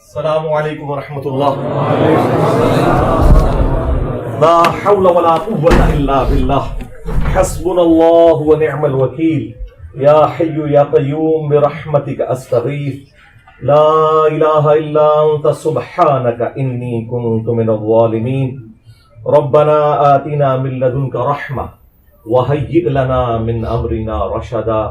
السلام علیکم ورحمۃ اللہ. لا حول ولا قوة الا باللہ حسبنا اللہ ونعم الوکیل یا حی یا قیوم برحمتک استغیث لا الہ الا انت سبحانک انی کنت من الظالمین ربنا آتنا من لدنک رحمہ وہیئ لنا من امرنا رشدا.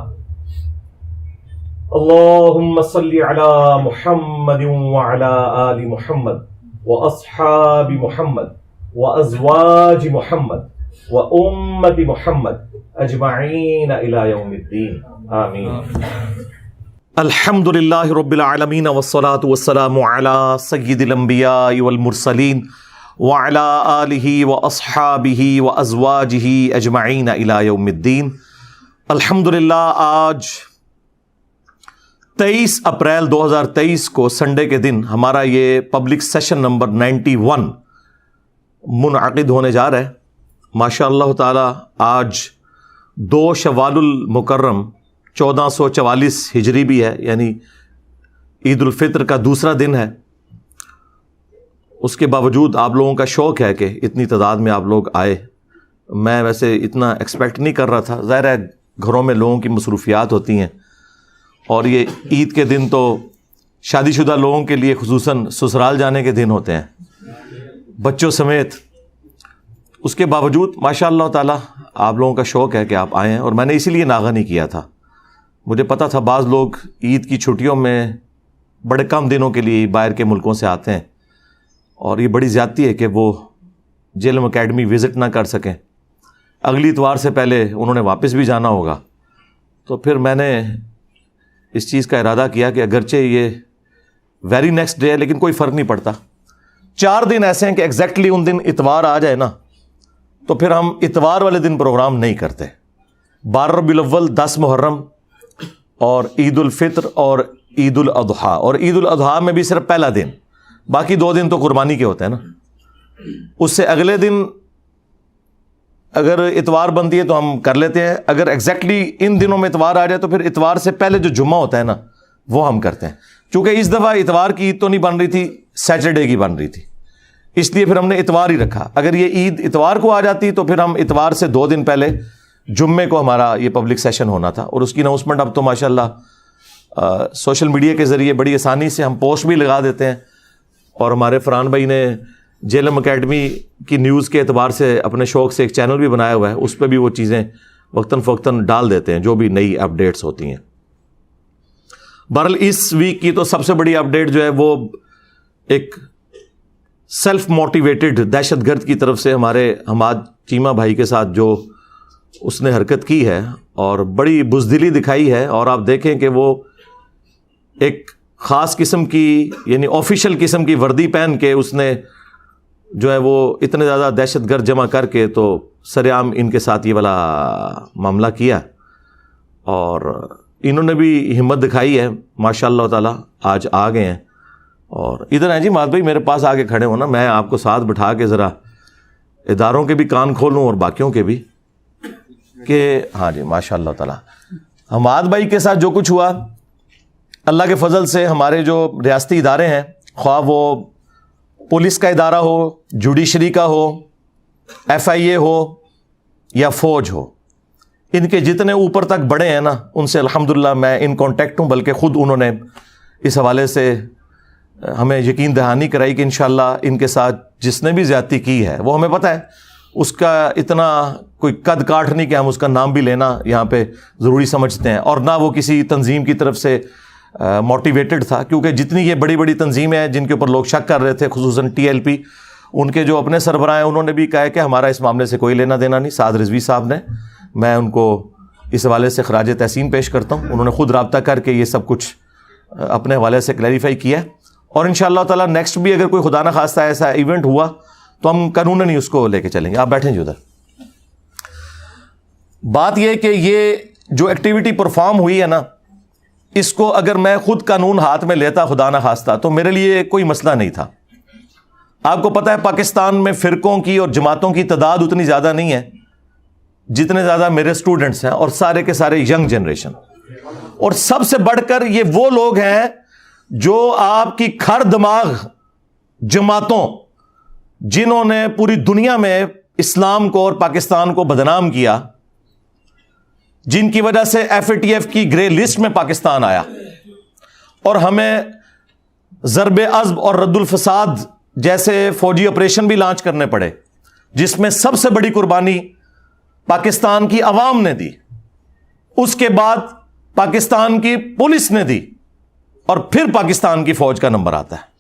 اللهم صل على محمد وعلى آل محمد وأصحاب محمد وأزواج محمد وأمة محمد أجمعين إلى يوم الدين آمين. الحمد لله رب العالمين والصلاة والسلام على سيد الأنبياء والمرسلين وعلى آله وأصحابه وأزواجه أجمعين إلى يوم الدين. الحمد للہ آج 23 اپریل 2023 کو سنڈے کے دن ہمارا یہ پبلک سیشن نمبر 91 منعقد ہونے جا رہا ہے. ماشاء اللہ تعالی آج 2 شوال المکرم 1444 ہجری بھی ہے، یعنی عید الفطر کا دوسرا دن ہے. اس کے باوجود آپ لوگوں کا شوق ہے کہ اتنی تعداد میں آپ لوگ آئے. میں ویسے اتنا ایکسپیکٹ نہیں کر رہا تھا، ظاہر ہے گھروں میں لوگوں کی مصروفیات ہوتی ہیں، اور یہ عید کے دن تو شادی شدہ لوگوں کے لیے خصوصاً سسرال جانے کے دن ہوتے ہیں بچوں سمیت. اس کے باوجود ماشاء اللہ تعالیٰ آپ لوگوں کا شوق ہے کہ آپ آئیں، اور میں نے اسی لیے ناغہ نہیں کیا تھا. مجھے پتا تھا بعض لوگ عید کی چھٹیوں میں بڑے کم دنوں کے لیے باہر کے ملکوں سے آتے ہیں، اور یہ بڑی زیادتی ہے کہ وہ جیلم اکیڈمی وزٹ نہ کر سکیں. اگلی اتوار سے پہلے انہوں نے واپس بھی جانا ہوگا. تو پھر میں نے اس چیز کا ارادہ کیا کہ اگرچہ یہ ویری نیکسٹ ڈے ہے لیکن کوئی فرق نہیں پڑتا. 4 دن ایسے ہیں کہ ایگزیکٹلی ان دن اتوار آ جائے نا تو پھر ہم اتوار والے دن پروگرام نہیں کرتے. 12 ربیع الاول، 10 محرم اور عید الفطر اور عید الاضحیٰ، اور عید الاضحیٰ میں بھی صرف پہلا دن، باقی 2 دن تو قربانی کے ہوتے ہیں نا. اس سے اگلے دن اگر اتوار بنتی ہے تو ہم کر لیتے ہیں. اگر ایگزیکٹلی ان دنوں میں اتوار آ جائے تو پھر اتوار سے پہلے جو جمعہ ہوتا ہے نا وہ ہم کرتے ہیں. چونکہ اس دفعہ اتوار کی عید تو نہیں بن رہی تھی، سیٹرڈے کی بن رہی تھی، اس لیے پھر ہم نے اتوار ہی رکھا. اگر یہ عید اتوار کو آ جاتی تو پھر ہم اتوار سے 2 دن پہلے جمعے کو ہمارا یہ پبلک سیشن ہونا تھا. اور اس کی اناؤنسمنٹ اب تو ماشاءاللہ سوشل میڈیا کے ذریعے بڑی آسانی سے ہم پوسٹ بھی لگا دیتے ہیں، اور ہمارے فرحان بھائی نے جیلم اکیڈمی کی نیوز کے اعتبار سے اپنے شوق سے ایک چینل بھی بنایا ہوا ہے، اس پہ بھی وہ چیزیں وقتاً فوقتاً ڈال دیتے ہیں جو بھی نئی اپڈیٹس ہوتی ہیں. بہرحال اس ویک کی تو سب سے بڑی اپڈیٹ جو ہے وہ ایک سیلف موٹیویٹڈ دہشت گرد کی طرف سے ہمارے حماد چیمہ بھائی کے ساتھ جو اس نے حرکت کی ہے اور بڑی بزدلی دکھائی ہے. اور آپ دیکھیں کہ وہ ایک خاص قسم کی یعنی آفیشیل قسم کی وردی پہن کے اس نے جو ہے وہ اتنے زیادہ دہشت گرد جمع کر کے تو سر عام ان کے ساتھ یہ والا معاملہ کیا. اور انہوں نے بھی ہمت دکھائی ہے ماشاء اللہ تعالیٰ، آج آ گئے ہیں. اور ادھر ہیں جی مات بھائی، میرے پاس آگے کھڑے ہو نا، میں آپ کو ساتھ بٹھا کے ذرا اداروں کے بھی کان کھولوں اور باقیوں کے بھی کہ ہاں جی ماشاء اللہ تعالیٰ حماد بھائی کے ساتھ جو کچھ ہوا اللہ کے فضل سے. ہمارے جو ریاستی ادارے ہیں، خواہ وہ پولیس کا ادارہ ہو، جوڈیشری کا ہو، FIA ہو یا فوج ہو، ان کے جتنے اوپر تک بڑے ہیں نا ان سے الحمدللہ میں ان کانٹیکٹ ہوں. بلکہ خود انہوں نے اس حوالے سے ہمیں یقین دہانی کرائی کہ انشاءاللہ ان کے ساتھ جس نے بھی زیادتی کی ہے وہ ہمیں پتہ ہے اس کا اتنا کوئی قد کاٹ نہیں کہ ہم اس کا نام بھی لینا یہاں پہ ضروری سمجھتے ہیں. اور نہ وہ کسی تنظیم کی طرف سے موٹیویٹڈ تھا، کیونکہ جتنی یہ بڑی بڑی تنظیمیں ہیں جن کے اوپر لوگ شک کر رہے تھے، خصوصاً TLP، ان کے جو اپنے سربراہ ہیں انہوں نے بھی کہا ہے کہ ہمارا اس معاملے سے کوئی لینا دینا نہیں. سعد رضوی صاحب نے، میں ان کو اس حوالے سے خراج تحسین پیش کرتا ہوں. انہوں نے خود رابطہ کر کے یہ سب کچھ اپنے حوالے سے کلیریفائی کیا ہے. اور انشاءاللہ تعالیٰ نیکسٹ بھی اگر کوئی خدا نہ خواستہ ایسا ایونٹ ہوا تو ہم قانوناً ہی اس کو لے کے چلیں گے. آپ بیٹھیں جی ادھر. بات یہ کہ یہ جو ایکٹیویٹی پرفارم ہوئی ہے نا، اس کو اگر میں خود قانون ہاتھ میں لیتا خدا نہ خواستہ تو میرے لیے کوئی مسئلہ نہیں تھا. آپ کو پتہ ہے پاکستان میں فرقوں کی اور جماعتوں کی تعداد اتنی زیادہ نہیں ہے جتنے زیادہ میرے اسٹوڈنٹس ہیں، اور سارے کے سارے ینگ جنریشن. اور سب سے بڑھ کر یہ وہ لوگ ہیں جو آپ کی کھر دماغ جماعتوں جنہوں نے پوری دنیا میں اسلام کو اور پاکستان کو بدنام کیا، جن کی وجہ سے ایف اے ٹی ایف کی گرے لسٹ میں پاکستان آیا اور ہمیں ضرب عضب اور رد الفساد جیسے فوجی آپریشن بھی لانچ کرنے پڑے، جس میں سب سے بڑی قربانی پاکستان کی عوام نے دی، اس کے بعد پاکستان کی پولیس نے دی، اور پھر پاکستان کی فوج کا نمبر آتا ہے۔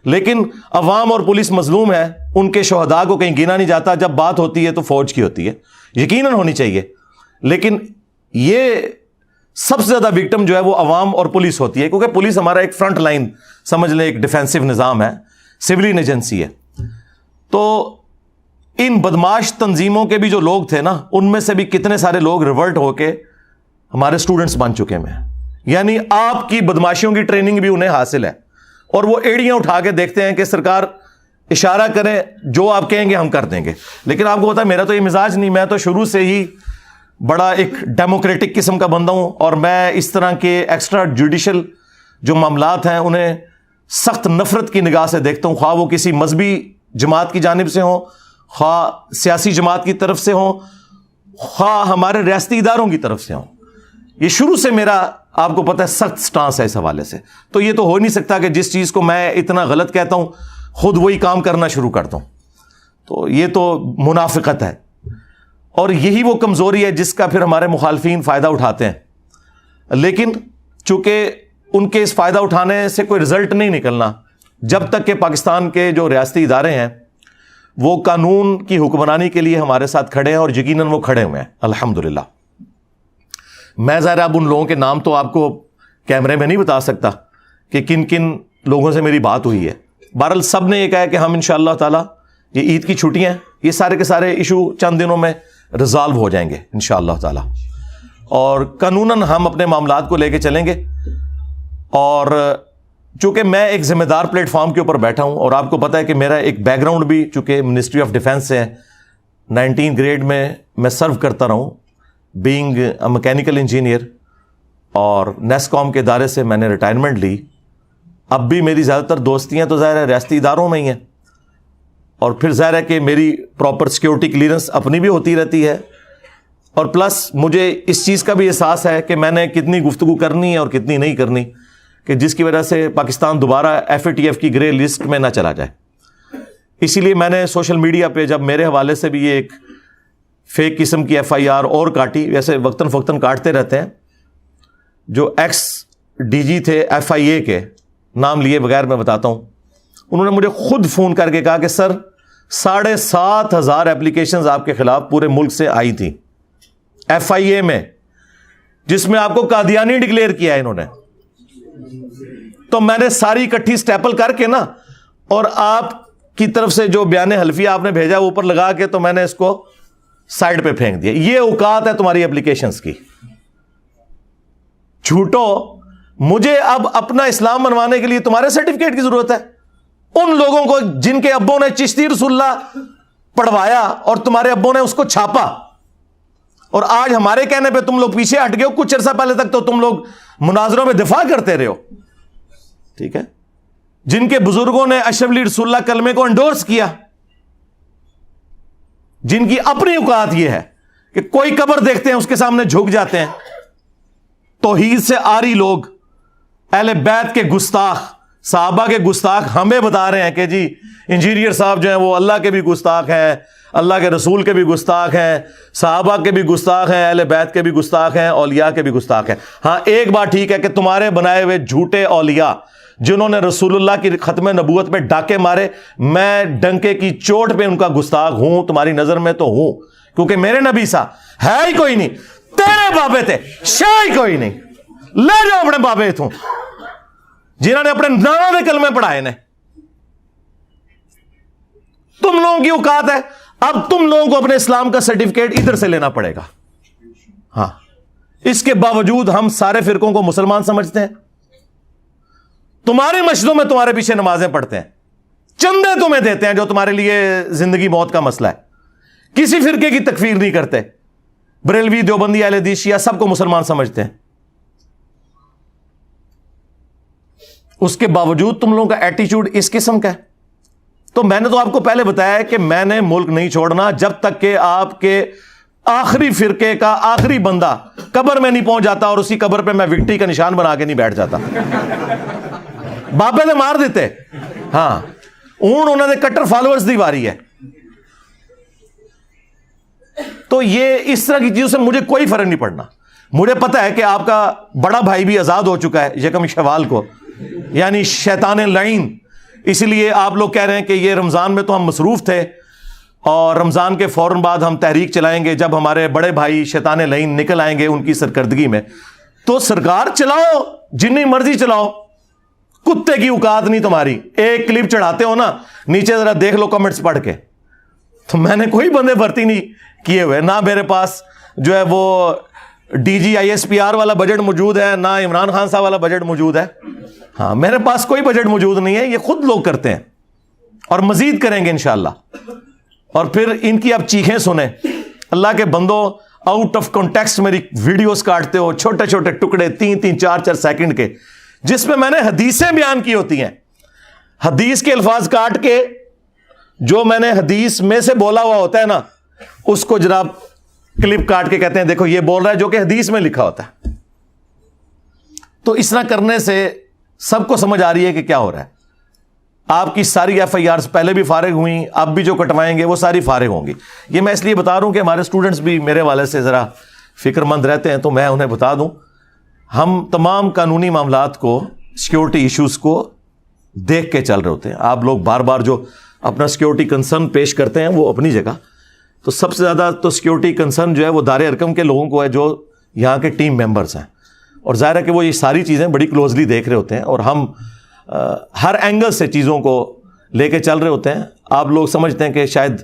لیکن عوام اور پولیس مظلوم ہے، ان کے شہداء کو کہیں گنا نہیں جاتا، جب بات ہوتی ہے تو فوج کی ہوتی ہے، یقیناً ہونی چاہیے، لیکن یہ سب سے زیادہ وکٹم جو ہے وہ عوام اور پولیس ہوتی ہے، کیونکہ پولیس ہمارا ایک فرنٹ لائن سمجھ لیں، ایک ڈیفینسو نظام ہے، سولین ایجنسی ہے۔ تو ان بدماش تنظیموں کے بھی جو لوگ تھے نا، ان میں سے بھی کتنے سارے لوگ ریورٹ ہو کے ہمارے سٹوڈنٹس بن چکے ہیں، یعنی آپ کی بدماشیوں کی ٹریننگ بھی انہیں حاصل ہے، اور وہ ایڑیاں اٹھا کے دیکھتے ہیں کہ سرکار اشارہ کرے، جو آپ کہیں گے ہم کر دیں گے۔ لیکن آپ کو پتا ہے میرا تو یہ مزاج نہیں، میں تو شروع سے ہی بڑا ایک ڈیموکریٹک قسم کا بندہ ہوں، اور میں اس طرح کے ایکسٹرا جوڈیشل جو معاملات ہیں انہیں سخت نفرت کی نگاہ سے دیکھتا ہوں، خواہ وہ کسی مذہبی جماعت کی جانب سے ہوں، خواہ سیاسی جماعت کی طرف سے ہوں، خواہ ہمارے ریاستی اداروں کی طرف سے ہوں۔ یہ شروع سے میرا آپ کو پتہ ہے سخت سٹانس ہے اس حوالے سے۔ تو یہ تو ہو نہیں سکتا کہ جس چیز کو میں اتنا غلط کہتا ہوں خود وہی کام کرنا شروع کرتا ہوں، تو یہ تو منافقت ہے، اور یہی وہ کمزوری ہے جس کا پھر ہمارے مخالفین فائدہ اٹھاتے ہیں۔ لیکن چونکہ ان کے اس فائدہ اٹھانے سے کوئی رزلٹ نہیں نکلنا جب تک کہ پاکستان کے جو ریاستی ادارے ہیں وہ قانون کی حکمرانی کے لیے ہمارے ساتھ کھڑے ہیں، اور یقیناً وہ کھڑے ہوئے ہیں الحمدللہ۔ میں ظاہر اب ان لوگوں کے نام تو آپ کو کیمرے میں نہیں بتا سکتا کہ کن کن لوگوں سے میری بات ہوئی ہے، بہرحال سب نے یہ کہا کہ ہم انشاءاللہ تعالی، یہ عید کی چھٹیاں ہیں، یہ سارے کے سارے ایشو چند دنوں میں ریزالو ہو جائیں گے انشاءاللہ تعالی، اور قانوناً ہم اپنے معاملات کو لے کے چلیں گے۔ اور چونکہ میں ایک ذمہ دار پلیٹ فارم کے اوپر بیٹھا ہوں، اور آپ کو پتا ہے کہ میرا ایک بیک گراؤنڈ بھی چونکہ منسٹری آف ڈیفینس سے ہے، 19 گریڈ میں سرو کرتا رہا ہوں بینگ اے میکینیکل انجینئر، اور نیس کام کے ادارے سے میں نے ریٹائرمنٹ لی۔ اب بھی میری زیادہ تر دوستیاں تو ظاہر ہے ریاستی اداروں میں ہی ہیں، اور پھر ظاہر ہے کہ میری پراپر سیکیورٹی کلیئرنس اپنی بھی ہوتی رہتی ہے، اور پلس مجھے اس چیز کا بھی احساس ہے کہ میں نے کتنی گفتگو کرنی ہے اور کتنی نہیں کرنی، کہ جس کی وجہ سے پاکستان دوبارہ ایف اے ٹی ایف کی گرے لسٹ میں نہ چلا جائے۔ اسی لیے میں نے سوشل میڈیا پہ جب میرے حوالے سے بھی یہ ایک فیک قسم کی ایف آئی آر اور کاٹی، ویسے وقتاً فوقتاً کاٹتے رہتے ہیں، جو ایکس ڈی جی تھے ایف آئی اے کے، نام لیے بغیر میں بتاتا ہوں، انہوں نے مجھے خود فون کر کے کہا کہ سر 7,500 ایپلیکیشنز آپ کے خلاف پورے ملک سے آئی تھیں ایف آئی اے میں، جس میں آپ کو قادیانی ڈکلیئر کیا ہے انہوں نے۔ تو میں نے ساری اکٹھی سٹیپل کر کے نا، اور آپ کی طرف سے جو بیان حلفیہ آپ نے بھیجا وہ اوپر لگا کے، تو میں نے اس کو سائڈ پہ پھینک دیا۔ یہ اوقات ہے تمہاری اپلیکیشنز کی، جھوٹو۔ مجھے اب اپنا اسلام منوانے کے لیے تمہارے سرٹیفکیٹ کی ضرورت ہے؟ ان لوگوں کو جن کے ابوں نے چشتی رسول اللہ پڑھوایا اور تمہارے ابوں نے اس کو چھاپا، اور آج ہمارے کہنے پہ تم لوگ پیچھے ہٹ گئے ہو۔ کچھ عرصہ پہلے تک تو تم لوگ مناظروں میں دفاع کرتے رہے ہو، ٹھیک ہے، جن کے بزرگوں نے اشرف علی رسول اللہ کلمے کو انڈورس کیا، جن کی اپنی اوقات یہ ہے کہ کوئی قبر دیکھتے ہیں اس کے سامنے جھک جاتے ہیں۔ توحید سے آری لوگ، اہل بیت کے گستاخ، صحابہ کے گستاخ ہمیں بتا رہے ہیں کہ جی انجینئر صاحب جو ہیں وہ اللہ کے بھی گستاخ ہیں، اللہ کے رسول کے بھی گستاخ ہیں، صحابہ کے بھی گستاخ ہیں، اہل بیت کے بھی گستاخ ہیں، اولیاء کے بھی گستاخ ہیں۔ ہاں ایک بات ٹھیک ہے کہ تمہارے بنائے ہوئے جھوٹے اولیاء جنہوں نے رسول اللہ کی ختم نبوت میں ڈاکے مارے، میں ڈنکے کی چوٹ پہ ان کا گستاخ ہوں، تمہاری نظر میں تو ہوں، کیونکہ میرے نبی سا ہے ہی کوئی نہیں، تیرے بابے تھے شاہ ہی کوئی نہیں، لے جاؤ اپنے بابے تھوں جنہوں نے اپنے نانا دے کلمے پڑھائے نے۔ تم لوگوں کی اوقات ہے، اب تم لوگوں کو اپنے اسلام کا سرٹیفکیٹ ادھر سے لینا پڑے گا۔ ہاں، اس کے باوجود ہم سارے فرقوں کو مسلمان سمجھتے ہیں، تمہاری مسجدوں میں تمہارے پیچھے نمازیں پڑھتے ہیں، چندے تمہیں دیتے ہیں جو تمہارے لیے زندگی موت کا مسئلہ ہے، کسی فرقے کی تکفیر نہیں کرتے، بریلوی، دیوبندی، اہل حدیث، شیعہ سب کو مسلمان سمجھتے ہیں۔ اس کے باوجود تم لوگوں کا ایٹیچیوڈ اس قسم کا ہے. تو میں نے تو آپ کو پہلے بتایا کہ میں نے ملک نہیں چھوڑنا جب تک کہ آپ کے آخری فرقے کا آخری بندہ قبر میں نہیں پہنچ جاتا اور اسی قبر پہ میں وکٹری کا نشان بنا کے نہیں بیٹھ جاتا. بابے نے مار دیتے. ہاں اون انہوں نے کٹر فالوورز دی واری ہے. تو یہ اس طرح کی چیزوں سے مجھے کوئی فرق نہیں پڑنا. مجھے پتا ہے کہ آپ کا بڑا بھائی بھی آزاد ہو چکا ہے یکم شوال کو, یعنی شیطان لعین. اسی لیے آپ لوگ کہہ رہے ہیں کہ یہ رمضان میں تو ہم مصروف تھے اور رمضان کے فوراً بعد ہم تحریک چلائیں گے جب ہمارے بڑے بھائی شیطان لعین نکل آئیں گے ان کی سرکردگی میں. تو سرکار چلاؤ, جتنی مرضی چلاؤ, کتے کی اوقات نہیں تمہاری. ایک کلپ چڑھاتے ہو نا, نیچے ذرا دیکھ لو کمنٹس پڑھ کے. تو میں نے کوئی بندے بھرتی نہیں کیے ہوئے, نہ میرے پاس جو ہے وہ DGISPR والا بجٹ موجود ہے, نہ عمران خان صاحب والا بجٹ موجود ہے. ہاں میرے پاس کوئی بجٹ موجود نہیں ہے, یہ خود لوگ کرتے ہیں اور مزید کریں گے انشاءاللہ. اور پھر ان کی آپ چیخیں سنیں. اللہ کے بندوں, آؤٹ آف کانٹیکسٹ میری ویڈیوز کاٹتے ہو, چھوٹے چھوٹے ٹکڑے 3-3 4-4 سیکنڈ کے, جس میں میں نے حدیثیں بیان کی ہوتی ہیں. حدیث کے الفاظ کاٹ کے جو میں نے حدیث میں سے بولا ہوا ہوتا ہے نا, اس کو جناب کلپ کاٹ کے کہتے ہیں دیکھو یہ بول رہا ہے جو کہ حدیث میں لکھا ہوتا ہے. تو اس طرح کرنے سے سب کو سمجھ آ رہی ہے کہ کیا ہو رہا ہے. آپ کی ساری FIRs پہلے بھی فارغ ہوئیں, اب بھی جو کٹوائیں گے وہ ساری فارغ ہوں گی. یہ میں اس لیے بتا رہا ہوں کہ ہمارے اسٹوڈنٹس بھی میرے والے سے ذرا فکر مند رہتے ہیں, تو میں انہیں بتا دوں ہم تمام قانونی معاملات کو, سیکیورٹی ایشوز کو دیکھ کے چل رہے ہوتے ہیں. آپ لوگ بار بار جو اپنا سیکیورٹی کنسرن پیش کرتے ہیں وہ اپنی جگہ, تو سب سے زیادہ تو سیکیورٹی کنسرن جو ہے وہ دار ارکم کے لوگوں کو ہے جو یہاں کے ٹیم ممبرز ہیں. اور ظاہر ہے کہ وہ یہ ساری چیزیں بڑی کلوزلی دیکھ رہے ہوتے ہیں اور ہم ہر اینگل سے چیزوں کو لے کے چل رہے ہوتے ہیں. آپ لوگ سمجھتے ہیں کہ شاید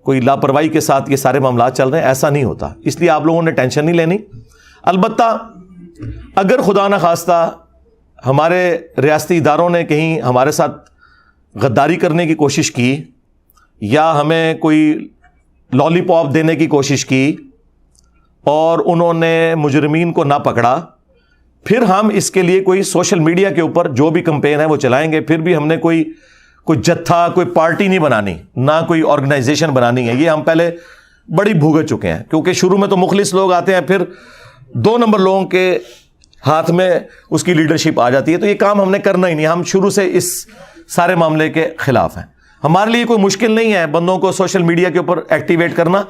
کوئی لاپرواہی کے ساتھ یہ سارے معاملات چل رہے ہیں, ایسا نہیں ہوتا. اس لیے آپ لوگوں نے ٹینشن نہیں لینی. البتہ اگر خدا نخواستہ ہمارے ریاستی اداروں نے کہیں ہمارے ساتھ غداری کرنے کی کوشش کی یا ہمیں کوئی لالی پاپ دینے کی کوشش کی اور انہوں نے مجرمین کو نہ پکڑا, پھر ہم اس کے لیے کوئی سوشل میڈیا کے اوپر جو بھی کمپین ہے وہ چلائیں گے. پھر بھی ہم نے کوئی جتھا, کوئی پارٹی نہیں بنانی, نہ کوئی آرگنائزیشن بنانی ہے. یہ ہم پہلے بڑی بھوگت چکے ہیں, کیونکہ شروع میں تو مخلص لوگ آتے ہیں, پھر 2 نمبر لوگوں کے ہاتھ میں اس کی لیڈرشپ آ جاتی ہے. تو یہ کام ہم نے کرنا ہی نہیں. ہم شروع سے اس سارے معاملے کے خلاف ہیں. ہمارے لیے کوئی مشکل نہیں ہے بندوں کو سوشل میڈیا کے اوپر ایکٹیویٹ کرنا.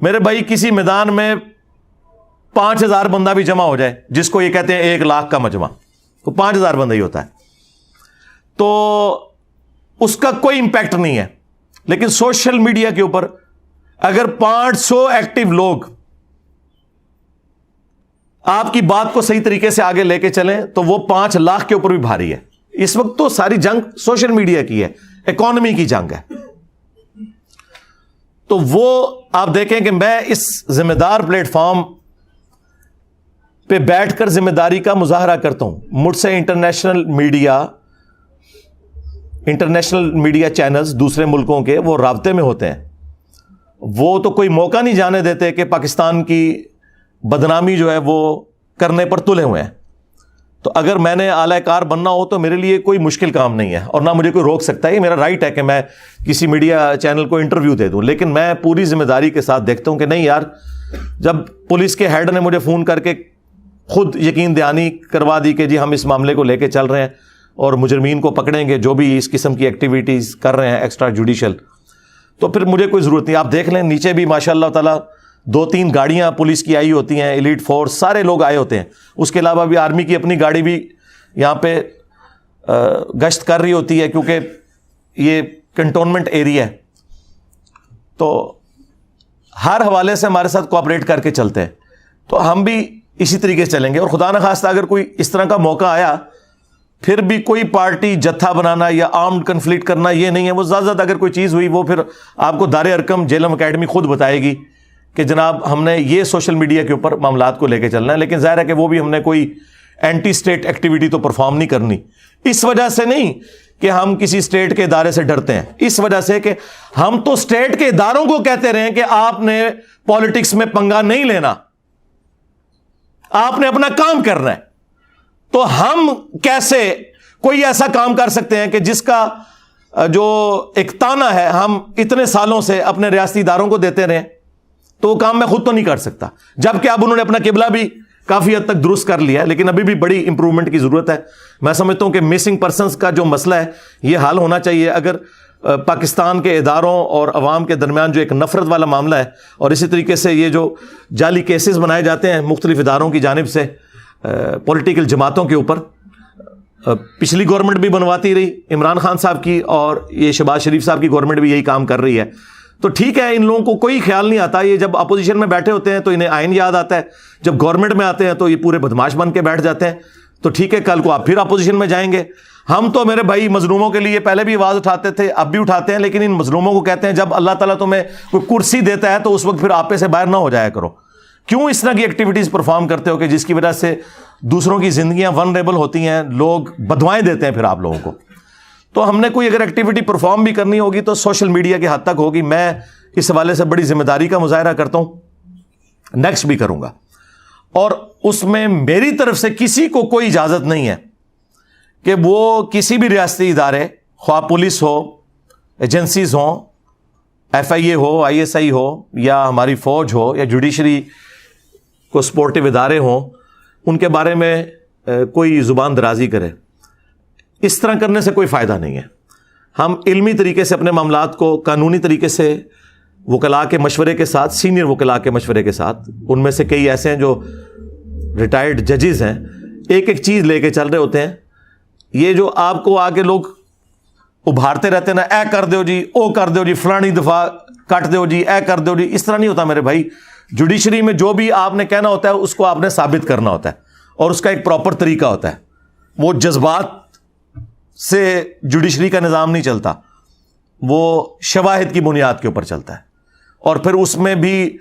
میرے بھائی کسی میدان میں 5000 بندہ بھی جمع ہو جائے, جس کو یہ کہتے ہیں 1 لاکھ کا مجمع, تو 5000 بندہ ہی ہوتا ہے, تو اس کا کوئی امپیکٹ نہیں ہے. لیکن سوشل میڈیا کے اوپر اگر 500 ایکٹیو لوگ آپ کی بات کو صحیح طریقے سے آگے لے کے چلیں تو وہ 5 لاکھ کے اوپر بھی بھاری ہے. اس وقت تو ساری جنگ سوشل میڈیا کی ہے, اکانومی کی جنگ ہے. تو وہ آپ دیکھیں کہ میں اس ذمہ دار پلیٹ فارم پہ بیٹھ کر ذمہ داری کا مظاہرہ کرتا ہوں. مجھ سے انٹرنیشنل میڈیا چینلز دوسرے ملکوں کے وہ رابطے میں ہوتے ہیں. وہ تو کوئی موقع نہیں جانے دیتے کہ پاکستان کی بدنامی جو ہے وہ کرنے پر تلے ہوئے ہیں. تو اگر میں نے اعلی کار بننا ہو تو میرے لیے کوئی مشکل کام نہیں ہے اور نہ مجھے کوئی روک سکتا ہے. یہ میرا رائٹ ہے کہ میں کسی میڈیا چینل کو انٹرویو دے دوں, لیکن میں پوری ذمہ داری کے ساتھ دیکھتا ہوں کہ نہیں یار, جب پولیس کے ہیڈ نے مجھے فون کر کے خود یقین دہانی کروا دی کہ جی ہم اس معاملے کو لے کے چل رہے ہیں اور مجرمین کو پکڑیں گے جو بھی اس قسم کی ایکٹیویٹیز کر رہے ہیں ایکسٹرا جوڈیشل, تو پھر مجھے کوئی ضرورت نہیں. آپ دیکھ لیں نیچے بھی ماشاء اللہ تعالیٰ 2-3 گاڑیاں پولیس کی آئی ہوتی ہیں, ایلیٹ فورس, سارے لوگ آئے ہوتے ہیں. اس کے علاوہ بھی آرمی کی اپنی گاڑی بھی یہاں پہ گشت کر رہی ہوتی ہے کیونکہ یہ کنٹونمنٹ ایریا ہے. تو ہر حوالے سے ہمارے ساتھ کوآپریٹ کر کے چلتے ہیں, تو ہم بھی اسی طریقے سے چلیں گے. اور خدا نخواستہ اگر کوئی اس طرح کا موقع آیا, پھر بھی کوئی پارٹی جتھا بنانا یا آرمڈ کنفلکٹ کرنا یہ نہیں ہے. وہ زیادہ اگر کوئی چیز ہوئی وہ پھر آپ کو دار ارکم جیلم اکیڈمی خود بتائے گی کہ جناب ہم نے یہ سوشل میڈیا کے اوپر معاملات کو لے کے چلنا ہے. لیکن ظاہر ہے کہ وہ بھی ہم نے کوئی اینٹی اسٹیٹ ایکٹیویٹی تو پرفارم نہیں کرنی. اس وجہ سے نہیں کہ ہم کسی اسٹیٹ کے ادارے سے ڈرتے ہیں, اس وجہ سے کہ ہم تو اسٹیٹ کے اداروں کو کہتے رہے کہ آپ نے پالیٹکس میں پنگا نہیں لینا, آپ نے اپنا کام کرنا ہے. تو ہم کیسے کوئی ایسا کام کر سکتے ہیں کہ جس کا جو ایک تانا ہے ہم اتنے سالوں سے اپنے ریاستی اداروں کو دیتے رہے، تو وہ کام میں خود تو نہیں کر سکتا، جبکہ اب انہوں نے اپنا قبلہ بھی کافی حد تک درست کر لیا ہے، لیکن ابھی بھی بڑی امپرومنٹ کی ضرورت ہے۔ میں سمجھتا ہوں کہ مسنگ پرسنز کا جو مسئلہ ہے یہ حل ہونا چاہیے۔ اگر پاکستان کے اداروں اور عوام کے درمیان جو ایک نفرت والا معاملہ ہے، اور اسی طریقے سے یہ جو جعلی کیسز بنائے جاتے ہیں مختلف اداروں کی جانب سے پولیٹیکل جماعتوں کے اوپر، پچھلی گورنمنٹ بھی بنواتی رہی عمران خان صاحب کی، اور یہ شہباز شریف صاحب کی گورنمنٹ بھی یہی کام کر رہی ہے، تو ٹھیک ہے، ان لوگوں کو کوئی خیال نہیں آتا۔ یہ جب اپوزیشن میں بیٹھے ہوتے ہیں تو انہیں آئین یاد آتا ہے، جب گورنمنٹ میں آتے ہیں تو یہ پورے بدماش بن کے بیٹھ جاتے ہیں۔ تو ٹھیک ہے، کل کو آپ پھر اپوزیشن میں جائیں گے۔ ہم تو میرے بھائی مظلوموں کے لیے پہلے بھی آواز اٹھاتے تھے، اب بھی اٹھاتے ہیں، لیکن ان مظلوموں کو کہتے ہیں جب اللہ تعالیٰ تمہیں کوئی کرسی دیتا ہے تو اس وقت پھر آپے سے باہر نہ ہو جایا کرو۔ کیوں اس طرح کی ایکٹیویٹیز پرفارم کرتے ہو کہ جس کی وجہ سے دوسروں کی زندگیاں ونریبل ہوتی ہیں، لوگ بدوائیں دیتے ہیں پھر آپ لوگوں کو۔ تو ہم نے کوئی اگر ایکٹیویٹی پرفارم بھی کرنی ہوگی تو سوشل میڈیا کی حد تک ہوگی۔ میں اس حوالے سے بڑی ذمہ داری کا مظاہرہ کرتا ہوں، نیکسٹ بھی کروں گا، اور اس میں میری طرف سے کسی کو کوئی اجازت نہیں ہے کہ وہ کسی بھی ریاستی ادارے، خواہ پولیس ہو، ایجنسیز ہوں، ایف آئی اے ہو، آئی ایس آئی ہو، یا ہماری فوج ہو، یا جوڈیشری کو سپورٹو ادارے ہوں، ان کے بارے میں کوئی زبان درازی کرے۔ اس طرح کرنے سے کوئی فائدہ نہیں ہے۔ ہم علمی طریقے سے اپنے معاملات کو قانونی طریقے سے وکلاء کے مشورے کے ساتھ، سینئر وکلاء کے مشورے کے ساتھ، ان میں سے کئی ایسے ہیں جو ریٹائرڈ ججز ہیں، ایک ایک چیز لے کے چل رہے ہوتے ہیں۔ یہ جو آپ کو آگے لوگ ابھارتے رہتے ہیں نا، اے کر دیو جی، او کر دیو جی، فلانی دفعہ کٹ دیو جی، اے کر دیو جی، اس طرح نہیں ہوتا میرے بھائی۔ جوڈیشری میں جو بھی آپ نے کہنا ہوتا ہے اس کو آپ نے ثابت کرنا ہوتا ہے، اور اس کا ایک پراپر طریقہ ہوتا ہے۔ وہ جذبات سے جوڈیشری کا نظام نہیں چلتا، وہ شواہد کی بنیاد کے اوپر چلتا ہے، اور پھر اس میں بھی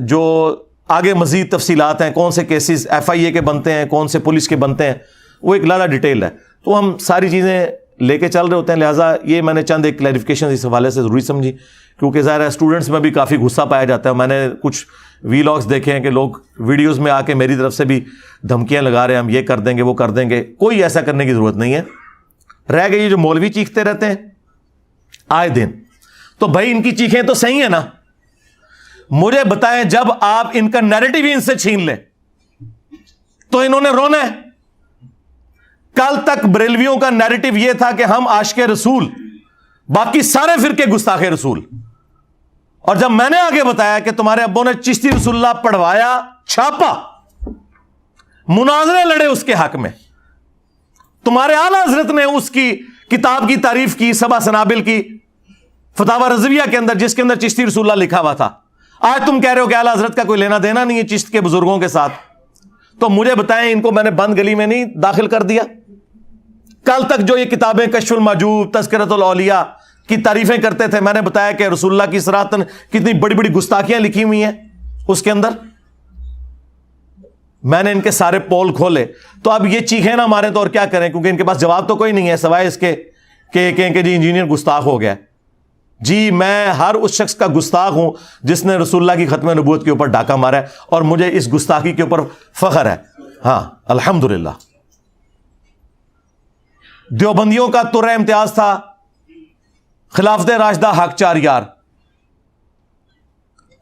جو آگے مزید تفصیلات ہیں، کون سے کیسز ایف آئی اے کے بنتے ہیں، کون سے پولیس کے بنتے ہیں، وہ ایک لالا ڈیٹیل ہے۔ تو ہم ساری چیزیں لے کے چل رہے ہوتے ہیں، لہٰذا یہ میں نے چند ایک کلیریفیکیشن اس حوالے سے ضروری سمجھی، کیونکہ ظاہر ہے اسٹوڈنٹس میں بھی کافی غصہ پایا جاتا ہے۔ میں نے کچھ وی لاگس دیکھے ہیں کہ لوگ ویڈیوز میں آ کے میری طرف سے بھی دھمکیاں لگا رہے ہیں، ہم یہ کر دیں گے، وہ کر دیں گے۔ کوئی ایسا کرنے کی ضرورت نہیں ہے۔ رہ گئی یہ جو مولوی چیختے رہتے ہیں آئے دن، تو بھائی ان کی چیخیں تو صحیح ہیں نا؟ مجھے بتائیں، جب آپ ان کا نیریٹو ہی ان سے چھین لیں تو انہوں نے رونا ہے۔ کل تک بریلویوں کا نیریٹو یہ تھا کہ ہم عاشق رسول، باقی سارے فرقے گستاخ رسول، اور جب میں نے آگے بتایا کہ تمہارے ابوں نے چشتی رسول اللہ پڑھوایا، چھاپا، مناظرے لڑے اس کے حق میں، تمہارے اعلیٰ حضرت نے اس کی کتاب کی تعریف کی، سبع سنابل کی فتاوی رضویہ کے اندر، جس کے اندر چشتی رسول اللہ لکھا ہوا تھا۔ آج تم کہہ رہے ہو کہ اعلیٰ حضرت کا کوئی لینا دینا نہیں ہے چشت کے بزرگوں کے ساتھ، تو مجھے بتائیں ان کو میں نے بند گلی میں نہیں داخل کر دیا؟ کل تک جو یہ کتابیں کشف المحجوب، تذکرۃ الاولیاء کی تعریفیں کرتے تھے، میں نے بتایا کہ رسول اللہ کی صراحتاً کتنی بڑی بڑی گستاخیاں لکھی ہوئی ہیں اس کے اندر، میں نے ان کے سارے پول کھولے۔ تو اب یہ چیخیں نہ ماریں تو اور کیا کریں، کیونکہ ان کے پاس جواب تو کوئی نہیں ہے سوائے اس کے کہ کہیں کہ جی انجینئر گستاخ ہو گیا۔ جی میں ہر اس شخص کا گستاخ ہوں جس نے رسول اللہ کی ختم نبوت کے اوپر ڈاکہ مارا ہے، اور مجھے اس گستاخی کے اوپر فخر ہے۔ ہاں الحمدللہ۔ دیوبندیوں کا ترہ امتیاز تھا خلافت راشدہ حق چار یار،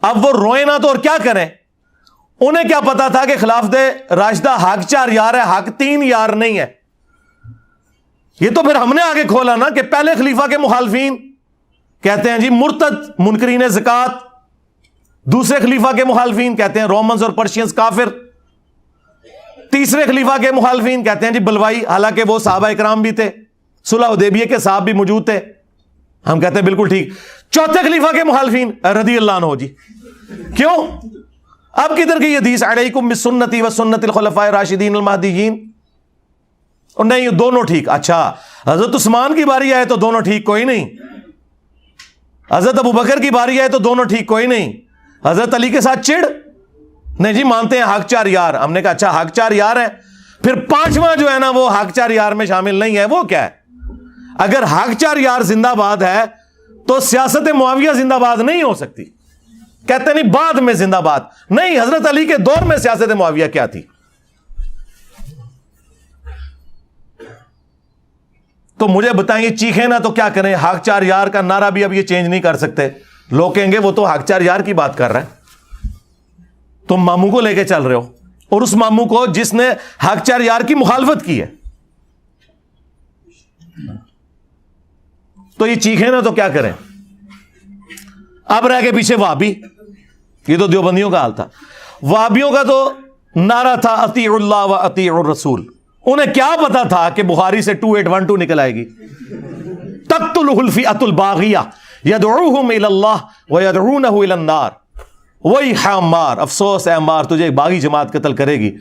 اب وہ روئے نہ تو اور کیا کریں؟ انہیں کیا پتا تھا کہ خلافت راشدہ حق چار یار ہے، حق تین یار نہیں ہے۔ یہ تو پھر ہم نے آگے کھولا نا کہ پہلے خلیفہ کے مخالفین کہتے ہیں جی مرتد منکرین زکات، دوسرے خلیفہ کے مخالفین کہتے ہیں رومنز اور پرشینز کافر، تیسرے خلیفہ کے مخالفین کہتے ہیں جی بلوائی، حالانکہ وہ صحابہ اکرام بھی تھے، صلح حدیبیہ کے صاحب بھی موجود تھے، ہم کہتے ہیں بالکل ٹھیک۔ چوتھے خلیفہ کے مخالفین رضی اللہ عنہ جی، کیوں؟ اب کدھر کی حدیث علیکم بسنتی و سنت الخلفاء الراشدین المہدیین؟ اور نہیں دونوں ٹھیک۔ اچھا حضرت عثمان کی باری آئے تو دونوں ٹھیک کوئی نہیں، حضرت ابو بکر کی باری آئے تو دونوں ٹھیک کوئی نہیں، حضرت علی کے ساتھ چڑ نہیں جی، مانتے ہیں حق چار یار۔ ہم نے کہا اچھا حق چار یار ہے، پھر پانچواں جو ہے نا وہ حق چار یار میں شامل نہیں ہے، وہ کیا ہے؟ اگر حق چار یار زندہ باد ہے تو سیاست معاویہ زندہ باد نہیں ہو سکتی۔ کہتے نہیں بعد میں زندہ باد، نہیں، حضرت علی کے دور میں سیاست معاویہ کیا تھی؟ تو مجھے بتائیں چیخیں نا تو کیا کریں؟ حق چار یار کا نعرہ بھی اب یہ چینج نہیں کر سکتے. لوگ کہیں گے وہ تو حق چار یار کی بات کر رہا ہے. تم ماموں کو لے کے چل رہے ہو, اور اس ماموں کو جس نے حق چار یار کی مخالفت کی ہے. تو یہ چیخیں نا تو کیا کریں؟ اب رہ کے پیچھے وہابی. یہ تو دیوبندیوں کا حال تھا. وہابیوں کا تو نعرہ تھا اطیعوا اللہ و اطیعوا الرسول. انہیں کیا پتا تھا کہ بخاری سے 2812 نکل آئے گی. تقتلہ الفئۃ الباغیہ یدعوہم الی اللہ ویدعونہ الی النار. وہی عمار, افسوس ہے عمار, تجھے ایک باغی جماعت قتل کرے گی.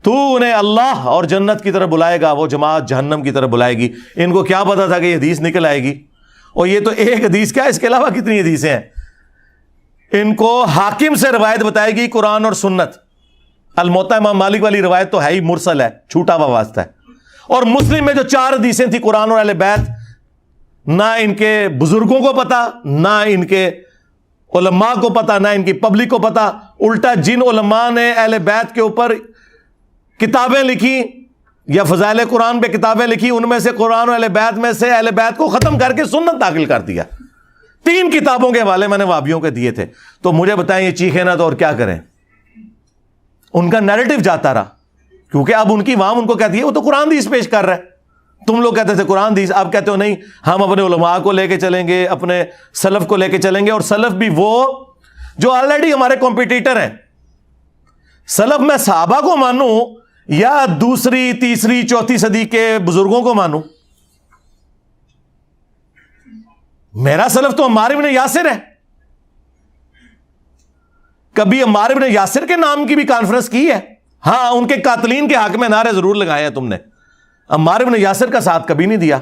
تو انہیں اللہ اور جنت کی طرف بلائے گا, وہ جماعت جہنم کی طرف بلائے گی. ان کو کیا پتا تھا کہ یہ حدیث نکل آئے گی؟ اور یہ تو ایک حدیث کیا, اس کے علاوہ کتنی حدیثیں ہیں. ان کو حاکم سے روایت بتائے گی قرآن اور سنت. الموطا امام مالک والی روایت تو ہے ہی مرسل ہے, چھوٹا ہوا واسطہ ہے. اور مسلم میں جو 4 حدیثیں تھی قرآن اور اہل بیت, نہ ان کے بزرگوں کو پتا, نہ ان کے علماء کو پتا, نہ ان کی پبلک کو پتا. الٹا جن علماء نے اہل بیت کے اوپر کتابیں لکھی یا فضائل قرآن پہ کتابیں لکھی, ان میں سے قرآن اور اہل بیت میں سے اہل بیت کو ختم کر کے سنت داخل کر دیا. 3 کتابوں کے حوالے میں نے وہابیوں کے دیے تھے. تو مجھے بتائیں یہ چیخیں نا تو اور کیا کریں؟ ان کا نیریٹو جاتا رہا, کیونکہ اب ان کی عوام ان کو کہتی ہے وہ تو قرآن حدیث پیش کر رہا ہے. تم لوگ کہتے تھے قرآن حدیث, آپ کہتے ہو نہیں ہم اپنے علماء کو لے کے چلیں گے, اپنے سلف کو لے کے چلیں گے. اور سلف بھی وہ جو آلریڈی ہمارے کمپیٹیٹر ہیں. سلف میں صحابہ کو مانوں یا 2ری, 3ری, 4تھی صدی کے بزرگوں کو مانوں؟ میرا سلف تو عمار بن یاسر ہے. کبھی عمار بن یاسر کے نام کی بھی کانفرنس کی ہے؟ ہاں, ان کے قاتلین کے حق میں نعرے ضرور لگائے ہیں تم نے. عمار بن یاسر کا ساتھ کبھی نہیں دیا.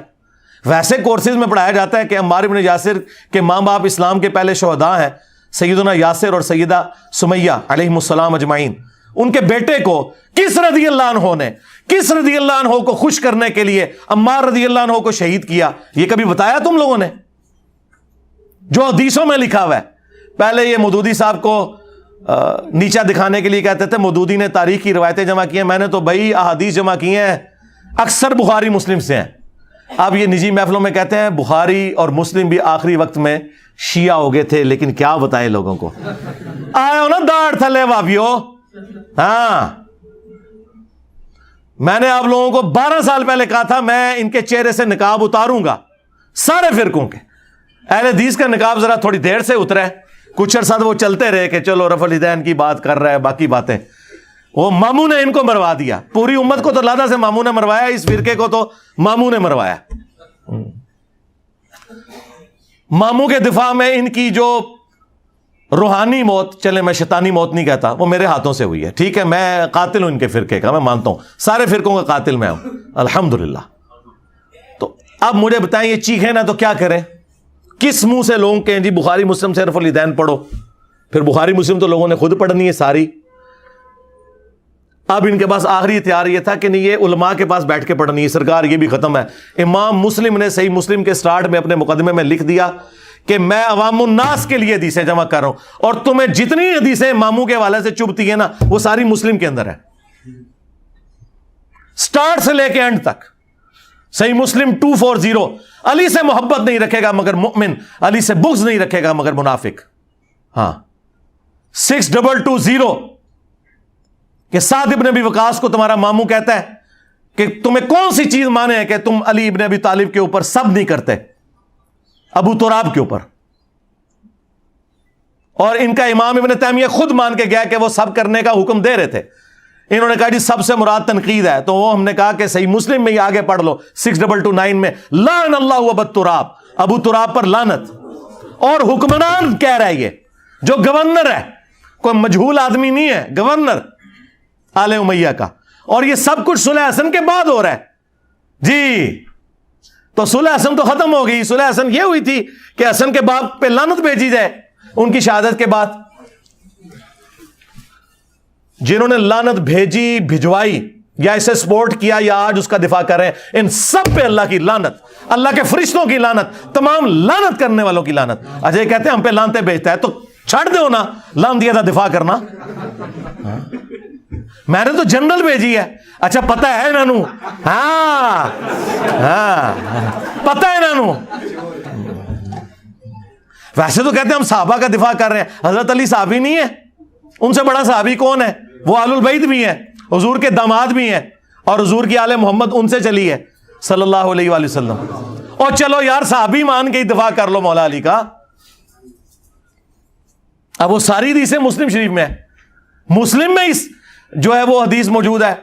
ویسے کورسز میں پڑھایا جاتا ہے کہ عمار بن یاسر کے ماں باپ اسلام کے پہلے شہداء ہیں, سیدنا یاسر اور سیدہ سمیہ علیہم السلام اجمعین. ان کے بیٹے کو کس رضی اللہ عنہ نے, کس رضی اللہ عنہ کو خوش کرنے کے لیے عمار رضی اللہ عنہ کو شہید کیا؟ یہ کبھی بتایا تم لوگوں نے؟ جو حدیثوں میں لکھا ہوا ہے. پہلے یہ مودودی صاحب کو نیچا دکھانے کے لیے کہتے تھے مودودی نے تاریخ کی روایتیں جمع کی ہیں. میں نے تو بھائی احادیث جمع کی ہیں, اکثر بخاری مسلم سے ہیں. اب یہ نجی محفلوں میں کہتے ہیں بخاری اور مسلم بھی آخری وقت میں شیعہ ہو گئے تھے. لیکن کیا بتائیں لوگوں کو, آئے ہو نا داڑھ تھلے وابیو. ہاں, میں نے آپ لوگوں کو 12 سال پہلے کہا تھا میں ان کے چہرے سے نقاب اتاروں گا, سارے فرقوں کے. اہل حدیث کا نقاب ذرا تھوڑی دیر سے اترا ہے, کچھ عرصہ وہ چلتے رہے کہ چلو رفع الیدین کی بات کر رہا ہے, باقی باتیں. وہ ماموں نے ان کو مروا دیا. پوری امت کو تو لادہ سے ماموں نے مروایا, اس فرقے کو تو ماموں نے مروایا. ماموں کے دفاع میں ان کی جو روحانی موت, چلے میں شیطانی موت نہیں کہتا, وہ میرے ہاتھوں سے ہوئی ہے. ٹھیک ہے, میں قاتل ہوں ان کے فرقے کا, میں مانتا ہوں سارے فرقوں کا قاتل میں ہوں الحمدللہ. تو اب مجھے بتائیں یہ چیخیں نا تو کیا کریں؟ کس منہ سے لوگوں کہیں جی بخاری مسلم سے رفع الیدین پڑھو؟ پھر بخاری مسلم تو لوگوں نے خود پڑھنی ہے ساری. اب ان کے پاس آخری اختیار یہ تھا کہ نہیں, یہ علماء کے پاس بیٹھ کے پڑھنی ہے. سرکار یہ بھی ختم ہے. امام مسلم نے صحیح مسلم کے سٹارٹ میں اپنے مقدمے میں لکھ دیا کہ میں عوام الناس کے لیے حدیثیں جمع کر رہا ہوں, اور تمہیں جتنی حدیثیں ماموں کے حوالے سے چبھتی ہیں نا وہ ساری مسلم کے اندر ہے, سٹارٹ سے لے کے اینڈ تک. صحیح مسلم 240, علی سے محبت نہیں رکھے گا مگر مؤمن, علی سے بغض نہیں رکھے گا مگر منافق. ہاں 6220 کہ سعد ابن ابی وقاص کو تمہارا ماموں کہتا ہے کہ تمہیں کون سی چیز مانے ہے کہ تم علی ابن ابی طالب کے اوپر سب نہیں کرتے, ابو تراب کے اوپر. اور ان کا امام ابن تیمیہ خود مان کے گیا کہ وہ سب کرنے کا حکم دے رہے تھے. انہوں نے کہا جی سب سے مراد تنقید ہے, تو وہ ہم نے کہا کہ صحیح مسلم میں ہی آگے پڑھ لو 6229 میں, لعن اللہ ابو تراب, ابو تراب پر لعنت. اور حکمران کہہ رہا ہے یہ, جو گورنر ہے, کوئی مجہول آدمی نہیں ہے, گورنر آل امیہ کا. اور یہ سب کچھ صلح حسن کے بعد ہو رہا ہے جی. تو صلح حسن تو ختم ہو گئی. صلح حسن یہ ہوئی تھی کہ حسن کے باپ پہ لعنت بھیجی جائے ان کی شہادت کے بعد. جنہوں نے لعنت بھیجی, بھجوائی, یا اسے سپورٹ کیا, یا آج اس کا دفاع کر رہے ہیں, ان سب پہ اللہ کی لعنت, اللہ کے فرشتوں کی لعنت, تمام لعنت کرنے والوں کی لعنت. اچھا یہ کہتے ہیں ہم پہ لعنتیں بھیجتا ہے, تو چھڑ دو نا لعنتیہ دا دفاع کرنا. میں نے تو جنرل بھیجی ہے. اچھا پتہ ہے انہوں, ہاں پتہ ہے انہوں. ویسے تو کہتے ہیں ہم صحابہ کا دفاع کر رہے ہیں. حضرت علی صحابی نہیں ہے؟ ان سے بڑا صحابی کون ہے؟ وہ آل البیت بھی ہیں, حضور کے داماد بھی ہیں, اور حضور کی آل محمد ان سے چلی ہے صلی اللہ علیہ وآلہ وسلم. اور چلو یار صحابی مان کے ہی دفاع کر لو مولا علی کا. اب وہ ساری حدیثیں مسلم شریف میں ہے. مسلم میں اس جو ہے وہ حدیث موجود ہے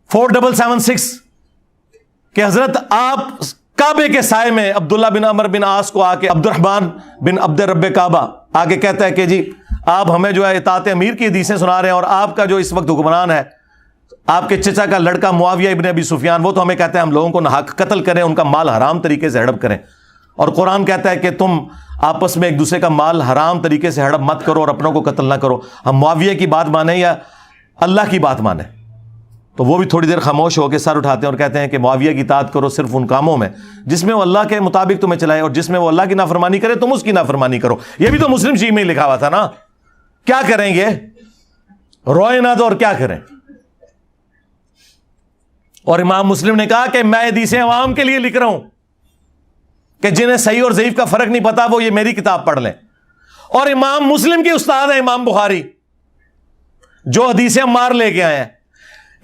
4776 کہ حضرت آپ کعبے کے سائے میں عبداللہ بن عمر بن عاص کو آ کے عبد الرحمن بن عبد رب کعبہ آگے کہتا ہے کہ جی آپ ہمیں جو ہے اطاعت امیر کی حدیثیں سنا رہے ہیں, اور آپ کا جو اس وقت حکمران ہے آپ کے چچا کا لڑکا معاویہ ابن ابی سفیان, وہ تو ہمیں کہتے ہیں ہم لوگوں کو ناحق قتل کریں, ان کا مال حرام طریقے سے ہڑپ کریں, اور قرآن کہتا ہے کہ تم آپس میں ایک دوسرے کا مال حرام طریقے سے ہڑپ مت کرو اور اپنوں کو قتل نہ کرو. ہم معاویہ کی بات مانیں یا اللہ کی بات مانیں؟ تو وہ بھی تھوڑی دیر خاموش ہو کے سر اٹھاتے ہیں اور کہتے ہیں کہ معاویہ کی اطاعت کرو صرف ان کاموں میں جس میں وہ اللہ کے مطابق تمہیں چلائے, اور جس میں وہ اللہ کی نافرمانی کرے تم اس کی نافرمانی کرو. یہ بھی تو مسلم شریف میں ہی لکھا ہوا تھا نا. کیا کریں گے, روئے نہ تو اور کیا کریں. اور امام مسلم نے کہا کہ میں حدیثیں عوام کے لیے لکھ رہا ہوں کہ جنہیں صحیح اور ضعیف کا فرق نہیں پتا وہ یہ میری کتاب پڑھ لیں. اور امام مسلم کے استاد ہیں امام بخاری, جو حدیثیں عمار لے کے آئے ہیں.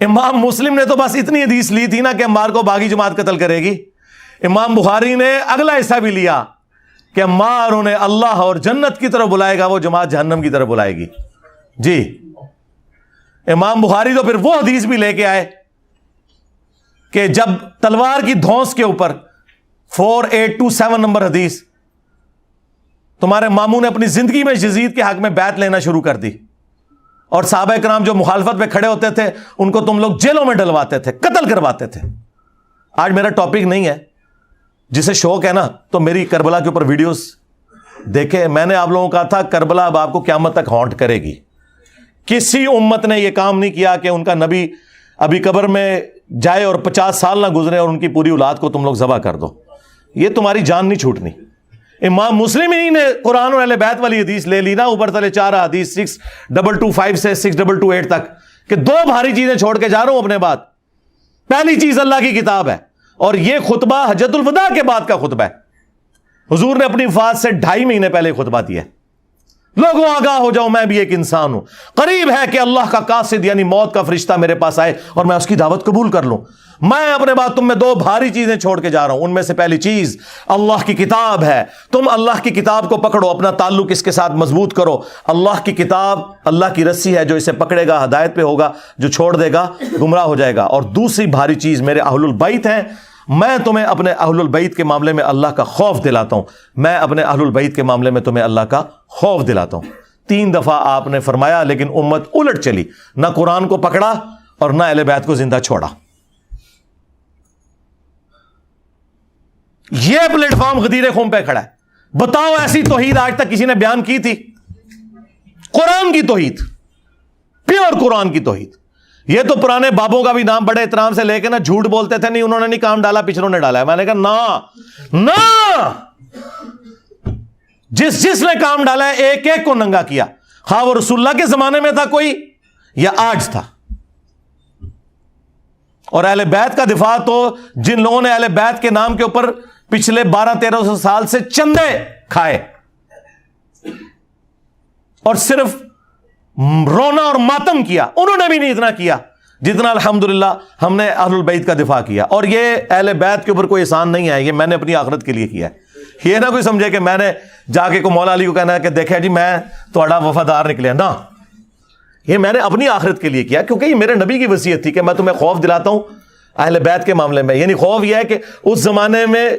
امام مسلم نے تو بس اتنی حدیث لی تھی نا کہ عمار کو باغی جماعت قتل کرے گی. امام بخاری نے اگلا حصہ بھی لیا کہ عمار انہیں اللہ اور جنت کی طرف بلائے گا, وہ جماعت جہنم کی طرف بلائے گی. جی امام بخاری تو پھر وہ حدیث بھی لے کے آئے کہ جب تلوار کی دھونس کے اوپر 4827 نمبر حدیث, تمہارے ماموں نے اپنی زندگی میں یزید کے حق میں بیعت لینا شروع کر دی, اور صحابہ کرام جو مخالفت پہ کھڑے ہوتے تھے ان کو تم لوگ جیلوں میں ڈلواتے تھے, قتل کرواتے تھے. آج میرا ٹاپک نہیں ہے, جسے شوق ہے نا تو میری کربلا کے اوپر ویڈیوز دیکھیں. میں نے آپ لوگوں کو کہا تھا کربلا اب آپ کو قیامت تک ہانٹ کرے گی. کسی امت نے یہ کام نہیں کیا کہ ان کا نبی ابھی قبر میں جائے اور 50 سال نہ گزرے اور ان کی پوری اولاد کو تم لوگ ذبح کر دو. یہ تمہاری جان نہیں چھوٹنی. امام مسلم ہی نے قرآن اور اہل بیت والی حدیث لے لی نا, اوپر تلے 4 حدیث 6225 سے 6228 تک, کہ 2 بھاری چیزیں چھوڑ کے جا رہا ہوں اپنے بعد. پہلی چیز اللہ کی کتاب ہے, اور یہ خطبہ حجۃ الوداع کے بعد کا خطبہ ہے. حضور نے اپنی وفات سے 2.5 مہینے پہلے خطبہ دیا ہے. لوگوں آگاہ ہو جاؤ میں بھی ایک انسان ہوں, قریب ہے کہ اللہ کا قاصد یعنی موت کا فرشتہ میرے پاس آئے اور میں اس کی دعوت قبول کر لوں. میں اپنے بعد تم میں 2 بھاری چیزیں چھوڑ کے جا رہا ہوں. ان میں سے پہلی چیز اللہ کی کتاب ہے. تم اللہ کی کتاب کو پکڑو, اپنا تعلق اس کے ساتھ مضبوط کرو. اللہ کی کتاب اللہ کی رسی ہے, جو اسے پکڑے گا ہدایت پہ ہوگا, جو چھوڑ دے گا گمراہ ہو جائے گا. اور دوسری بھاری چیز میرے اہل البیت ہیں. میں تمہیں اپنے اہل البیت کے معاملے میں اللہ کا خوف دلاتا ہوں. میں اپنے اہل البیت کے معاملے میں تمہیں اللہ کا خوف دلاتا ہوں. 3 دفعہ آپ نے فرمایا, لیکن امت الٹ چلی, نہ قرآن کو پکڑا اور نہ اہل بیت کو زندہ چھوڑا. یہ پلیٹ فارم غدیر خون پہ کھڑا ہے. بتاؤ ایسی توحید آج تک کسی نے بیان کی تھی؟ قرآن کی توحید, پیور قرآن کی توحید. یہ تو پرانے بابوں کا بھی نام بڑے احترام سے لے کے نا جھوٹ بولتے تھے, نہیں انہوں نے نہیں کام ڈالا, پچھلوں نے ڈالا ہے. میں نے کہا نا, جس نے کام ڈالا ہے ایک ایک کو ننگا کیا, خواہ وہ رسول اللہ کے زمانے میں تھا کوئی یا آج تھا. اور اہل بیت کا دفاع تو جن لوگوں نے اہل بیت کے نام کے اوپر پچھلے 1200-1300 سال سے چندے کھائے اور صرف رونا اور ماتم کیا, انہوں نے بھی نہیں اتنا کیا جتنا الحمدللہ ہم نے اہل البیت کا دفاع کیا. اور یہ اہل بیت کے اوپر کوئی احسان نہیں ہے, یہ میں نے اپنی آخرت کے لیے کیا ہے. یہ نہ کوئی سمجھے کہ میں نے جا کے کو مولا علی کو کہنا ہے کہ دیکھیں جی میں تھوڑا وفادار نکلے. نہ, یہ میں نے اپنی آخرت کے لیے کیا, کیونکہ یہ میرے نبی کی وصیت تھی کہ میں تمہیں خوف دلاتا ہوں اہل بیت کے معاملے میں. یعنی خوف یہ ہے کہ اس زمانے میں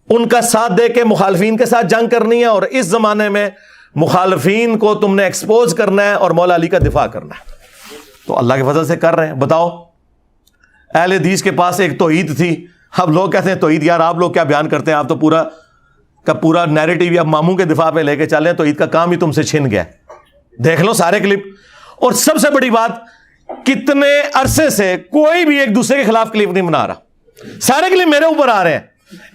ان کا ساتھ دے کے مخالفین کے ساتھ جنگ کرنی ہے, اور اس زمانے میں مخالفین کو تم نے ایکسپوز کرنا ہے اور مولا علی کا دفاع کرنا ہے. تو اللہ کے فضل سے کر رہے ہیں. بتاؤ, اہل حدیث کے پاس ایک توحید تھی. اب لوگ کہتے ہیں توحید, یار آپ لوگ کیا بیان کرتے ہیں, آپ تو پورا کا پورا نیریٹو اب ماموں کے دفاع پہ لے کے چلیں. توحید کا کام ہی تم سے چھن گیا. دیکھ لو سارے کلپ. اور سب سے بڑی بات, کتنے عرصے سے کوئی بھی ایک دوسرے کے خلاف کلپ نہیں بنا رہا, سارے کلپ میرے اوپر آ رہے ہیں.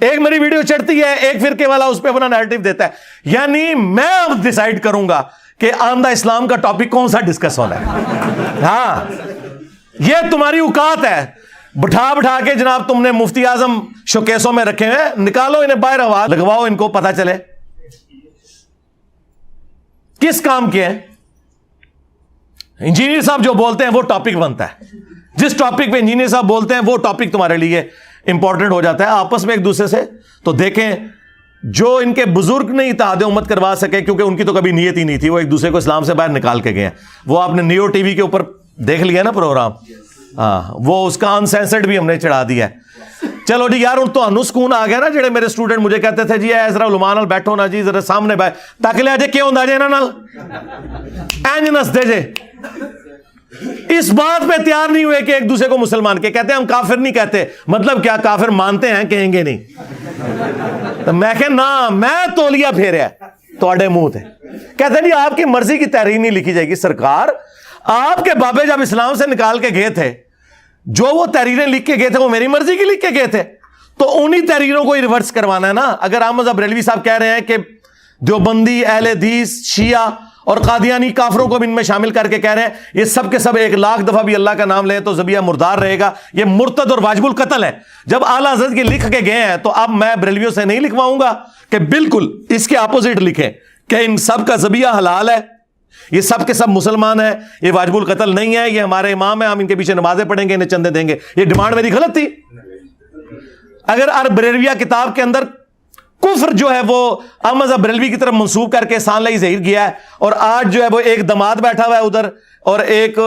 ایک میری ویڈیو چڑھتی ہے, ایک فرقے والا اس پہ اپنا نیریٹو دیتا ہے. یعنی میں اب ڈیسائیڈ کروں گا کہ آمدہ اسلام کا ٹاپک کون سا ڈسکس ہونا ہے. ہاں یہ تمہاری اوقات ہے. بٹھا کے جناب تم نے مفتی اعظم شوکیسوں میں رکھے ہیں, نکالو انہیں باہر, آواز لگواؤ ان کو, پتا چلے کس کام کے ہیں. انجینئر صاحب جو بولتے ہیں وہ ٹاپک بنتا ہے. جس ٹاپک پہ انجینئر صاحب بولتے ہیں وہ ٹاپک تمہارے لیے امپورٹنٹ ہو جاتا ہے. آپس میں ایک دوسرے سے تو دیکھیں, جو ان کے بزرگ نہیں اتحاد امت کروا سکے کیونکہ ان کی تو کبھی نیت ہی نہیں تھی, وہ ایک دوسرے کو اسلام سے باہر نکال کے گئے ہیں. وہ آپ نے نیو ٹی وی کے اوپر دیکھ لیا نا پروگرام, ہاں وہ اس کا انسینسرڈ بھی ہم نے چڑھا دیا ہے. چلو جی یار, تو انو سکون آ گیا نا. جڑے میرے اسٹوڈنٹ مجھے کہتے تھے جی اے ذرا علماء نال بیٹھو نا جی, ذرا سامنے بیٹھ تک لیا جے کیوں ہوندا جے انہاں نال اینج نسدے جے. اس بات پہ تیار نہیں ہوئے کہ ایک دوسرے کو مسلمان کے کہتے ہیں. ہم کافر نہیں کہتے, مطلب کیا کافر مانتے ہیں, کہیں گے نہیں. میں کہ نا میں تولیہ پھیریا تواڈے منہ تے. کہتے ہیں جی آپ کی مرضی کی تحریر نہیں لکھی جائے گی. سرکار آپ کے بابے جب اسلام سے نکال کے گئے تھے, جو وہ تحریریں لکھ کے گئے تھے وہ میری مرضی کی لکھ کے گئے تھے, تو انہی تحریروں کو ریورس کروانا ہے نا. اگر احمد بریلوی صاحب کہہ رہے ہیں کہ دیوبندی, اہل حدیث, شیعہ اور قادیانی کافروں کو بھی ان میں شامل کر کے کہہ رہے ہیں یہ سب کے سب 1,00,000 دفعہ بھی اللہ کا نام لیں تو ذبیحہ مردار رہے گا, یہ مرتد اور واجب القتل ہے. جب اعلیٰ حضرت کی لکھ کے گئے ہیں تو اب میں بریلویوں سے نہیں لکھواؤں گا کہ بالکل اس کے اپوزٹ لکھیں کہ ان سب کا ذبیحہ حلال ہے, یہ سب کے سب مسلمان ہیں, یہ واجب القتل نہیں ہے, یہ ہمارے امام ہیں, ہم ان کے پیچھے نمازیں پڑھیں گے, انہیں چندے دیں گے. یہ ڈیمانڈ میری غلط تھی. اگر بریلویہ کتاب کے اندر کفر جو ہے وہ احمد بریلوی کی طرف منسوب کر کے سان لائی ظہیر کیا ہے, اور آج جو ہے وہ ایک دماد بیٹھا ہوا ہے ادھر اور ایک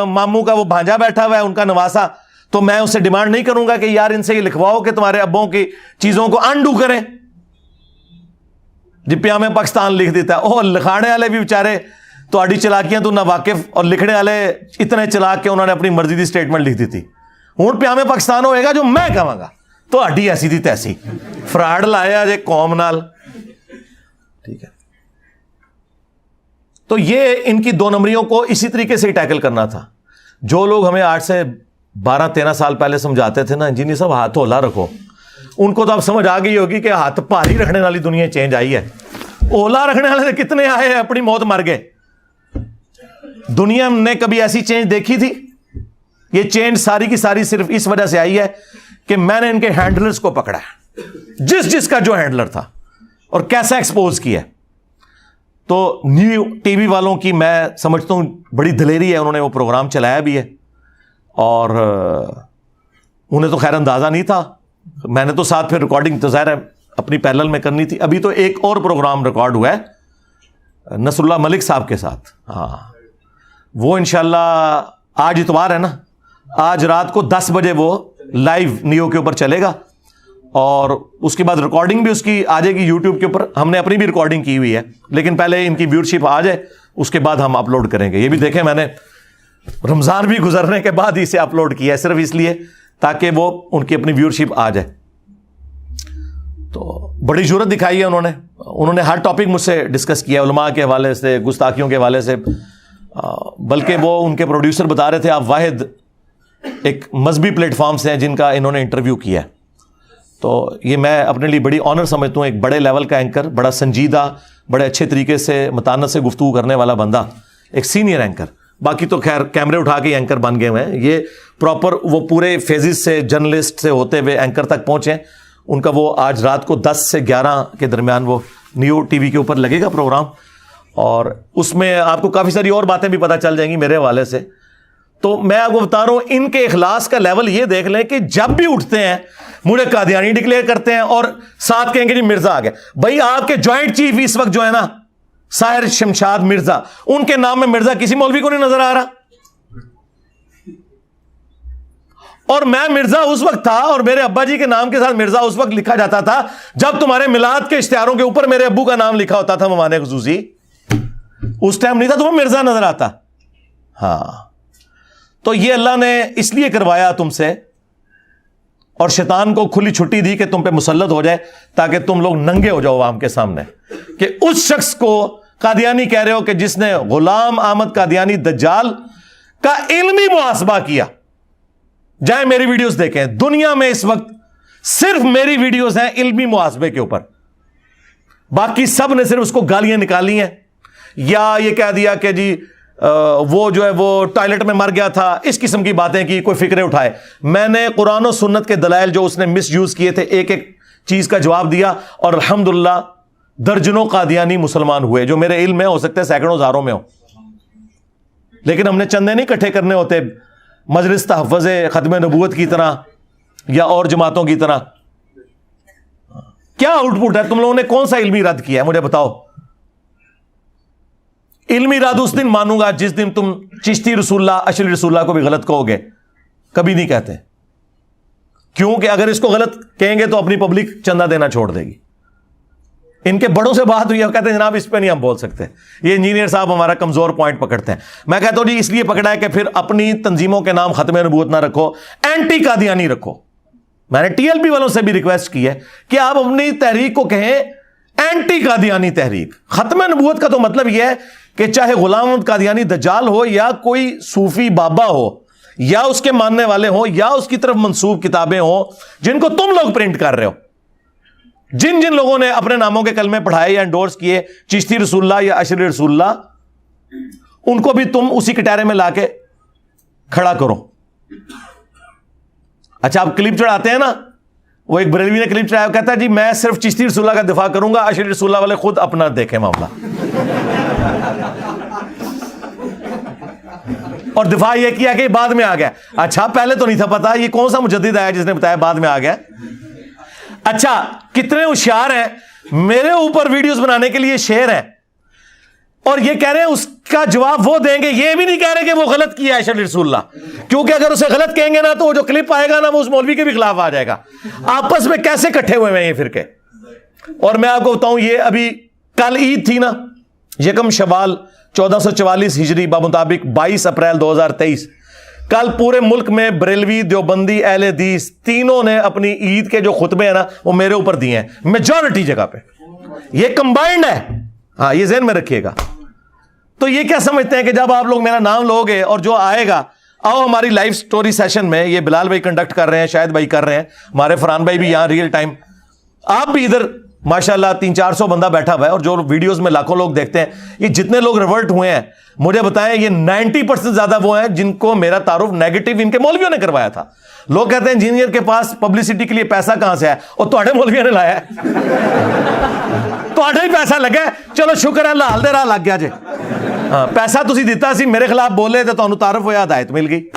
ماموں کا وہ بھانجا بیٹھا ہوا ہے ان کا نواسا, تو میں اس سے ڈیمانڈ نہیں کروں گا کہ یار ان سے یہ لکھواؤ کہ تمہارے ابوں کی چیزوں کو انڈو کریں. جی پیام پاکستان لکھ دیتا ہے, اور لکھانے والے بھی بیچارے تہاڈی چلاکیاں تو نہ واقف, اور لکھنے والے اتنے چلاک کے انہوں نے اپنی مرضی دی سٹیٹمنٹ لکھ دی تھی. ہوں پیام پاکستان ہوئے گا جو میں کہاں گا, تو ہڈی ایسی تھی تیسی فراڈ لایا جے قوم نال. ٹھیک ہے, تو یہ ان کی 2 نمبریوں کو اسی طریقے سے ہی ٹیکل کرنا تھا. جو لوگ ہمیں 8 سے 12-13 سال پہلے سمجھاتے تھے نا انجینئر صاحب ہاتھ ہولا رکھو, ان کو تو اب سمجھ آ گئی ہوگی کہ ہاتھ بھاری رکھنے والی دنیا چینج آئی ہے. اولا رکھنے والے کتنے آئے ہیں, اپنی موت مر گئے. دنیا نے کبھی ایسی چینج دیکھی تھی؟ یہ چینج ساری کی ساری صرف اس وجہ سے آئی ہے کہ میں نے ان کے ہینڈلرز کو پکڑا ہے, جس کا جو ہینڈلر تھا اور کیسا ایکسپوز کیا. تو نیو ٹی وی والوں کی میں سمجھتا ہوں بڑی دلیری ہے, انہوں نے وہ پروگرام چلایا بھی ہے, اور انہیں تو خیر اندازہ نہیں تھا. میں نے تو ساتھ پھر ریکارڈنگ تو ظاہر ہے اپنی پیرلل میں کرنی تھی. ابھی تو ایک اور پروگرام ریکارڈ ہوا ہے نصر اللہ ملک صاحب کے ساتھ, ہاں وہ انشاءاللہ آج اتوار ہے نا, آج رات کو 10 بجے وہ لائیو نیو کے اوپر چلے گا, اور اس کے بعد ریکارڈنگ بھی اس کی آ جائے گی یوٹیوب کے اوپر. ہم نے اپنی بھی ریکارڈنگ کی ہوئی ہے, لیکن پہلے ان کی ویورشپ آ جائے, اس کے بعد ہم اپلوڈ کریں گے. یہ بھی دیکھیں میں نے رمضان بھی گزرنے کے بعد اسے اپلوڈ کیا ہے, صرف اس لیے تاکہ وہ ان کی اپنی ویورشپ آ جائے. تو بڑی جرت دکھائی ہے انہوں نے ہر ٹاپک مجھ سے ڈسکس کیا, علماء کے حوالے سے, گستاخیوں کے حوالے سے, بلکہ وہ ان کے پروڈیوسر بتا رہے تھے آپ واحد ایک مذہبی پلیٹ فارمز ہیں جن کا انہوں نے انٹرویو کیا ہے. تو یہ میں اپنے لیے بڑی آنر سمجھتا ہوں, ایک بڑے لیول کا اینکر, بڑا سنجیدہ, بڑے اچھے طریقے سے متانت سے گفتگو کرنے والا بندہ, ایک سینئر اینکر. باقی تو خیر کیمرے اٹھا کے اینکر بن گئے ہوئے ہیں, یہ پراپر وہ پورے فیزز سے جرنلسٹ سے ہوتے ہوئے اینکر تک پہنچے. ان کا وہ آج رات کو 10 سے 11 کے درمیان وہ نیو ٹی وی کے اوپر لگے گا پروگرام, اور اس میں آپ کو کافی ساری اور باتیں بھی پتہ چل جائیں گی میرے حوالے سے. تو میں آپ کو بتا رہا ہوں ان کے اخلاص کا لیول یہ دیکھ لیں کہ جب بھی اٹھتے ہیں مجھے قادیانی ڈکلیئر کرتے ہیں اور ساتھ کہیں گے جی مرزا آ گئے. بھائی آپ کے جوائنٹ چیف اس وقت جو ہے نا ساحر شمشاد مرزا, ان کے نام میں مرزا کسی مولوی کو نہیں نظر آ رہا. اور میں مرزا اس وقت تھا, اور میرے ابا جی کے نام کے ساتھ مرزا اس وقت لکھا جاتا تھا جب تمہارے میلاد کے اشتہاروں کے اوپر میرے ابو کا نام لکھا ہوتا تھا موانے خصوصی. اس ٹائم نہیں تھا تمہیں مرزا نظر آتا. ہاں تو یہ اللہ نے اس لیے کروایا تم سے, اور شیطان کو کھلی چھٹی دی کہ تم پہ مسلط ہو جائے تاکہ تم لوگ ننگے ہو جاؤ عوام کے سامنے, کہ اس شخص کو قادیانی کہہ رہے ہو کہ جس نے غلام احمد قادیانی دجال کا علمی محاسبہ کیا. جائیں میری ویڈیوز دیکھیں, دنیا میں اس وقت صرف میری ویڈیوز ہیں علمی محاسبے کے اوپر, باقی سب نے صرف اس کو گالیاں نکالی ہیں. یا یہ کہہ دیا کہ جی وہ جو ہے وہ ٹوائلٹ میں مر گیا تھا، اس قسم کی باتیں کی، کوئی فکرے اٹھائے. میں نے قرآن و سنت کے دلائل جو اس نے مس یوز کیے تھے ایک ایک چیز کا جواب دیا، اور الحمدللہ درجنوں قادیانی مسلمان ہوئے، جو میرے علم میں ہو سکتے ہیں سینکڑوں ہزاروں میں ہو. لیکن ہم نے چندے نہیں اکٹھے کرنے ہوتے مجلس تحفظ ختم نبوت کی طرح یا اور جماعتوں کی طرح. کیا آؤٹ پٹ ہے؟ تم لوگوں نے کون سا علمی رد کیا ہے مجھے بتاؤ. علمی رد اس دن مانوں گا جس دن تم چشتی رسول اللہ اشری رسول اللہ کو بھی غلط کہو گے. کبھی نہیں کہتے، کیونکہ اگر اس کو غلط کہیں گے تو اپنی پبلک چندہ دینا چھوڑ دے گی. ان کے بڑوں سے بات ہوئی ہے، کہتے ہیں جناب اس پہ نہیں ہم بول سکتے، یہ انجینئر صاحب ہمارا کمزور پوائنٹ پکڑتے ہیں. میں کہتا ہوں جی اس لیے پکڑا ہے کہ پھر اپنی تنظیموں کے نام ختم نبوت نہ رکھو، اینٹی قادیانی رکھو. میں نے ٹی ایل پی والوں سے بھی ریکویسٹ کی ہے کہ آپ اپنی تحریک کو کہیں اینٹی قادیانی تحریک. ختم نبوت کا تو مطلب یہ ہے کہ چاہے غلام احمد قادیانی دجال ہو یا کوئی صوفی بابا ہو یا اس کے ماننے والے ہوں یا اس کی طرف منسوب کتابیں ہوں جن کو تم لوگ پرنٹ کر رہے ہو، جن جن لوگوں نے اپنے ناموں کے کلمے پڑھائے یا انڈورس کیے چشتی رسول اللہ یا اشری رسول اللہ، ان کو بھی تم اسی کٹہرے میں لا کے کھڑا کرو. اچھا آپ کلپ چڑھاتے ہیں نا، وہ ایک بریلوی نے کلپ چڑھایا، کہتا ہے جی میں صرف چشتی رسول اللہ کا دفاع کروں گا، اشری رسول اللہ والے خود اپنا دیکھیں معاملہ. اور دفاع یہ کیا کہ بعد میں آ گیا. اچھا پہلے تو نہیں تھا پتا، یہ کون سا مجدد آیا جس نے بتایا بعد میں آ گیا؟ اچھا کتنے ہوشیار ہیں، میرے اوپر ویڈیوز بنانے کے لیے شیر ہیں، اور یہ کہہ رہے ہیں اس کا جواب وہ دیں گے، یہ بھی نہیں کہہ رہے کہ وہ غلط کیا ہے اشری رسول اللہ، کیونکہ اگر اسے غلط کہیں گے نا تو وہ جو کلپ آئے گا نا وہ اس مولوی کے بھی خلاف آ جائے گا. آپس میں کیسے کٹھے ہوئے ہیں یہ فرقے. اور میں آپ کو بتاؤں، یہ ابھی کل عید تھی نا، یکم شوال 1444 ہجری بمطابق 22 اپریل 2023، کل پورے ملک میں بریلوی، دیوبندی، اہل حدیث تینوں نے اپنی عید کے جو خطبے ہیں نا وہ میرے اوپر دیے ہیں، میجورٹی جگہ پہ. یہ کمبائنڈ ہے، ہاں یہ ذہن میں رکھیے گا. تو یہ کیا سمجھتے ہیں کہ جب آپ لوگ میرا نام لوگے اور جو آئے گا، آؤ ہماری لائیو سٹوری سیشن میں، یہ بلال بھائی کنڈکٹ کر رہے ہیں، شاہد بھائی کر رہے ہیں، ہمارے فرحان بھائی بھی یہاں ریئل ٹائم، آپ بھی ادھر ماشاءاللہ 300-400 بندہ بیٹھا ہوا ہے، اور جو ویڈیوز میں لاکھوں لوگ دیکھتے ہیں. یہ جتنے لوگ ریورٹ ہوئے ہیں مجھے بتائیں، یہ 90% زیادہ وہ ہیں جن کو میرا تعارف نیگیٹو ان کے مولویوں نے کروایا تھا. لوگ کہتے ہیں انجینئر کے پاس پبلسٹی کے لیے پیسہ کہاں سے ہے؟ اور تواڈے مولویوں نے لایا ہے. تواڈا ہی پیسہ لگا ہے، چلو شکر ہے لال دے راہ لگ گیا جے. ہاں پیسہ تسی دیتا سی، میرے خلاف بولے تو تانوں تعارف ہویا، ہدایت مل گئی.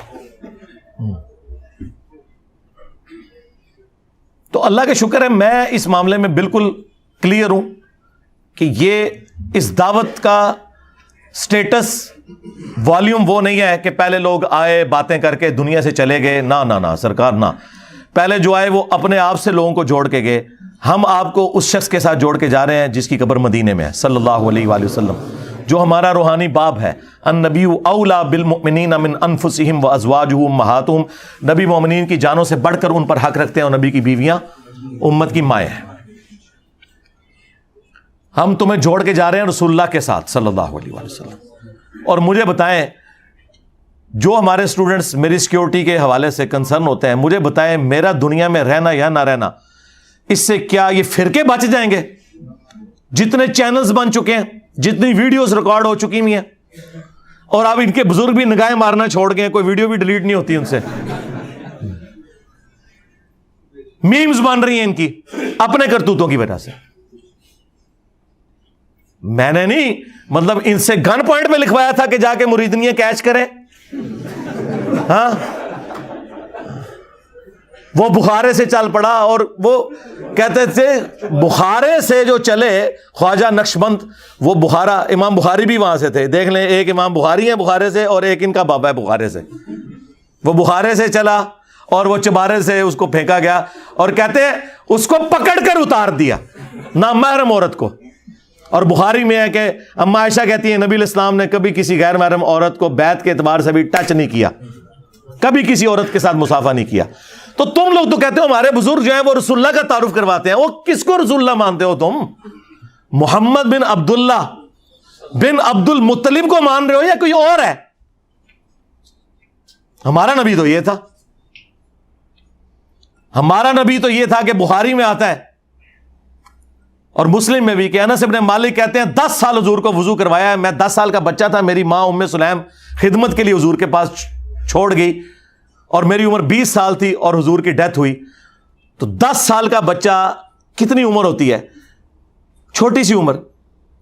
تو اللہ کا شکر ہے میں اس معاملے میں بالکل کلیئر ہوں کہ یہ اس دعوت کا سٹیٹس والیوم وہ نہیں ہے کہ پہلے لوگ آئے باتیں کر کے دنیا سے چلے گئے. نہ سرکار نہ، پہلے جو آئے وہ اپنے آپ سے لوگوں کو جوڑ کے گئے. ہم آپ کو اس شخص کے ساتھ جوڑ کے جا رہے ہیں جس کی قبر مدینے میں ہے، صلی اللہ علیہ وآلہ وسلم، جو ہمارا روحانی باب ہے. النبی اولا بالمؤمنین من انفسہم وازواجہ امہاتہم، نبی مومنین کی جانوں سے بڑھ کر ان پر حق رکھتے ہیں، اور نبی کی بیویاں امت کی مائیں ہیں. ہم تمہیں جوڑ کے جا رہے ہیں رسول اللہ کے ساتھ صلی اللہ علیہ وآلہ وسلم. اور مجھے بتائیں، جو ہمارے اسٹوڈنٹس میری سیکیورٹی کے حوالے سے کنسرن ہوتے ہیں، مجھے بتائیں میرا دنیا میں رہنا یا نہ رہنا، اس سے کیا یہ فرقے بچ جائیں گے؟ جتنے چینلز بن چکے ہیں، جتنی ویڈیوز ریکارڈ ہو چکی ہوئی ہیں، اور اب ان کے بزرگ بھی نگاہیں مارنا چھوڑ گئے، کوئی ویڈیو بھی ڈیلیٹ نہیں ہوتی ان سے. میمز بن رہی ہیں ان کی اپنے کرتوتوں کی وجہ سے. میں نے نہیں مطلب ان سے گن پوائنٹ میں لکھوایا تھا کہ جا کے مریدنیاں کیچ کریں. ہاں وہ بخارے سے چل پڑا، اور وہ کہتے تھے بخارے سے جو چلے خواجہ نقشبند، وہ بخارا امام بخاری بھی وہاں سے تھے. دیکھ لیں، ایک امام بخاری ہیں بخارے سے اور ایک ان کا بابا ہے بخارے سے. وہ بخارے سے چلا اور وہ چبارے سے اس کو پھینکا گیا، اور کہتے ہیں اس کو پکڑ کر اتار دیا نامحرم عورت کو. اور بخاری میں ہے کہ اما عائشہ کہتی ہیں نبی علیہ السلام نے کبھی کسی غیر محرم عورت کو بیعت کے اعتبار سے بھی ٹچ نہیں کیا، کبھی کسی عورت کے ساتھ مصافحہ نہیں کیا. تو تم لوگ تو کہتے ہو ہمارے بزرگ جو ہیں وہ رسول اللہ کا تعارف کرواتے ہیں. وہ کس کو رسول اللہ مانتے ہو تم؟ محمد بن عبداللہ بن عبد المطلب کو مان رہے ہو یا کوئی اور ہے؟ ہمارا نبی تو یہ تھا، ہمارا نبی تو یہ تھا کہ بخاری میں آتا ہے، اور مسلم میں بھی کہ انس ابن مالک کہتے ہیں 10 سال حضور کو وضو کروایا ہے. میں 10 سال کا بچہ تھا, میری ماں ام سلیم خدمت کے لیے حضور کے پاس چھوڑ گئی اور میری عمر 20 سال تھی اور حضور کی ڈیتھ ہوئی. تو 10 سال کا بچہ کتنی عمر ہوتی ہے؟ چھوٹی سی عمر.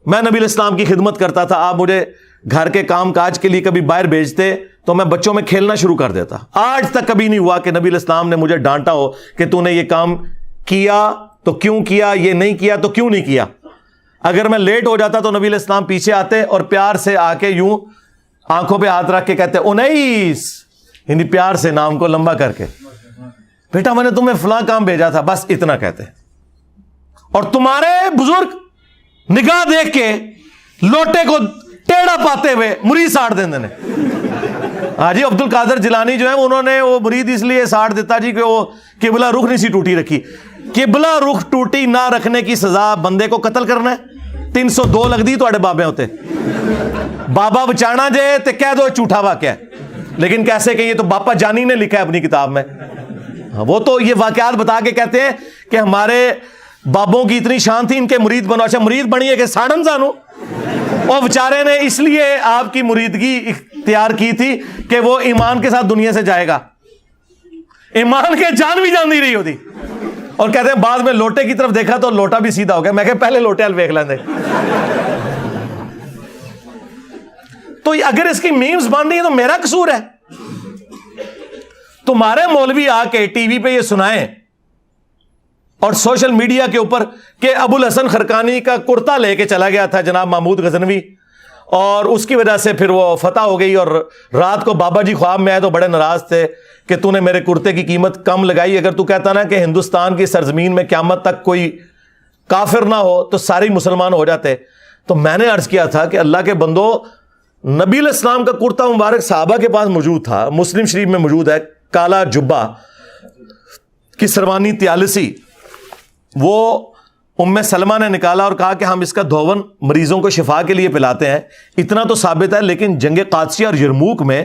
میں نبی الاسلام کی خدمت کرتا تھا, آپ مجھے گھر کے کام کاج کے لیے کبھی باہر بھیجتے تو میں بچوں میں کھیلنا شروع کر دیتا. آج تک کبھی نہیں ہوا کہ نبی الاسلام نے مجھے ڈانٹا ہو کہ تو نے یہ کام کیا تو کیوں کیا, یہ نہیں کیا تو کیوں نہیں کیا. اگر میں لیٹ ہو جاتا تو نبی الاسلام پیچھے آتے اور پیار سے آ کے یوں آنکھوں پہ ہاتھ رکھ کے کہتے انیس, یعنی پیار سے نام کو لمبا کر کے, بیٹا میں نے تمہیں فلاں کام بھیجا تھا, بس اتنا کہتے. اور تمہارے بزرگ نگاہ دیکھ کے لوٹے کو ٹیڑھا پاتے ہوئے مرید ساڑ دیں نے. ہاں جی, عبد القادر جیلانی جو ہے انہوں نے وہ مرید اس لیے ساڑ دیتا جی کہ وہ قبلہ رخ نہیں سی ٹوٹی رکھی. قبلہ رخ ٹوٹی نہ رکھنے کی سزا بندے کو قتل کرنا ہے. 302 لگ دی تو بابے ہوتے بابا بچانا جے تے کہہ دو جھوٹا واقعہ ہے. لیکن کیسے کہ یہ تو باپا جانی نے لکھا ہے اپنی کتاب میں. وہ تو یہ واقعات بتا کے کہتے ہیں کہ ہمارے بابوں کی اتنی شان تھی, ان کے مرید بنو. اچھا مرید بنیے کہ ساڑن زانو. اور بیچارے نے اس لیے آپ کی مریدگی اختیار کی تھی کہ وہ ایمان کے ساتھ دنیا سے جائے گا. ایمان کے جان بھی جان نہیں رہی ہوتی. اور کہتے ہیں بعد میں لوٹے کی طرف دیکھا تو لوٹا بھی سیدھا ہو گیا. میں کہ پہلے لوٹے حل دیکھ لیندے. تو اگر اس کی میمز بن رہی ہے تو میرا قصور ہے. تمہارے مولوی آ کے ٹی وی پہ یہ سنائیں اور سوشل میڈیا کے اوپر کہ ابو الحسن خرقانی کا کرتا لے کے چلا گیا تھا جناب محمود غزنوی, اور اس کی وجہ سے پھر وہ فتح ہو گئی, اور رات کو بابا جی خواب میں آئے تو بڑے ناراض تھے کہ تو نے میرے کرتے کی قیمت کم لگائی. اگر تو کہتا نا کہ ہندوستان کی سرزمین میں قیامت تک کوئی کافر نہ ہو تو سارے مسلمان ہو جاتے. تو میں نے عرض کیا تھا کہ اللہ کے بندو, نبی علیہ السلام کا کرتا مبارک صحابہ کے پاس موجود تھا, مسلم شریف میں موجود ہے, کالا جبہ کی سروانی 43, وہ ام سلمہ نے نکالا اور کہا کہ ہم اس کا دھون مریضوں کو شفا کے لیے پلاتے ہیں. اتنا تو ثابت ہے, لیکن جنگ قادسیہ اور یرموک میں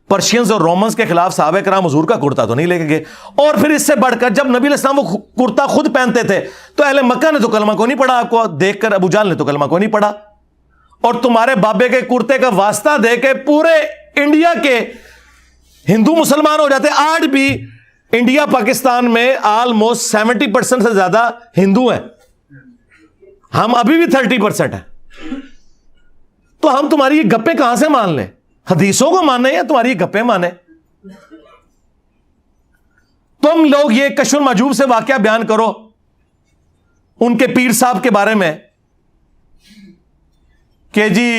پرشینز اور رومنز کے خلاف صحابہ کرام حضور کا کرتا تو نہیں لے کے گئے. اور پھر اس سے بڑھ کر جب نبی علیہ السلام وہ کرتا خود پہنتے تھے تو اہل مکہ نے تو کلمہ کو نہیں پڑھا, آپ کو دیکھ کر ابو جہل نے تو کلمہ کو نہیں پڑھا. اور تمہارے بابے کے کرتے کا واسطہ دے کے پورے انڈیا کے ہندو مسلمان ہو جاتے. آج بھی انڈیا پاکستان میں آلموسٹ 70% سے زیادہ ہندو ہیں, ہم ابھی بھی 30% ہیں. تو ہم تمہاری یہ گپیں کہاں سے مان لیں؟ حدیثوں کو مانے یا تمہاری یہ گپیں مانے؟ تم لوگ یہ کشف المحجوب سے واقعہ بیان کرو ان کے پیر صاحب کے بارے میں کہ جی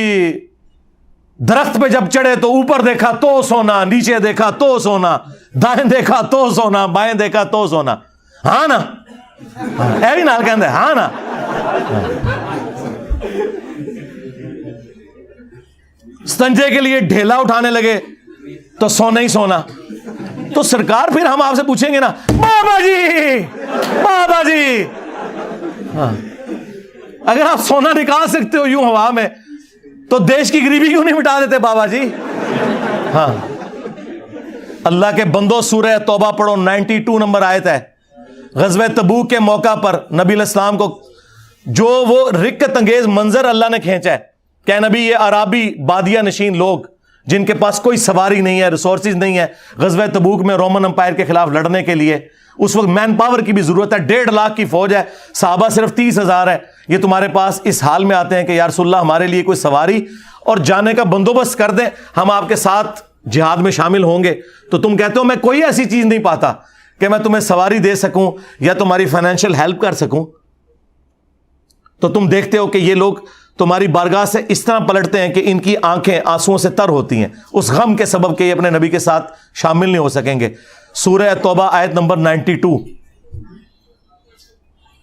درخت پہ جب چڑھے تو اوپر دیکھا تو سونا, نیچے دیکھا تو سونا, دائیں دیکھا تو سونا, بائیں دیکھا تو سونا. ہاں نا, اے بھی نال کہندے ہاں نا. استنجے کے لیے ڈھیلا اٹھانے لگے تو سونا ہی سونا. تو سرکار پھر ہم آپ سے پوچھیں گے نا, بابا جی بابا جی, ہاں اگر آپ سونا نکال سکتے ہو یوں ہوا میں تو دیش کی غریبی کیوں نہیں مٹا دیتے بابا جی؟ ہاں اللہ کے بندو, سورہ توبہ پڑھو, 92 نمبر آیت ہے. غزوہ تبوک کے موقع پر نبی علیہ السلام کو جو وہ رکت انگیز منظر اللہ نے کھینچا ہے کہ نبی یہ عرابی بادیہ نشین لوگ جن کے پاس کوئی سواری نہیں ہے, ریسورسز نہیں ہے, غزوہ تبوک میں رومن امپائر کے خلاف لڑنے کے لیے اس وقت مین پاور کی بھی ضرورت ہے, 1.5 لاکھ کی فوج ہے, صحابہ صرف 30,000 ہے. یہ تمہارے پاس اس حال میں آتے ہیں کہ یا رسول اللہ ہمارے لیے کوئی سواری اور جانے کا بندوبست کر دیں, ہم آپ کے ساتھ جہاد میں شامل ہوں گے. تو تم کہتے ہو میں کوئی ایسی چیز نہیں پاتا کہ میں تمہیں سواری دے سکوں یا تمہاری فائنینشیل ہیلپ کر سکوں. تو تم دیکھتے ہو کہ یہ لوگ تمہاری بارگاہ سے اس طرح پلٹتے ہیں کہ ان کی آنکھیں آنسوؤں سے تر ہوتی ہیں اس غم کے سبب کہ یہ اپنے نبی کے ساتھ شامل نہیں ہو سکیں گے. سورہ توبہ آیت نمبر 92.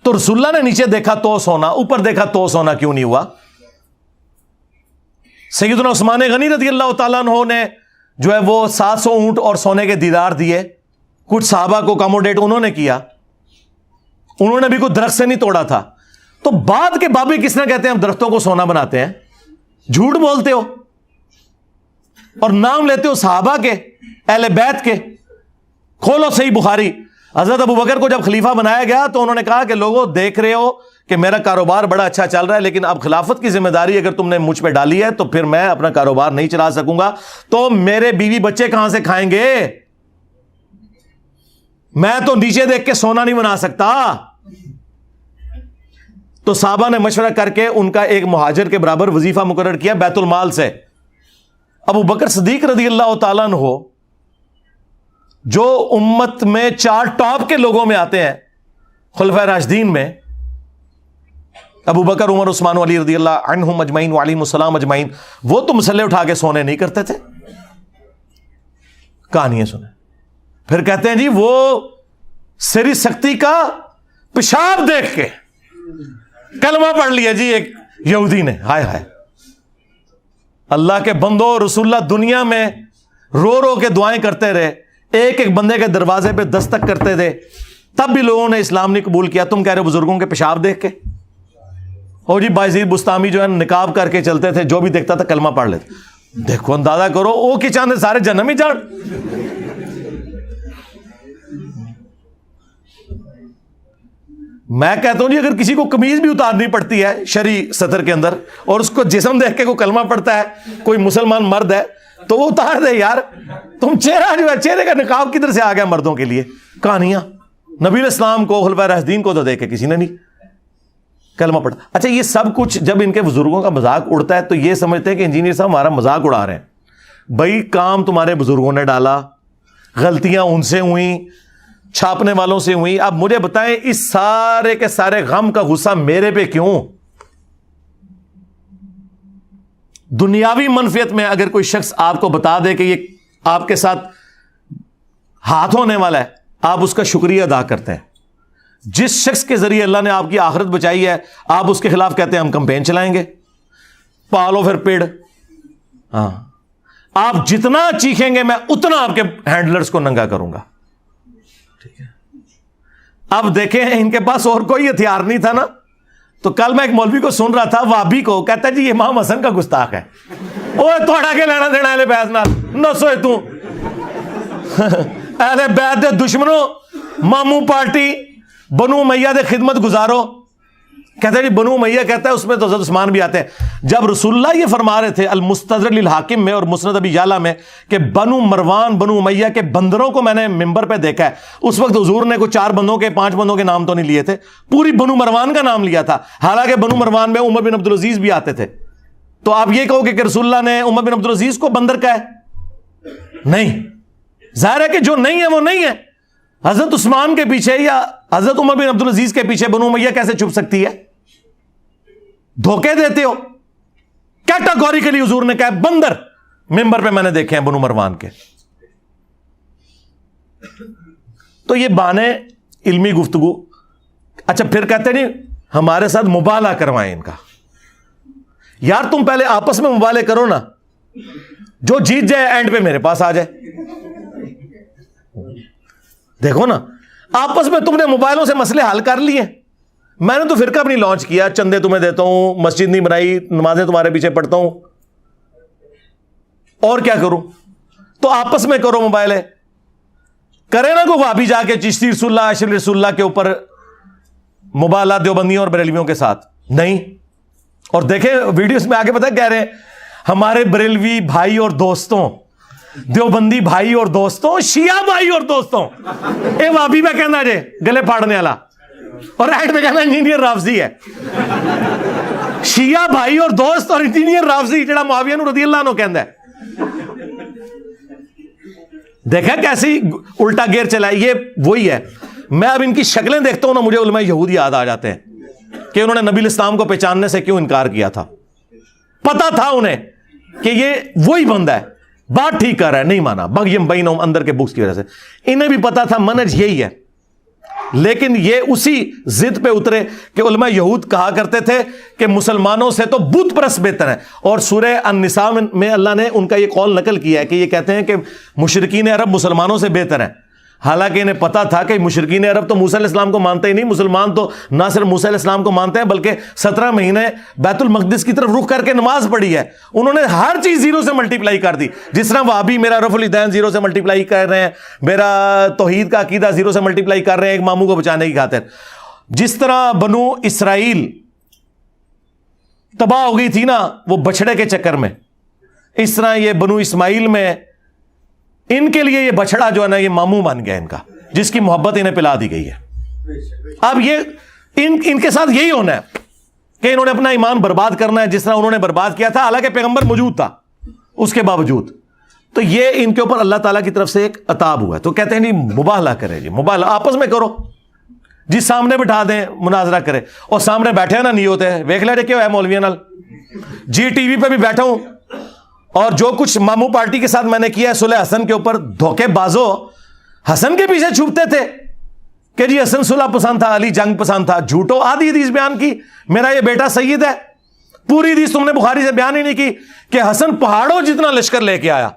تو رسول اللہ نے نیچے دیکھا تو سونا, اوپر دیکھا تو سونا کیوں نہیں ہوا؟ سیدنا عثمان غنی رضی اللہ تعالیٰ عنہ نے جو ہے وہ 700 اونٹ اور سونے کے دیدار دیے, کچھ صحابہ کو اکاموڈیٹ انہوں نے کیا, انہوں نے بھی کوئی درخت سے نہیں توڑا تھا. تو بعد کے بابے کس نے کہتے ہیں ہم درختوں کو سونا بناتے ہیں؟ جھوٹ بولتے ہو اور نام لیتے ہو صحابہ کے, اہل بیت کے. کھولو صحیح بخاری, حضرت ابو بکر کو جب خلیفہ بنایا گیا تو انہوں نے کہا کہ لوگوں دیکھ رہے ہو کہ میرا کاروبار بڑا اچھا چل رہا ہے لیکن اب خلافت کی ذمہ داری اگر تم نے مجھ پہ ڈالی ہے تو پھر میں اپنا کاروبار نہیں چلا سکوں گا، تو میرے بیوی بچے کہاں سے کھائیں گے؟ میں تو نیچے دیکھ کے سونا نہیں بنا سکتا۔ تو صحابہ نے مشورہ کر کے ان کا ایک مہاجر کے برابر وظیفہ مقرر کیا بیت المال سے۔ ابو بکر صدیق رضی اللہ تعالیٰ عنہ جو امت میں 4 ٹاپ کے لوگوں میں آتے ہیں خلفائے راشدین میں، ابو بکر، عمر، عثمان، علی رضی اللہ عنہم اجمعین وعلیہم السلام اجمعین، وہ تو مسلح اٹھا کے سونے نہیں کرتے تھے۔ کہانیاں سنیں، پھر کہتے ہیں جی وہ سری سختی کا پیشاب دیکھ کے کلمہ پڑھ لیا جی ایک یہودی نے۔ ہائے ہائے، اللہ کے بندو، رسول اللہ دنیا میں رو رو کے دعائیں کرتے رہے، ایک ایک بندے کے دروازے پہ دستک کرتے تھے، تب بھی لوگوں نے اسلام نہیں قبول کیا۔ تم کہہ رہے بزرگوں کے پیشاب دیکھ کے؟ اور جی بایزید بستامی جو ہے نقاب کر کے چلتے تھے، جو بھی دیکھتا تھا کلمہ پڑھ لیتے۔ دیکھو اندازہ کرو، او کی چاندے سارے جنم ہی جان۔ میں کہتا ہوں جی اگر کسی کو قمیض بھی اتارنی پڑتی ہے شرعی سطر کے اندر اور اس کو جسم دیکھ کے کوئی کلمہ پڑھتا ہے، کوئی مسلمان مرد ہے، تو وہ اتار دے یار۔ تم چہرہ جو ہے، چہرے کا نقاب کدھر سے آ گیا مردوں کے لیے؟ کہانیاں نبی علیہ السلام کو، خلفائے راشدین کو تو دیکھ کے کسی نے نہیں کلمہ پڑھا۔ اچھا، یہ سب کچھ جب ان کے بزرگوں کا مذاق اڑتا ہے تو یہ سمجھتے ہیں کہ انجینئر صاحب ہمارا مذاق اڑا رہے ہیں۔ بھائی کام تمہارے بزرگوں نے ڈالا، غلطیاں ان سے ہوئیں، چھاپنے والوں سے ہوئی، اب مجھے بتائیں اس سارے کے سارے غم کا غصہ میرے پہ کیوں؟ دنیاوی منفیت میں اگر کوئی شخص آپ کو بتا دے کہ یہ آپ کے ساتھ ہاتھ ہونے والا ہے، آپ اس کا شکریہ ادا کرتے ہیں۔ جس شخص کے ذریعے اللہ نے آپ کی آخرت بچائی ہے، آپ اس کے خلاف کہتے ہیں ہم کمپین چلائیں گے، پالو پھر پیڑ۔ ہاں، آپ جتنا چیخیں گے میں اتنا آپ کے ہینڈلرز کو ننگا کروں گا۔ ٹھیک ہے، اب دیکھیں ان کے پاس اور کوئی ہتھیار نہیں تھا نا، تو کل میں ایک مولوی کو سن رہا تھا، وابی کو، کہتا ہے جی یہ امام حسن کا گستاخ ہے۔ اوے توڑا کے لینا دینا اہل بیت نال نسوئے تو اہل بیت دے دشمنوں، ماموں پارٹی بنو امیہ دے خدمت گزارو۔ کہتا ہے جی بنو امیہ، کہتا ہے اس میں تو حضرت عثمان بھی آتے ہیں۔ جب رسول اللہ یہ فرما رہے تھے المستدرک للحاکم میں اور مسند ابی یعلا میں کہ بنو مروان، بنو امیہ کے بندروں کو میں نے ممبر پہ دیکھا ہے، اس وقت حضور نے کوئی 4 بندوں کے 5 بندوں کے نام تو نہیں لیے تھے، پوری بنو مروان کا نام لیا تھا، حالانکہ بنو مروان میں عمر بن عبدالعزیز بھی آتے تھے۔ تو آپ یہ کہو کہ رسول اللہ نے عمر بن عبدالعزیز کو بندر کہا ہے؟ نہیں، ظاہر ہے کہ جو نہیں ہے وہ نہیں ہے۔ حضرت عثمان کے پیچھے یا حضرت عمر بن عبدالعزیز کے پیچھے بنو امیہ کیسے چھپ سکتی ہے؟ دھوکے دیتے ہو۔ کیٹاگوریکلی حضور نے کہا بندر، ممبر پہ میں نے دیکھے ہیں بنو مروان کے۔ تو یہ بانے علمی گفتگو۔ اچھا پھر کہتے نہیں ہمارے ساتھ مبالغہ کروائیں ان کا۔ یار تم پہلے آپس میں مبالغہ کرو نا، جو جیت جائے اینڈ پہ میرے پاس آ جائے۔ دیکھو نا، آپس میں تم نے موبائلوں سے مسئلے حل کر لیے۔ میں نے تو فرقہ بھی نہیں لانچ کیا، چندے تمہیں دیتا ہوں، مسجد نہیں بنائی، نمازیں تمہارے پیچھے پڑھتا ہوں، اور کیا کروں؟ تو آپس میں کرو موبائلیں۔ کرے نا کو وہابی جا کے چشتی رسول اللہ، اشرف رسول اللہ کے اوپر مبالغہ دیوبندیوں اور بریلویوں کے ساتھ نہیں۔ اور دیکھیں ویڈیوز میں آگے پتہ کہہ رہے ہیں ہمارے بریلوی بھائی اور دوستوں، دیوبندی بھائی اور دوستوں، شیعہ بھائی اور دوستوں، اے وہابی میں کہنا جے گلے پھاڑنے والا، اور رائٹ میں کہنا انجینئر رافضی ہے۔ شیعہ بھائی اور دوست اور انجینئر رافضی جڑا معاویہ رضی اللہ عنہ کہندا ہے۔ دیکھا کیسی الٹا گیئر چلا ہے، یہ وہی ہے۔ میں اب ان کی شکلیں دیکھتا ہوں نا، مجھے علماء یہود یاد آ جاتے ہیں کہ انہوں نے نبی الاسلام کو پہچاننے سے کیوں انکار کیا تھا۔ پتا تھا انہیں کہ یہ وہی بندہ ہے، بات ٹھیک کر رہا ہے، نہیں مانا، بغیم بینہم، اندر کے بکس کی وجہ سے۔ انہیں بھی پتا تھا منہج یہی ہے، لیکن یہ اسی ضد پہ اترے کہ علماء یہود کہا کرتے تھے کہ مسلمانوں سے تو بت پرست بہتر ہے، اور سورہ النساء میں اللہ نے ان کا یہ قول نقل کیا ہے کہ یہ کہتے ہیں کہ مشرکین عرب مسلمانوں سے بہتر ہیں، حالانکہ انہیں پتا تھا کہ مشرکین عرب تو موسیٰ علیہ السلام کو مانتے ہی نہیں، مسلمان تو نہ صرف موسیٰ علیہ السلام کو مانتے ہیں بلکہ 17 مہینے بیت المقدس کی طرف رخ کر کے نماز پڑھی ہے، انہوں نے ہر چیز زیرو سے ملٹیپلائی کر دی۔ جس طرح وہابی میرا رفع الیدین زیرو سے ملٹیپلائی کر رہے ہیں، میرا توحید کا عقیدہ زیرو سے ملٹیپلائی کر رہے ہیں ایک ماموں کو بچانے کی خاطر۔ جس طرح بنو اسرائیل تباہ ہو گئی تھی نا وہ بچڑے کے چکر میں، اس طرح یہ بنو اسماعیل میں ان کے لیے یہ بچڑا جو ہے نا یہ ماموں بن گیا ان کا، جس کی محبت انہیں پلا دی گئی ہے۔ اب یہ ان کے ساتھ یہی ہونا ہے کہ انہوں نے اپنا ایمان برباد کرنا ہے جس طرح انہوں نے برباد کیا تھا، حالانکہ پیغمبر موجود تھا اس کے باوجود۔ تو یہ ان کے اوپر اللہ تعالیٰ کی طرف سے ایک عتاب ہوا ہے۔ تو کہتے ہیں جی مباہلہ کرے، جی مباہلہ آپس میں کرو جی، سامنے بٹھا دیں مناظرہ کرے، اور سامنے بیٹھے نا نہیں ہوتے، ویکھ لے کیا ہے مولویوں نال، جی ٹی وی پہ بھی بیٹھا ہوں، اور جو کچھ ماموں پارٹی کے ساتھ میں نے کیا ہے صلح حسن کے اوپر، دھوکے بازو حسن کے پیچھے چھپتے تھے کہ جی حسن صلح پسند تھا، علی جنگ پسند تھا، جھوٹو آدھی حدیث بیان کی میرا یہ بیٹا سید ہے، پوری حدیث تم نے بخاری سے بیان ہی نہیں کی کہ حسن پہاڑوں جتنا لشکر لے کے آیا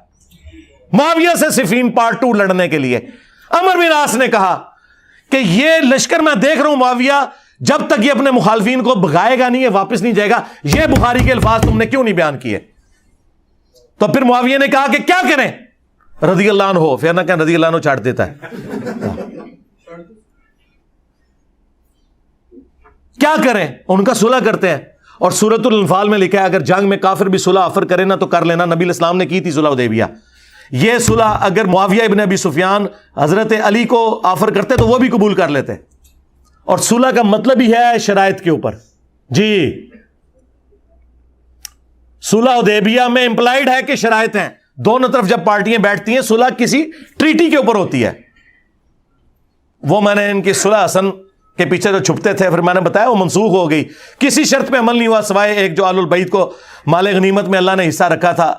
معاویہ سے صفین پارٹ 2 لڑنے کے لیے۔ عمر بن عاص نے کہا کہ یہ لشکر میں دیکھ رہا ہوں معاویہ جب تک یہ اپنے مخالفین کو بھگائے گا نہیں، یہ واپس نہیں جائے گا، یہ بخاری کے الفاظ تم نے کیوں نہیں بیان کیے؟ تو پھر معاویہ نے کہا کہ کیا کریں رضی اللہ عنہ، پھر نہ کہ رضی اللہ عنہ چھاٹ دیتا ہے، کیا کریں؟ ان کا صلح کرتے ہیں، اور سورۃ الانفال میں لکھا ہے اگر جنگ میں کافر بھی صلح آفر کرے نا تو کر لینا، نبی الاسلام نے کی تھی صلح حدیبیہ۔ یہ صلح اگر معاویہ ابن ابی سفیان حضرت علی کو آفر کرتے تو وہ بھی قبول کر لیتے، اور صلح کا مطلب ہی ہے شرائط کے اوپر۔ جی صلح حدیبیہ میں امپلائڈ ہے کہ شرائط ہیں، دونوں طرف جب پارٹیاں بیٹھتی ہیں صلح کسی ٹریٹی کے اوپر ہوتی ہے۔ وہ میں نے ان کی صلح حسن کے پیچھے جو چھپتے تھے پھر میں نے بتایا وہ منسوخ ہو گئی، کسی شرط پہ عمل نہیں ہوا سوائے ایک جو آل البیت کو مال غنیمت میں اللہ نے حصہ رکھا تھا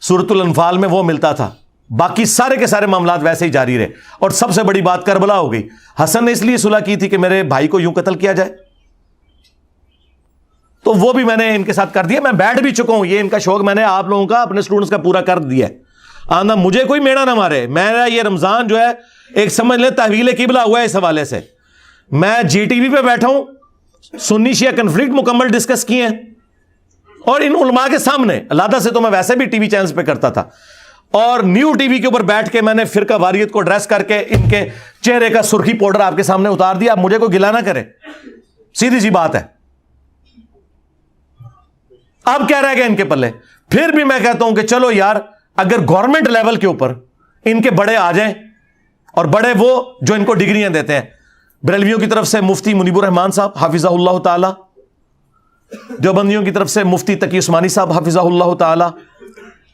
سورۃ الانفال میں وہ ملتا تھا، باقی سارے کے سارے معاملات ویسے ہی جاری رہے۔ اور سب سے بڑی بات کربلا ہو گئی، حسن نے اس لیے صلح کی تھی کہ میرے بھائی کو یوں قتل کیا جائے، تو وہ بھی میں نے ان کے ساتھ کر دیا۔ میں بیٹھ بھی چکا ہوں، یہ ان کا شوق میں نے آپ لوگوں کا اپنے اسٹوڈنٹس کا پورا کر دیا ہے، آنا مجھے کوئی میڑا نہ مارے۔ میرا یہ رمضان جو ہے ایک سمجھ لیں تحویل قبلہ ہوا ہے اس حوالے سے، میں جی ٹی وی پہ بیٹھا ہوں، سنی شیعہ کنفلکٹ مکمل ڈسکس کیے ہیں، اور ان علماء کے سامنے، علیحدہ سے تو میں ویسے بھی ٹی وی چینلز پہ کرتا تھا، اور نیو ٹی وی کے اوپر بیٹھ کے میں نے فرقہ واریت کو ایڈریس کر کے ان کے چہرے کا سرخی پاؤڈر آپ کے سامنے اتار دیا۔ اب مجھے کوئی گلا نہ کرے، سیدھی سی بات ہے۔ اب کیا رہ گیا ان کے پلے؟ پھر بھی میں کہتا ہوں کہ چلو یار، اگر گورنمنٹ لیول کے اوپر ان کے بڑے آ جائیں، اور بڑے وہ جو ان کو ڈگریاں دیتے ہیں، بریلویوں کی طرف سے مفتی منیب الرحمان صاحب حافظہ اللہ تعالی، دیوبندیوں کی طرف سے مفتی تقی عثمانی صاحب حافظہ اللہ تعالی،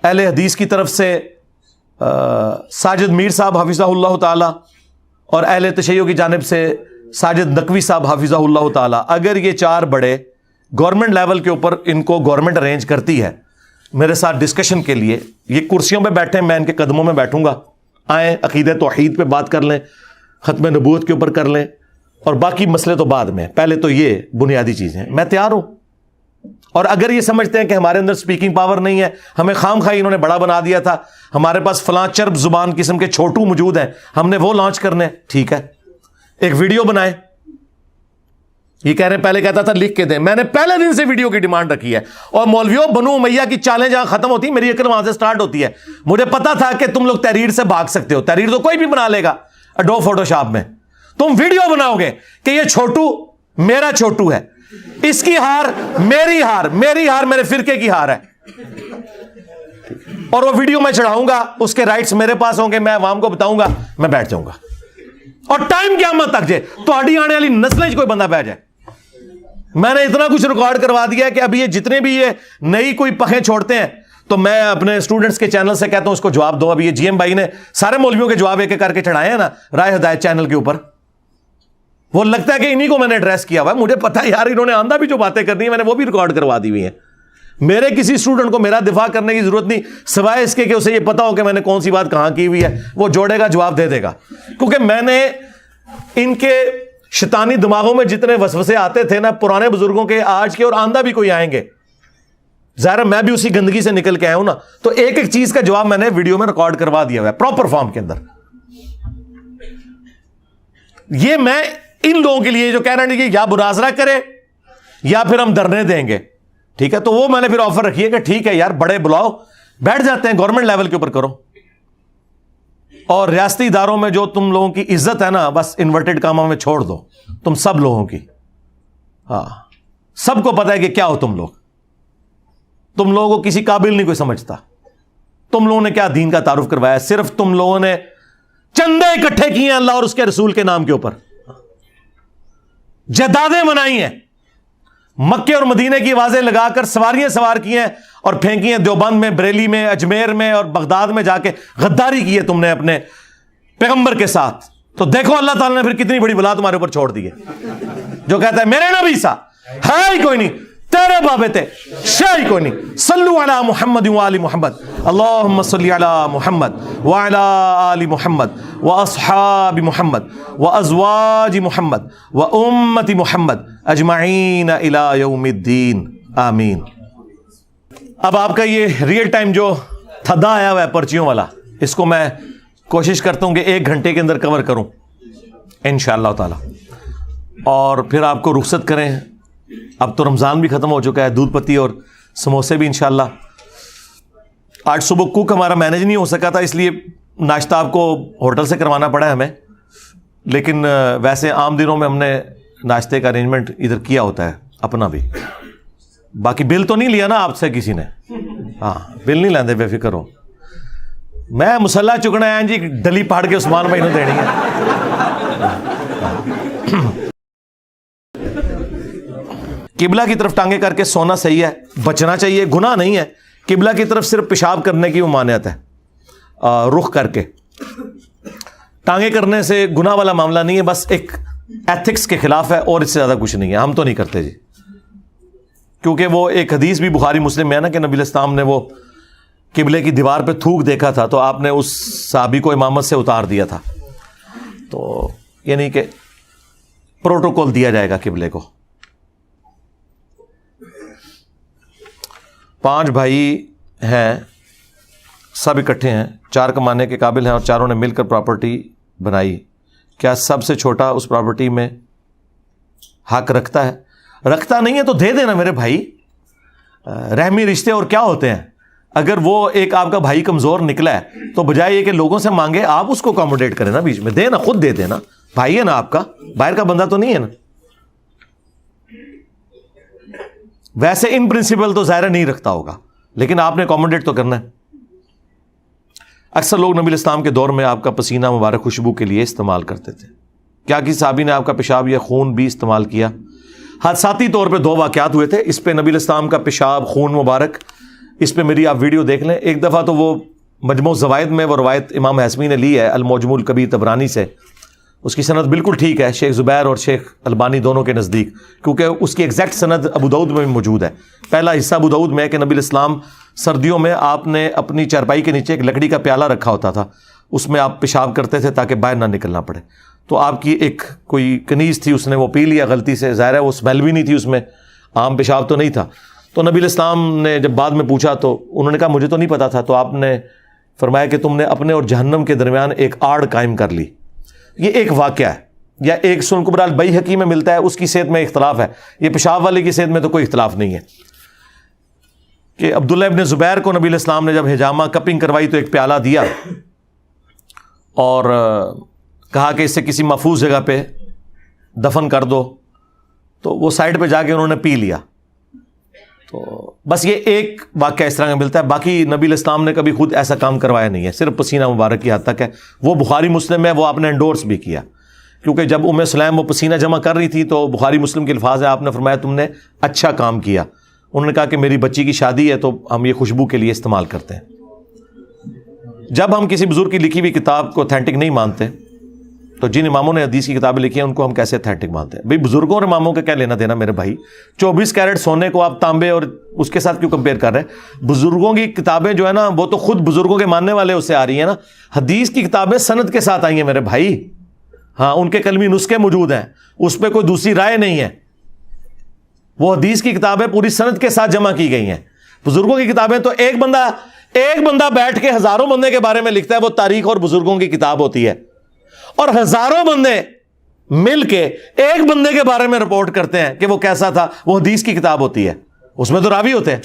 اہل حدیث کی طرف سے ساجد میر صاحب حافظہ اللہ تعالی، اور اہل تشیع کی جانب سے ساجد نقوی صاحب حافظہ اللہ تعالی، اگر یہ چار بڑے گورنمنٹ لیول کے اوپر ان کو گورنمنٹ ارینج کرتی ہے میرے ساتھ ڈسکشن کے لیے، یہ کرسیوں پہ بیٹھے، میں ان کے قدموں میں بیٹھوں گا، آئیں عقیدہ توحید پہ بات کر لیں، ختم نبوت کے اوپر کر لیں، اور باقی مسئلے تو بعد میں، پہلے تو یہ بنیادی چیزیں، میں تیار ہوں۔ اور اگر یہ سمجھتے ہیں کہ ہمارے اندر سپیکنگ پاور نہیں ہے، ہمیں خام خواہ انہوں نے بڑا بنا دیا تھا، ہمارے پاس فلاں چرب زبان قسم کے چھوٹو موجود ہیں، ہم نے وہ لانچ کرنے، ٹھیک ہے، ایک ویڈیو بنائیں۔ یہ کہہ رہے ہیں پہلے کہتا تھا لکھ کے دیں، میں نے پہلے دن سے ویڈیو کی ڈیمانڈ رکھی ہے، اور مولویوں بنو امیہ کی چالیں جہاں ختم ہوتی ہیں میری عقل وہاں سے سٹارٹ ہوتی ہے۔ مجھے پتا تھا کہ تم لوگ تحریر سے بھاگ سکتے ہو، تحریر تو کوئی بھی بنا لے گا اڈوب فوٹو شاپ میں، تم ویڈیو بناؤ گے کہ یہ چھوٹو میرا چھوٹو ہے، اس کی ہار میری ہار، میری ہار میرے فرقے کی ہار ہے، اور وہ ویڈیو میں چڑھاؤں گا، اس کے رائٹس میرے پاس ہوں گے، میں عوام کو بتاؤں گا، میں بیٹھ جاؤں گا، اور ٹائم قیامت تک جائے تو آنے والی نسلیں کوئی بندہ بیٹھ جائے۔ میں نے اتنا کچھ ریکارڈ کروا دیا کہ اب یہ جتنے بھی یہ نئی کوئی پخیں چھوڑتے ہیں تو میں اپنے اسٹوڈنٹس کے چینل سے کہتا ہوں اس کو جواب دو۔ اب یہ جی ایم بھائی نے سارے مولویوں کے جواب ایک ایک کر کے چڑھائے ہیں نا رائے ہدایت چینل کے اوپر، وہ لگتا ہے کہ انہی کو میں نے ایڈریس کیا ہوا ہے، مجھے پتا ہے یار انہوں نے آندھا بھی جو باتیں کرنی ہے میں نے وہ بھی ریکارڈ کروا دی ہوئی ہیں۔ میرے کسی اسٹوڈنٹ کو میرا دفاع کرنے کی ضرورت نہیں، سوائے اس کے کہ اسے یہ پتا ہو کہ میں نے کون سی بات کہاں کی ہوئی ہے، وہ جوڑے گا جواب دے دے گا، کیونکہ میں نے ان کے شیطانی دماغوں میں جتنے وسوسے آتے تھے نا پرانے بزرگوں کے، آج کے اور آندہ بھی کوئی آئیں گے، ظاہر میں بھی اسی گندگی سے نکل کے آیا ہوں نا، تو ایک ایک چیز کا جواب میں نے ویڈیو میں ریکارڈ کروا دیا ہوا ہے پراپر فارم کے اندر۔ یہ میں ان لوگوں کے لیے جو کہہ رہے ہیں کہ یا مناظرہ کرے یا پھر ہم دھرنے دیں گے، ٹھیک ہے، تو وہ میں نے پھر آفر رکھی ہے کہ ٹھیک ہے یار بڑے بلاؤ، بیٹھ جاتے ہیں گورنمنٹ لیول کے اوپر کرو، اور ریاستی اداروں میں جو تم لوگوں کی عزت ہے نا، بس انورٹڈ کاموں میں چھوڑ دو تم سب لوگوں کی. ہاں سب کو پتا ہے کہ کیا ہو تم لوگوں کو کسی قابل نہیں کوئی سمجھتا. تم لوگوں نے کیا دین کا تعارف کروایا؟ صرف تم لوگوں نے چندے اکٹھے کیے ہیں اللہ اور اس کے رسول کے نام کے اوپر، جائیدادیں بنائی ہیں، مکے اور مدینے کی آوازیں لگا کر سواریاں سوار کی ہیں اور پھینکی ہیں دیوبند میں، بریلی میں، اجمیر میں اور بغداد میں جا کے غداری کی ہے تم نے اپنے پیغمبر کے ساتھ. تو دیکھو اللہ تعالیٰ نے پھر کتنی بڑی بلا تمہارے اوپر چھوڑ دی ہے. جو کہتا ہے میرے نبی سا ہے ہی کوئی نہیں، تیرے بابے تے شے ہی کوئی نہیں. صلو علی محمد وآل محمد، اللہم صلی علی محمد وعلی آل محمد واصحاب محمد وازواج محمد وامت محمد اجمعین الی یوم الدین آمین. اب آپ کا یہ ریئل ٹائم جو تھدا آیا ہوا ہے پرچیوں والا، اس کو میں کوشش کرتا ہوں کہ 1 گھنٹے کے اندر کور کروں انشاءاللہ تعالی، اور پھر آپ کو رخصت کریں. اب تو رمضان بھی ختم ہو چکا ہے، دودھ پتی اور سموسے بھی انشاءاللہ. آج صبح کوک ہمارا مینیج نہیں ہو سکا تھا، اس لیے ناشتہ آپ کو ہوٹل سے کروانا پڑا ہے ہمیں، لیکن ویسے عام دنوں میں ہم نے ناشتے کا ارینجمنٹ ادھر کیا ہوتا ہے اپنا بھی. باقی بل تو نہیں لیا نا آپ سے کسی نے؟ ہاں بل نہیں لیندے، بے فکر ہو. میں مسلح چکنا ہے جی، ڈلی پہاڑ کے عثمان بھائی نے دینی ہے. قبلہ کی طرف ٹانگیں کر کے سونا صحیح ہے، بچنا چاہیے، گناہ نہیں ہے. قبلہ کی طرف صرف پیشاب کرنے کی ممانعت ہے، رخ کر کے. ٹانگیں کرنے سے گناہ والا معاملہ نہیں ہے، بس ایک ایتھکس کے خلاف ہے اور اس سے زیادہ کچھ نہیں ہے. ہم تو نہیں کرتے جی، کیونکہ وہ ایک حدیث بھی بخاری مسلم میں ہے نا کہ نبی علیہ السلام نے وہ قبلے کی دیوار پہ تھوک دیکھا تھا تو آپ نے اس صحابی کو امامت سے اتار دیا تھا. تو یعنی کہ پروٹوکول دیا جائے گا قبلے کو. 5 بھائی ہیں، سب اکٹھے ہیں، 4 کمانے کے قابل ہیں اور چاروں نے مل کر پراپرٹی بنائی. کیا سب سے چھوٹا اس پراپرٹی میں حق رکھتا ہے؟ رکھتا نہیں ہے تو دے دینا میرے بھائی. رحمی رشتے اور کیا ہوتے ہیں؟ اگر وہ ایک آپ کا بھائی کمزور نکلا ہے تو بجائے یہ کہ لوگوں سے مانگے، آپ اس کو اکاموڈیٹ کریں نا، بیچ میں دے نا، خود دے دینا. بھائی ہے نا آپ کا، باہر کا بندہ تو نہیں ہے نا. ویسے ان پرنسپل تو ظاہر نہیں رکھتا ہوگا، لیکن آپ نے اکاموڈیٹ تو کرنا ہے. اکثر لوگ نبی علیہ السلام کے دور میں آپ کا پسینہ مبارک خوشبو کے لیے استعمال کرتے تھے. کیا کسی صحابی نے آپ کا پیشاب یا خون بھی استعمال کیا؟ حادثاتی طور پہ 2 واقعات ہوئے تھے. اس پہ نبی علیہ السلام کا پیشاب، خون مبارک، اس پہ میری آپ ویڈیو دیکھ لیں. ایک دفعہ تو وہ مجموع الزوائد میں وہ روایت امام حیثمی نے لی ہے المعجم الکبیر طبرانی سے، اس کی سند بالکل ٹھیک ہے شیخ زبیر اور شیخ البانی دونوں کے نزدیک، کیونکہ اس کی ایگزیکٹ سند ابو داؤد میں بھی موجود ہے. پہلا حصہ ابو داؤد میں ہے کہ نبی علیہ السلام سردیوں میں آپ نے اپنی چارپائی کے نیچے ایک لکڑی کا پیالہ رکھا ہوتا تھا، اس میں آپ پیشاب کرتے تھے تاکہ باہر نہ نکلنا پڑے. تو آپ کی ایک کوئی کنیز تھی، اس نے وہ پی لیا غلطی سے، ظاہر ہے وہ اسمیل بھی نہیں تھی اس میں، عام پیشاب تو نہیں تھا. تو نبی علیہ السلام نے جب بعد میں پوچھا تو انہوں نے کہا مجھے تو نہیں پتا تھا. تو آپ نے فرمایا کہ تم نے اپنے اور جہنم کے درمیان ایک آڑ قائم کر لی. یہ ایک واقعہ ہے، یا ایک سنن کبری البیہقی میں ملتا ہے، اس کی صحت میں اختلاف ہے. یہ پیشاب والے کی صحت میں تو کوئی اختلاف نہیں ہے کہ عبداللہ ابن زبیر کو نبی علیہ السلام نے جب حجامہ کپنگ کروائی تو ایک پیالہ دیا اور کہا کہ اس سے کسی محفوظ جگہ پہ دفن کر دو. تو وہ سائڈ پہ جا کے انہوں نے پی لیا. تو بس یہ ایک واقعہ اس طرح کا ملتا ہے. باقی نبی علیہ السلام نے کبھی خود ایسا کام کروایا نہیں ہے، صرف پسینہ مبارک کی حد تک ہے. وہ بخاری مسلم ہے، وہ آپ نے انڈورس بھی کیا، کیونکہ جب ام سلیم وہ پسینہ جمع کر رہی تھی تو بخاری مسلم کے الفاظ ہے، آپ نے فرمایا تم نے اچھا کام کیا. انہوں نے کہا کہ میری بچی کی شادی ہے تو ہم یہ خوشبو کے لیے استعمال کرتے ہیں. جب ہم کسی بزرگ کی لکھی ہوئی کتاب کو اوتھینٹک نہیں مانتے تو جن اماموں نے حدیث کی کتابیں لکھی ہیں ان کو ہم کیسے اوتھینٹک مانتے ہیں؟ بھئی بزرگوں اور اماموں کا کیا لینا دینا میرے بھائی؟ 24 کیرٹ سونے کو آپ تانبے اور اس کے ساتھ کیوں کمپیئر کر رہے ہیں؟ بزرگوں کی کتابیں جو ہے نا وہ تو خود بزرگوں کے ماننے والے اس سے آ رہی ہیں نا. حدیث کی کتابیں سند کے ساتھ آئی ہیں میرے بھائی. ہاں ان کے کلمی نسخے موجود ہیں، اس پہ کوئی دوسری رائے نہیں ہے. وہ حدیث کی کتابیں پوری سند کے ساتھ جمع کی گئی ہیں. بزرگوں کی کتابیں تو ایک بندہ بیٹھ کے ہزاروں بندے کے بارے میں لکھتا ہے، وہ تاریخ اور بزرگوں کی کتاب ہوتی ہے. اور ہزاروں بندے مل کے ایک بندے کے بارے میں رپورٹ کرتے ہیں کہ وہ کیسا تھا، وہ حدیث کی کتاب ہوتی ہے، اس میں تو راوی ہوتے ہیں.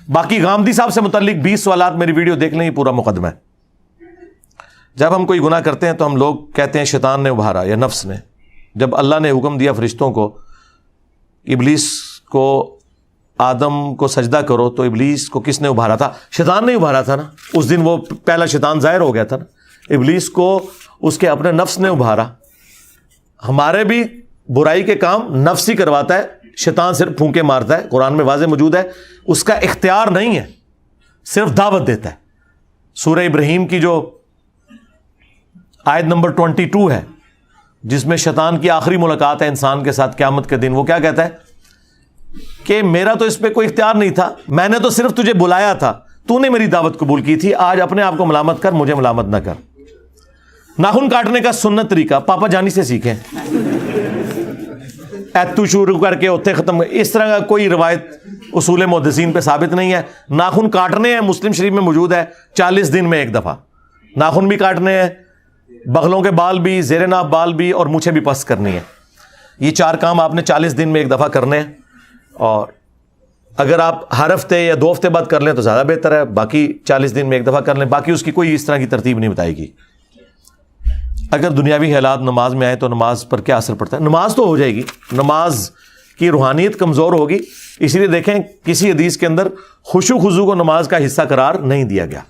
باقی غامدی صاحب سے متعلق 20 سوالات میری ویڈیو دیکھ لیں، یہ پورا مقدمہ ہے۔ جب ہم کوئی گناہ کرتے ہیں تو ہم لوگ کہتے ہیں شیطان نے ابھارا یا نفس نے۔ جب اللہ نے حکم دیا فرشتوں کو ابلیس کو آدم کو سجدہ کرو تو ابلیس کو کس نے ابھارا تھا؟ شیطان نے ابھارا تھا نا۔ اس دن وہ پہلا شیطان ظاہر ہو گیا تھا نا، ابلیس کو اس کے اپنے نفس نے ابھارا۔ ہمارے بھی برائی کے کام نفس ہی کرواتا ہے، شیطان صرف پھونکے مارتا ہے، قرآن میں واضح موجود ہے، اس کا اختیار نہیں ہے، صرف دعوت دیتا ہے۔ سورہ ابراہیم کی جو آیت نمبر 22 ہے، جس میں شیطان کی آخری ملاقات ہے انسان کے ساتھ قیامت کے دن، وہ کیا کہتا ہے کہ میرا تو اس پہ کوئی اختیار نہیں تھا، میں نے تو صرف تجھے بلایا تھا، تو نے میری دعوت قبول کی تھی، آج اپنے آپ کو ملامت کر، مجھے ملامت نہ کر۔ ناخن کاٹنے کا سنت طریقہ پاپا جانی سے سیکھیں، ایتو شروع کر کے اوتے ختم، اس طرح کا کوئی روایت اصول محدثین پہ ثابت نہیں ہے۔ ناخن کاٹنے ہیں، مسلم شریف میں موجود ہے 40 دن میں ایک دفعہ، ناخن بھی کاٹنے ہیں، بغلوں کے بال بھی، زیر ناف بال بھی، اور مونچھیں بھی پس کرنی ہے۔ یہ 4 کام آپ نے 40 دن میں ایک دفعہ کرنے ہیں، اور اگر آپ ہر ہفتے یا 2 ہفتے بعد کر لیں تو زیادہ بہتر ہے، باقی 40 دن میں ایک دفعہ کر لیں، باقی اس کی کوئی اس طرح کی ترتیب نہیں بتائے گی۔ اگر دنیاوی حالات نماز میں آئے تو نماز پر کیا اثر پڑتا ہے؟ نماز تو ہو جائے گی، نماز کی روحانیت کمزور ہوگی، اسی لیے دیکھیں کسی حدیث کے اندر خشوع خضوع کو نماز کا حصہ قرار نہیں دیا گیا۔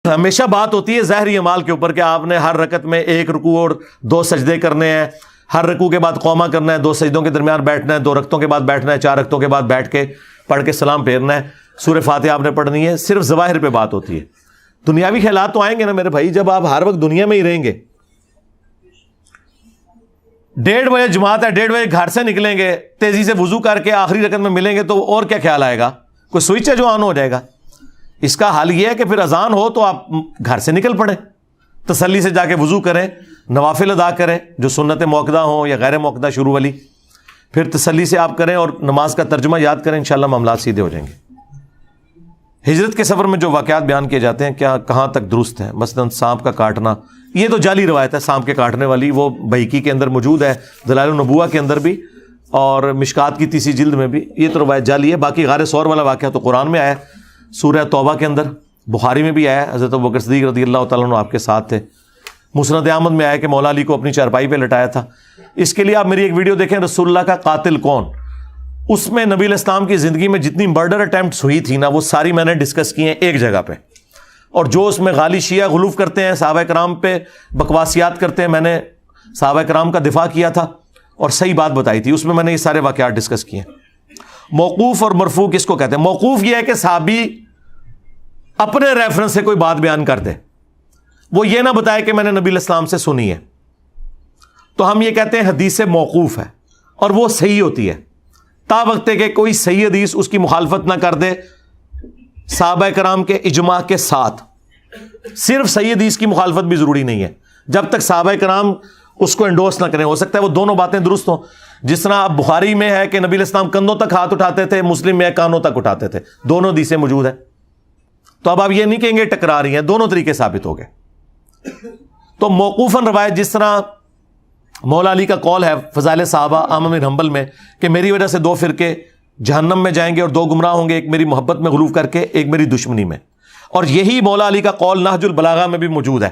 ہمیشہ بات ہوتی ہے ظاہری اعمال کے اوپر کہ آپ نے ہر رکعت میں 1 رکوع اور 2 سجدے کرنے ہیں، ہر رکوع کے بعد قومہ کرنا ہے، 2 سجدوں کے درمیان بیٹھنا ہے، 2 رکعتوں کے بعد بیٹھنا ہے، 4 رکعتوں کے بعد بیٹھ کے پڑھ کے سلام پھیرنا ہے، سورہ فاتحہ آپ نے پڑھنی ہے۔ صرف ظواہر پہ بات ہوتی ہے، دنیاوی خیالات تو آئیں گے نا میرے بھائی، جب آپ ہر وقت دنیا میں ہی رہیں گے۔ 1:30 بجے جماعت ہے، 1:30 بجے گھر سے نکلیں گے، تیزی سے وضو کر کے آخری رکعت میں ملیں گے تو اور کیا خیال آئے گا؟ کوئی سوئچ ہے جو آن ہو جائے گا؟ اس کا حل یہ ہے کہ پھر اذان ہو تو آپ گھر سے نکل پڑیں، تسلی سے جا کے وضو کریں، نوافل ادا کریں جو سنت موقدہ ہوں یا غیر موقدہ شروع والی، پھر تسلی سے آپ کریں اور نماز کا ترجمہ یاد کریں، انشاءاللہ معاملات سیدھے ہو جائیں گے۔ ہجرت کے سفر میں جو واقعات بیان کیے جاتے ہیں کیا کہاں تک درست ہیں؟ مثلا سانپ کا کاٹنا، یہ تو جعلی روایت ہے سانپ کے کاٹنے والی، وہ بہیقی کے اندر موجود ہے، دلائل النبوہ کے اندر بھی اور مشکات کی 30 جلد میں بھی، یہ تو روایت جعلی ہے۔ باقی غار ثور والا واقعہ تو قرآن میں آیا ہے، سورہ توبہ کے اندر، بخاری میں بھی آیا ہے، حضرت ابوبکر صدیق رضی اللہ تعالیٰ عنہ آپ کے ساتھ تھے۔ مسند احمد میں آیا کہ مولا علی کو اپنی چارپائی پہ لٹایا تھا۔ اس کے لیے آپ میری ایک ویڈیو دیکھیں، رسول اللہ کا قاتل کون، اس میں نبی علیہ السلام کی زندگی میں جتنی مرڈر اٹیمپٹس ہوئی تھی نا، وہ ساری میں نے ڈسکس کی ہیں ایک جگہ پہ، اور جو اس میں غالی شیعہ غلوف کرتے ہیں، صحابہ کرام پہ بکواسیات کرتے ہیں، میں نے صحابہ کرام کا دفاع کیا تھا اور صحیح بات بتائی تھی، اس میں نے یہ سارے واقعات ڈسکس کیے ہیں۔ موقوف اور مرفوع کس کو کہتے ہیں؟ موقوف یہ ہے کہ صحابی اپنے ریفرنس سے کوئی بات بیان کر دے، وہ یہ نہ بتائے کہ میں نے نبی علیہ السلام سے سنی ہے، تو ہم یہ کہتے ہیں حدیث موقوف ہے، اور وہ صحیح ہوتی ہے تا وقت کہ کوئی صحیح حدیث اس کی مخالفت نہ کر دے صحابہ کرام کے اجماع کے ساتھ۔ صرف صحیح حدیث کی مخالفت بھی ضروری نہیں ہے، جب تک صحابہ کرام اس کو انڈورس نہ کریں، ہو سکتا ہے وہ دونوں باتیں درست ہوں، جس طرح اب بخاری میں ہے کہ نبی علیہ السلام کندھوں تک ہاتھ اٹھاتے تھے، مسلم میں کانوں تک اٹھاتے تھے، دونوں حدیثیں موجود ہیں، تو اب آپ یہ نہیں کہیں گے ٹکرا رہی ہیں، دونوں طریقے ثابت ہو گئے۔ تو موقوفاً روایت، جس طرح مولا علی کا قول ہے فضائل صحابہ احمد بن حنبل میں کہ میری وجہ سے 2 فرقے جہنم میں جائیں گے اور 2 گمراہ ہوں گے، ایک میری محبت میں غلوف کر کے، ایک میری دشمنی میں، اور یہی مولا علی کا قول نہج البلاغہ میں بھی موجود ہے۔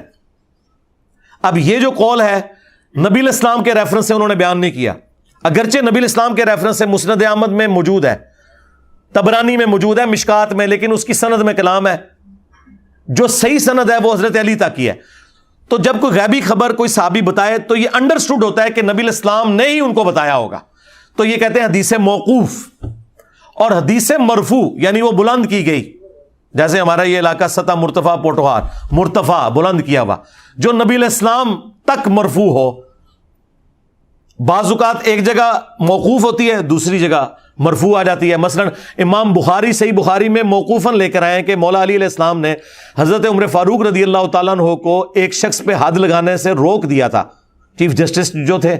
اب یہ جو قول ہے نبی علیہ السلام کے ریفرنس سے انہوں نے بیان نہیں کیا، اگرچہ نبی علیہ السلام کے ریفرنس سے مسند احمد میں موجود ہے، طبرانی میں موجود ہے، مشکات میں، لیکن اس کی سند میں کلام ہے، جو صحیح سند ہے وہ حضرت علی تک کی ہے۔ تو جب کوئی غیبی خبر کوئی صحابی بتائے تو یہ انڈرسٹوڈ ہوتا ہے کہ نبی علیہ السلام نے ہی ان کو بتایا ہوگا، تو یہ کہتے ہیں حدیث موقوف۔ اور حدیث مرفوع یعنی وہ بلند کی گئی، جیسے ہمارا یہ علاقہ سطح مرتفع پوٹوہار، مرتفع بلند کیا ہوا، جو نبی علیہ السلام تک مرفوع ہو۔ بعض اوقات ایک جگہ موقوف ہوتی ہے، دوسری جگہ مرفوع آ جاتی ہے۔ مثلا امام بخاری صحیح بخاری میں موقوفاً لے کر آئے کہ مولا علی علیہ السلام نے حضرت عمر فاروق رضی اللہ تعالیٰ عنہ کو ایک شخص پہ حد لگانے سے روک دیا تھا، چیف جسٹس جو تھے،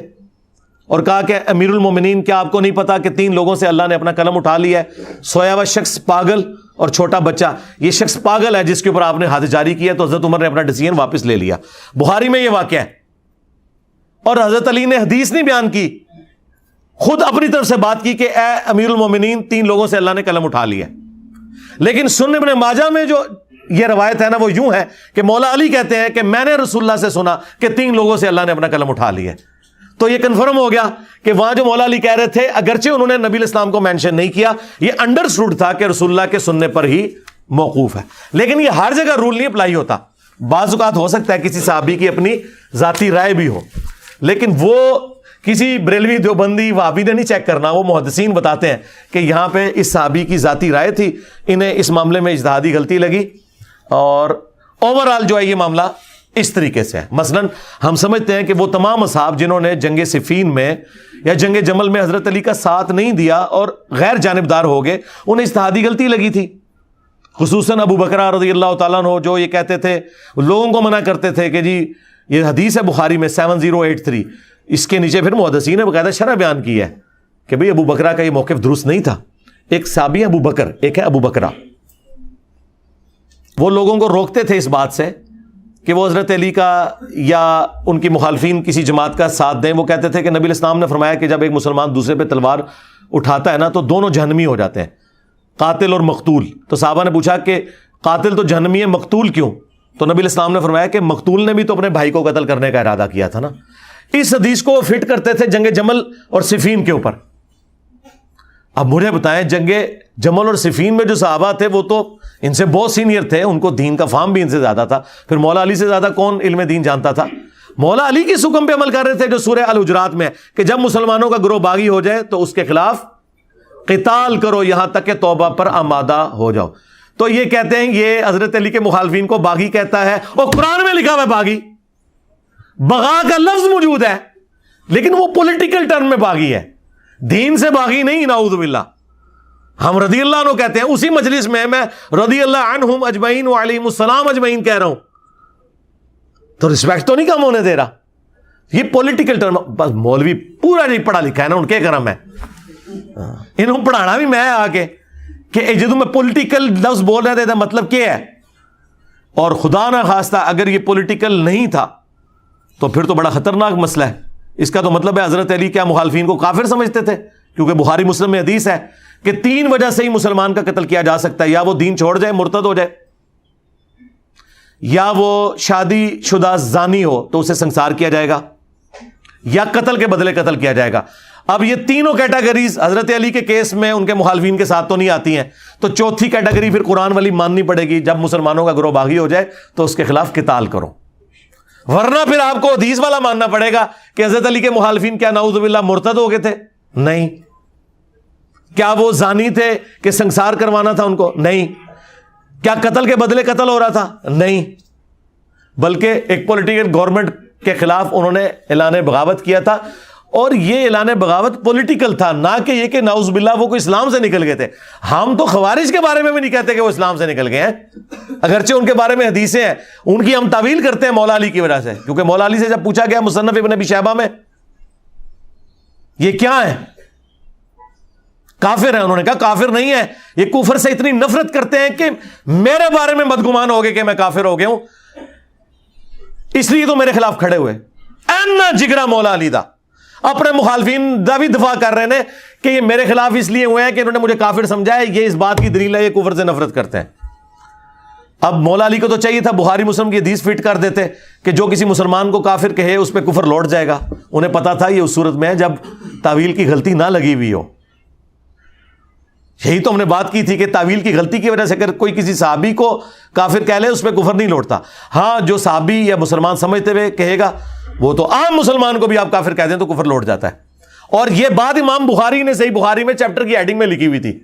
اور کہا کہ امیر المومنین کیا آپ کو نہیں پتا کہ 3 لوگوں سے اللہ نے اپنا قلم اٹھا لیا ہے، سویا ہوا شخص پاگل اور چھوٹا بچہ، یہ شخص پاگل ہے جس کے اوپر آپ نے حد جاری کیا، تو حضرت عمر نے اپنا ڈیسیژن واپس لے لیا۔ بخاری میں یہ واقعہ ہے، اور حضرت علی نے حدیث نہیں بیان کی، خود اپنی طرف سے بات کی کہ اے امیر المومنین 3 لوگوں سے اللہ نے قلم اٹھا لیا۔ لیکن سنن ابن ماجہ میں جو یہ روایت ہے نا وہ یوں ہے کہ مولا علی کہتے ہیں کہ میں نے رسول اللہ سے سنا کہ 3 لوگوں سے اللہ نے اپنا قلم اٹھا لیا. تو یہ کنفرم ہو گیا کہ وہاں جو مولا علی کہہ رہے تھے اگرچہ انہوں نے نبی الاسلام کو مینشن نہیں کیا, یہ انڈرسٹوڈ تھا کہ رسول اللہ کے سننے پر ہی موقوف ہے. لیکن یہ ہر جگہ رول نہیں اپلائی ہوتا. بعض اوقات ہو سکتا ہے کسی صحابی کی اپنی ذاتی رائے بھی ہو, لیکن وہ کسی بریلوی دیوبندی وہابی نے نہیں چیک کرنا. وہ محدثین بتاتے ہیں کہ یہاں پہ اس صحابی کی ذاتی رائے تھی, انہیں اس معاملے میں اجتہادی غلطی لگی, اور اوورآل جو ہے یہ معاملہ اس طریقے سے ہے. مثلا ہم سمجھتے ہیں کہ وہ تمام اصحاب جنہوں نے جنگ صفین میں یا جنگ جمل میں حضرت علی کا ساتھ نہیں دیا اور غیر جانبدار ہو گئے, انہیں اجتہادی غلطی لگی تھی. خصوصاً ابو بکر رضی اللہ تعالیٰ عنہ جو یہ کہتے تھے, لوگوں کو منع کرتے تھے کہ جی یہ حدیث ہے بخاری میں 7083, اس کے نیچے پھر محدثین نے باقاعدہ شرح بیان کی ہے کہ بھئی ابو بکرہ کا یہ موقف درست نہیں تھا. ایک صحابی ابو بکر, ایک ہے ابو بکرہ. وہ لوگوں کو روکتے تھے اس بات سے کہ وہ حضرت علی کا یا ان کی مخالفین کسی جماعت کا ساتھ دیں. وہ کہتے تھے کہ نبی الاسلام نے فرمایا کہ جب ایک مسلمان دوسرے پہ تلوار اٹھاتا ہے نا تو دونوں جہنمی ہو جاتے ہیں, قاتل اور مقتول. تو صحابہ نے پوچھا کہ قاتل تو جہنمی ہے, مقتول کیوں؟ تو نبی الاسلام نے فرمایا کہ مقتول نے بھی تو اپنے بھائی کو قتل کرنے کا ارادہ کیا تھا نا. اس حدیث کو وہ فٹ کرتے تھے جنگ جمل اور صفین کے اوپر. اب مجھے بتائیں, جنگ جمل اور صفین میں جو صحابہ تھے وہ تو ان سے بہت سینئر تھے, ان کو دین کا فہم بھی ان سے زیادہ تھا. پھر مولا علی سے زیادہ کون علم دین جانتا تھا؟ مولا علی کی حکم پہ عمل کر رہے تھے جو سورہ الحجرات میں ہے کہ جب مسلمانوں کا گروہ باغی ہو جائے تو اس کے خلاف قتال کرو یہاں تک کہ توبہ پر آمادہ ہو جاؤ. تو یہ کہتے ہیں یہ حضرت علی کے مخالفین کو باغی کہتا ہے, اور قرآن میں لکھا ہوا ہے باغی, بغا کا لفظ موجود ہے لیکن وہ پولیٹیکل ٹرم میں باغی ہے, دین سے باغی نہیں. نعوذ باللہ. ہم رضی اللہ عنہ کہتے ہیں, اسی مجلس میں میں رضی اللہ عنہم اجمعین وعلیہم السلام اجمعین کہہ رہا ہوں, تو رسپیکٹ تو نہیں کم ہونے دے رہا. یہ پولیٹیکل ٹرم, بس مولوی پورا نہیں پڑھا لکھا ہے نا, ان کے کرم ہے, انہوں پڑھانا بھی میں آگے کہ جدوں میں پولیٹیکل لفظ بول رہے تھے مطلب کیا ہے. اور خدا نہ خواستہ اگر یہ پولیٹیکل نہیں تھا تو پھر تو بڑا خطرناک مسئلہ ہے. اس کا تو مطلب ہے حضرت علی کیا مخالفین کو کافر سمجھتے تھے؟ کیونکہ بخاری مسلم میں حدیث ہے کہ 3 وجہ سے ہی مسلمان کا قتل کیا جا سکتا ہے, یا وہ دین چھوڑ جائے, مرتد ہو جائے, یا وہ شادی شدہ زانی ہو تو اسے سنسار کیا جائے گا, یا قتل کے بدلے قتل کیا جائے گا. اب یہ تینوں کیٹیگریز حضرت علی کے کیس میں ان کے مخالفین کے ساتھ تو نہیں آتی ہیں, تو چوتھی کیٹیگری پھر قرآن والی ماننی پڑے گی, جب مسلمانوں کا گروہ باغی ہو جائے تو اس کے خلاف قتال کرو. ورنہ پھر آپ کو حدیث والا ماننا پڑے گا کہ حضرت علی کے مخالفین کیا نعوذ باللہ مرتد ہو گئے تھے؟ نہیں. کیا وہ زانی تھے کہ سنسار کروانا تھا ان کو؟ نہیں. کیا قتل کے بدلے قتل ہو رہا تھا؟ نہیں. بلکہ ایک پولیٹیکل گورنمنٹ کے خلاف انہوں نے اعلان بغاوت کیا تھا, اور یہ اعلان بغاوت پولیٹیکل تھا, نہ کہ یہ کہ نعوذ باللہ وہ کوئی اسلام سے نکل گئے تھے. ہم تو خوارج کے بارے میں بھی نہیں کہتے کہ وہ اسلام سے نکل گئے ہیں, اگرچہ ان کے بارے میں حدیثیں ہیں, ان کی ہم تعویل کرتے ہیں مولا علی کی وجہ سے, کیونکہ مولا علی سے جب پوچھا گیا مصنف ابن ابی شیبہ میں یہ کیا ہے, کافر ہیں, انہوں نے کہا کافر نہیں ہے, یہ کفر سے اتنی نفرت کرتے ہیں کہ میرے بارے میں بدگمان ہو گئے کہ میں کافر ہو گیا ہوں, اس لیے تو میرے خلاف کھڑے ہوئے. اینا جگرا مولا علی دا, اپنے مخالفین دا بھی دفاع کر رہے ہیں کہ یہ میرے خلاف اس لیے ہوئے ہیں کہ انہوں نے مجھے کافر سمجھا ہے, یہ اس بات کی دلیل ہے یہ کفر سے نفرت کرتے ہیں. اب مولا علی کو تو چاہیے تھا بخاری مسلم کی حدیث فٹ کر دیتے کہ جو کسی مسلمان کو کافر کہے اس پہ کفر لوٹ جائے گا. انہیں پتا تھا یہ اس صورت میں ہے جب تعویل کی غلطی نہ لگی ہوئی ہو. یہی تو ہم نے بات کی تھی کہ تعویل کی غلطی کی وجہ سے اگر کوئی کسی صحابی کو کافر کہہ لے اس پہ کفر نہیں لوٹتا. ہاں جو صحابی یا مسلمان سمجھتے ہوئے کہے گا وہ تو عام مسلمان کو بھی آپ کافر کہہ دیں تو کفر لوٹ جاتا ہے. اور یہ بات امام بخاری نے صحیح بخاری میں چیپٹر کی ہیڈنگ میں لکھی ہوئی تھی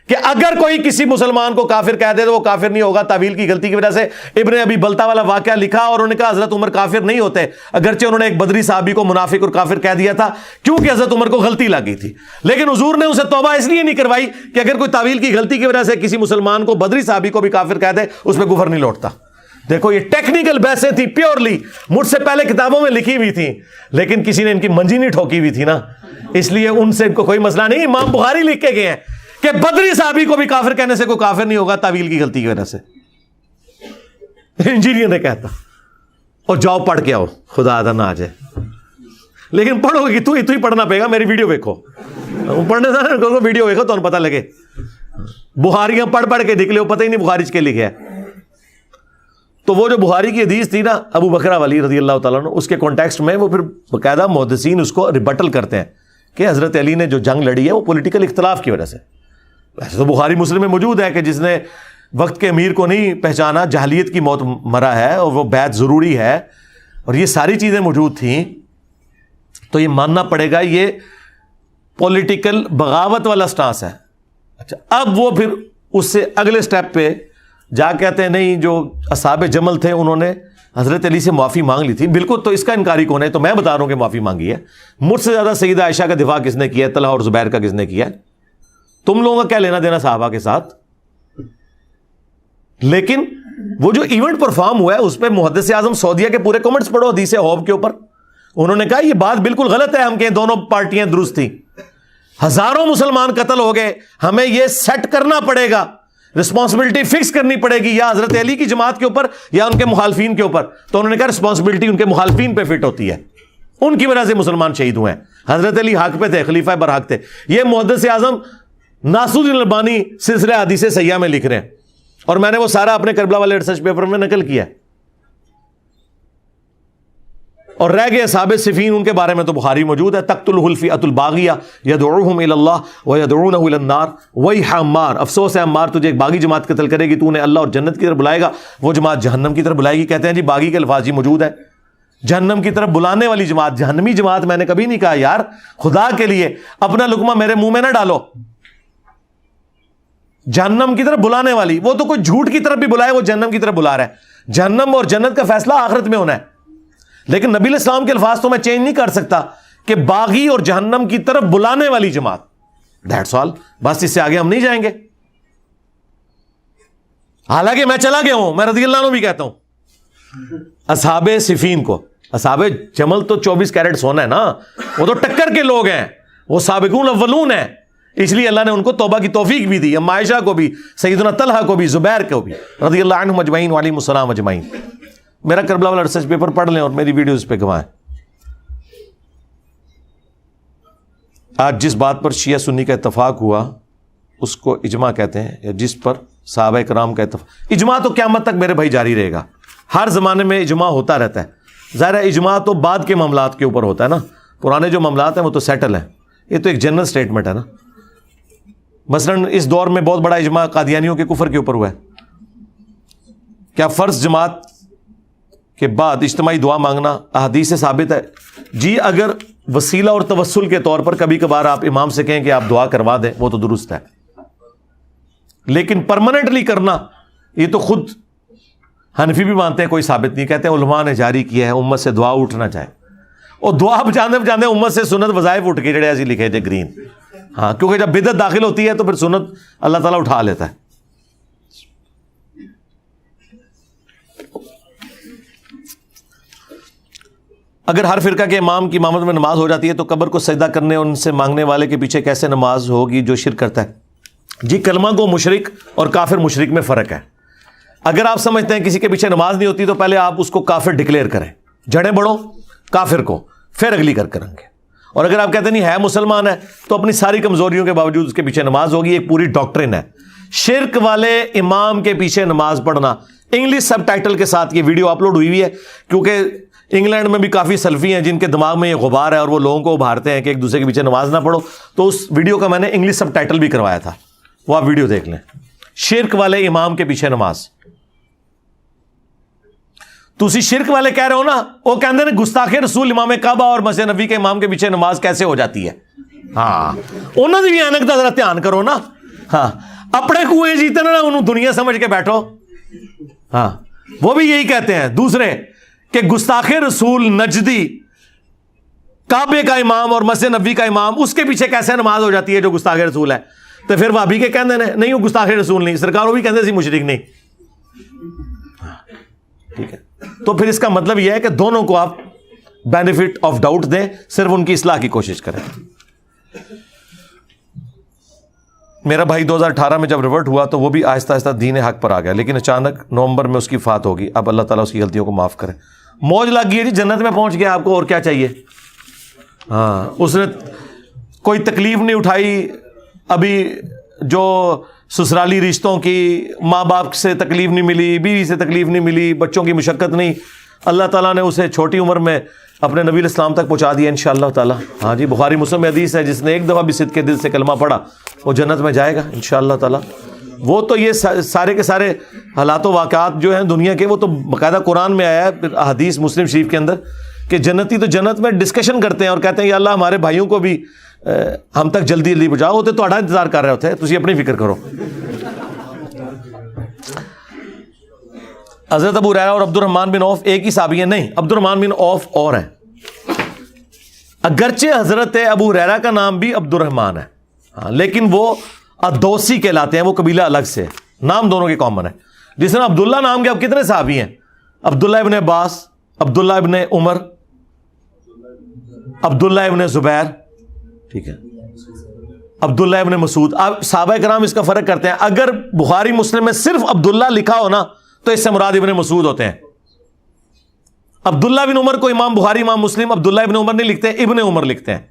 کہ اگر کوئی کسی مسلمان کو کافر کہہ دے تو وہ کافر نہیں ہوگا تعویل کی غلطی کی وجہ سے. ابن ابی بلتا والا واقعہ لکھا اور انہوں نے کہا حضرت عمر کافر نہیں ہوتے, اگرچہ انہوں نے ایک بدری صحابی کو منافق اور کافر کہہ دیا تھا کیونکہ حضرت عمر کو غلطی لگی تھی, لیکن حضور نے اسے توبہ اس لیے نہیں کروائی کہ اگر کوئی تعویل کی غلطی کی وجہ سے کسی مسلمان کو بدری صحابی کو بھی کافر کہہ دے اس پہ کفر نہیں لوٹتا. دیکھو یہ ٹیکنیکل بحثیں تھی, پیورلی مجھ سے پہلے کتابوں میں لکھی ہوئی تھیں, لیکن کسی نے ان کی منجی نہیں ٹھوکی ہوئی تھی نا, اس لیے ان سے ان کو کوئی مسئلہ نہیں. امام بخاری لکھ کے گئے ہیں کہ بدری صحابی کو بھی کافر کہنے سے کوئی کافر نہیں ہوگا تعویل کی غلطی کی وجہ سے. انجینئر نے کہتا اور جاؤ پڑھ کے آؤ, خدا ادا نہ آ جائے, لیکن پڑھو گے تو ہی پڑھنا پڑے گا. میری ویڈیو دیکھو, پڑھنے سے ویڈیو دیکھو تو پتہ لگے بخاریاں پڑھ پڑھ کے نکلے، وہ پتہ ہی نہیں بخاری کے لکھے ہے. تو وہ جو بخاری کی حدیث تھی نا ابو بکرہ والی رضی اللہ تعالیٰ عنہ، اس کے کانٹیکسٹ میں وہ پھر باقاعدہ محدثین اس کو ریبٹل کرتے ہیں کہ حضرت علی نے جو جنگ لڑی ہے وہ پولیٹیکل اختلاف کی وجہ سے. ویسے تو بخاری مسلم میں موجود ہے کہ جس نے وقت کے امیر کو نہیں پہچانا جاہلیت کی موت مرا ہے اور وہ بیعت ضروری ہے، اور یہ ساری چیزیں موجود تھیں. تو یہ ماننا پڑے گا یہ پولیٹیکل بغاوت والا سٹانس ہے. اچھا اب وہ پھر اس سے اگلے سٹیپ پہ جا کہتے ہیں نہیں جو اصحاب جمل تھے انہوں نے حضرت علی سے معافی مانگ لی تھی. بالکل، تو اس کا انکاری کون ہے؟ تو میں بتا رہا ہوں کہ معافی مانگی ہے. مجھ سے زیادہ سیدہ عائشہ کا دفاع کس نے کیا ہے؟ طلحہ اور زبیر کا کس نے کیا ہے؟ تم لوگوں کا کیا لینا دینا صحابہ کے ساتھ؟ لیکن وہ جو ایونٹ پرفارم ہوا ہے اس پہ محدث اعظم سعودیہ کے پورے کمنٹس پڑھو حدیث حوض کے اوپر. انہوں نے کہا یہ بات بالکل غلط ہے، ہم کہ دونوں پارٹیاں درست تھیں، ہزاروں مسلمان قتل ہو گئے، ہمیں یہ سیٹ کرنا پڑے گا، رسپانسبلٹی فکس کرنی پڑے گی یا حضرت علی کی جماعت کے اوپر یا ان کے مخالفین کے اوپر. تو انہوں نے کہا رسپانسبلٹی ان کے مخالفین پہ فٹ ہوتی ہے، ان کی وجہ سے مسلمان شہید ہوئے ہیں. حضرت علی حق پہ تھے، خلیفہ برحق تھے. یہ محدث اعظم ناصر الدین البانی سلسلہ حدیث سیاح میں لکھ رہے ہیں، اور میں نے وہ سارا اپنے کربلا والے ریسرچ پیپر میں نقل کیا ہے. اور رہ گئے اصحاب صفین، ان کے بارے میں تو بخاری موجود ہے. تقتلہ الفئۃ الباغیہ یدعوہم الی اللہ ویدعونہ الی النار ویح عمار، افسوس ہے عمار تجھے ایک باغی جماعت قتل کرے گی، تو نے اللہ اور جنت کی طرف بلائے گا، وہ جماعت جہنم کی طرف بلائے گی. کہتے ہیں جی باغی کے الفاظ ہی موجود ہے، جہنم کی طرف بلانے والی جماعت، جہنمی جماعت میں نے کبھی نہیں کہا. یار خدا کے لیے اپنا لقمہ میرے منہ میں نہ ڈالو. جہنم کی طرف بلانے والی، وہ تو کوئی جھوٹ کی طرف بھی بلائے وہ جہنم کی طرف بلا رہا ہے. جہنم اور جنت کا فیصلہ آخرت میں ہونا ہے، لیکن نبی علیہ السلام کے الفاظ تو میں چینج نہیں کر سکتا کہ باغی اور جہنم کی طرف بلانے والی جماعت. دیٹس آل، بس اس سے آگے ہم نہیں جائیں گے. حالانکہ میں چلا گیا ہوں، میں رضی اللہ عنہ بھی کہتا ہوں اصحاب صفین کو. اصحاب جمل تو 24 کیرٹ سونا ہے نا، وہ تو ٹکر کے لوگ ہیں، وہ سابقون اولون ہیں، اس لیے اللہ نے ان کو توبہ کی توفیق بھی دی. اما عائشہ کو بھی، سیدنا طلحہ کو بھی، زبیر کو بھی، رضی اللہ عنہم اجمعین وعلیہم السلام اجمعین. میرا کربلا والا ریسرچ پیپر پڑھ لیں اور میری ویڈیوز پہ گوائیں. آج جس بات پر شیعہ سنی کا اتفاق ہوا اس کو اجماع کہتے ہیں، یا جس پر صحابہ کرام کا اتفاق. اجماع تو قیامت تک میرے بھائی جاری رہے گا، ہر زمانے میں اجماع ہوتا رہتا ہے. ظاہر ہے اجماع تو بعد کے معاملات کے اوپر ہوتا ہے نا، پرانے جو معاملات ہیں وہ تو سیٹل ہیں. یہ تو ایک جنرل سٹیٹمنٹ ہے نا. مثلا اس دور میں بہت بڑا اجماع قادیانیوں کے کفر کے اوپر ہوا ہے. کیا فرض جماعت کے بعد اجتماعی دعا مانگنا احادیث سے ثابت ہے؟ جی اگر وسیلہ اور توسل کے طور پر کبھی کبھار آپ امام سے کہیں کہ آپ دعا کروا دیں وہ تو درست ہے، لیکن پرماننٹلی کرنا یہ تو خود حنفی بھی مانتے ہیں کوئی ثابت نہیں. کہتے ہیں علماء نے جاری کیا ہے امت سے دعا اٹھنا چاہے، اور دعا بچانے بچانے امت سے سنت وظائف اٹھ کے جڑے ایسے لکھے تھے گرین. ہاں کیونکہ جب بدعت داخل ہوتی ہے تو پھر سنت اللہ تعالیٰ اٹھا لیتا ہے. اگر ہر فرقہ کے امام کی امامت میں نماز ہو جاتی ہے تو قبر کو سجدہ کرنے اور ان سے مانگنے والے کے پیچھے کیسے نماز ہوگی جو شرک کرتا ہے؟ جی کلمہ کو مشرک اور کافر مشرک میں فرق ہے. اگر آپ سمجھتے ہیں کسی کے پیچھے نماز نہیں ہوتی تو پہلے آپ اس کو کافر ڈکلیئر کریں، جڑیں بڑھو کافر کو، پھر اگلی کریں گے. اور اگر آپ کہتے نہیں ہے مسلمان ہے تو اپنی ساری کمزوریوں کے باوجود اس کے پیچھے نماز ہوگی. ایک پوری ڈاکٹرن ہے. شرک والے امام کے پیچھے نماز پڑھنا، انگلش سب ٹائٹل کے ساتھ یہ ویڈیو اپلوڈ ہوئی ہوئی ہے، کیونکہ انگلینڈ میں بھی کافی سلفی ہیں جن کے دماغ میں یہ غبار ہے اور وہ لوگوں کو ابھارتے ہیں کہ ایک دوسرے کے پیچھے نماز نہ پڑھو. تو اس ویڈیو کا میں نے انگلش سب ٹائٹل بھی کروایا تھا، وہ آپ ویڈیو دیکھ لیں. شرک والے امام کے پیچھے نماز. تسی شرک والے کہہ رہے ہو نا، وہ کہتے ہیں گستاخ رسول امام کعبہ اور مسجد نبی کے امام کے پیچھے نماز کیسے ہو جاتی ہے؟ ہاں انہوں نے بھی اینک دا ذرا دھیان کرو نا. ہاں اپنے کنویں جیتے نا انہوں دنیا سمجھ کے بیٹھو. ہاں وہ بھی یہی کہتے ہیں دوسرے کہ گستاخ رسول نجدی کعبے کا امام اور مسجد نبی کا امام، اس کے پیچھے کیسے نماز ہو جاتی ہے جو گستاخ رسول ہے؟ تو پھر وہابی کے کہتے ہیں نہیں وہ گستاخ رسول نہیں، سرکار وہ بھی کہتے ہیں مشرک نہیں. ٹھیک ہے، تو پھر اس کا مطلب یہ ہے کہ دونوں کو آپ بینیفٹ آف ڈاؤٹ دیں، صرف ان کی اصلاح کی کوشش کریں. میرا بھائی 2018 میں جب ریورٹ ہوا تو وہ بھی آہستہ آہستہ دین حق پر آ گیا، لیکن اچانک نومبر میں اس کی فات ہوگی. اب اللہ تعالیٰ اس کی غلطیوں کو معاف کرے. موج لگ گئی ہے جی، جنت میں پہنچ گیا، آپ کو اور کیا چاہیے؟ ہاں اس نے کوئی تکلیف نہیں اٹھائی. ابھی جو سسرالی رشتوں کی، ماں باپ سے تکلیف نہیں ملی، بیوی سے تکلیف نہیں ملی، بچوں کی مشقت نہیں، اللہ تعالیٰ نے اسے چھوٹی عمر میں اپنے نبی علیہ السلام تک پہنچا دیا انشاءاللہ تعالیٰ. ہاں جی، بخاری مسلم میں حدیث ہے، جس نے ایک دفعہ بھی صدق کے دل سے کلمہ پڑھا وہ جنت میں جائے گا انشاءاللہ تعالیٰ. وہ تو یہ سارے کے سارے حالات و واقعات جو ہیں دنیا کے، وہ تو باقاعدہ قرآن میں آیا ہے، حدیث مسلم شریف کے اندر، کہ جنتی تو جنت میں ڈسکشن کرتے ہیں اور کہتے ہیں یا اللہ ہمارے بھائیوں کو بھی ہم تک جلدی جلدی پہنچاؤ. ہوتے تو انتظار کر رہے ہوتے، تجھے اپنی فکر کرو. حضرت ابو ہریرہ اور عبد الرحمن بن عوف ایک ہی صحابی ہیں؟ نہیں، عبد الرحمن بن عوف اور ہیں. اگرچہ حضرت ابو ہریرہ کا نام بھی عبد الرحمن ہے، لیکن وہ ادوسی کہلاتے ہیں، وہ قبیلہ الگ سے، نام دونوں کے کامن ہے. جس نے عبداللہ نام کے اب کتنے صحابی ہیں؟ عبداللہ ابن عباس، عبداللہ ابن عمر، عبداللہ ابن زبیر، ٹھیک ہے، عبداللہ ابن مسعود. اب صحابہ کرام اس کا فرق کرتے ہیں. اگر بخاری مسلم میں صرف عبداللہ لکھا ہو نا تو اس سے مراد ابن مسعود ہوتے ہیں. عبداللہ بن عمر کو امام بخاری امام مسلم عبداللہ ابن عمر نہیں لکھتے، ابن عمر لکھتے ہیں.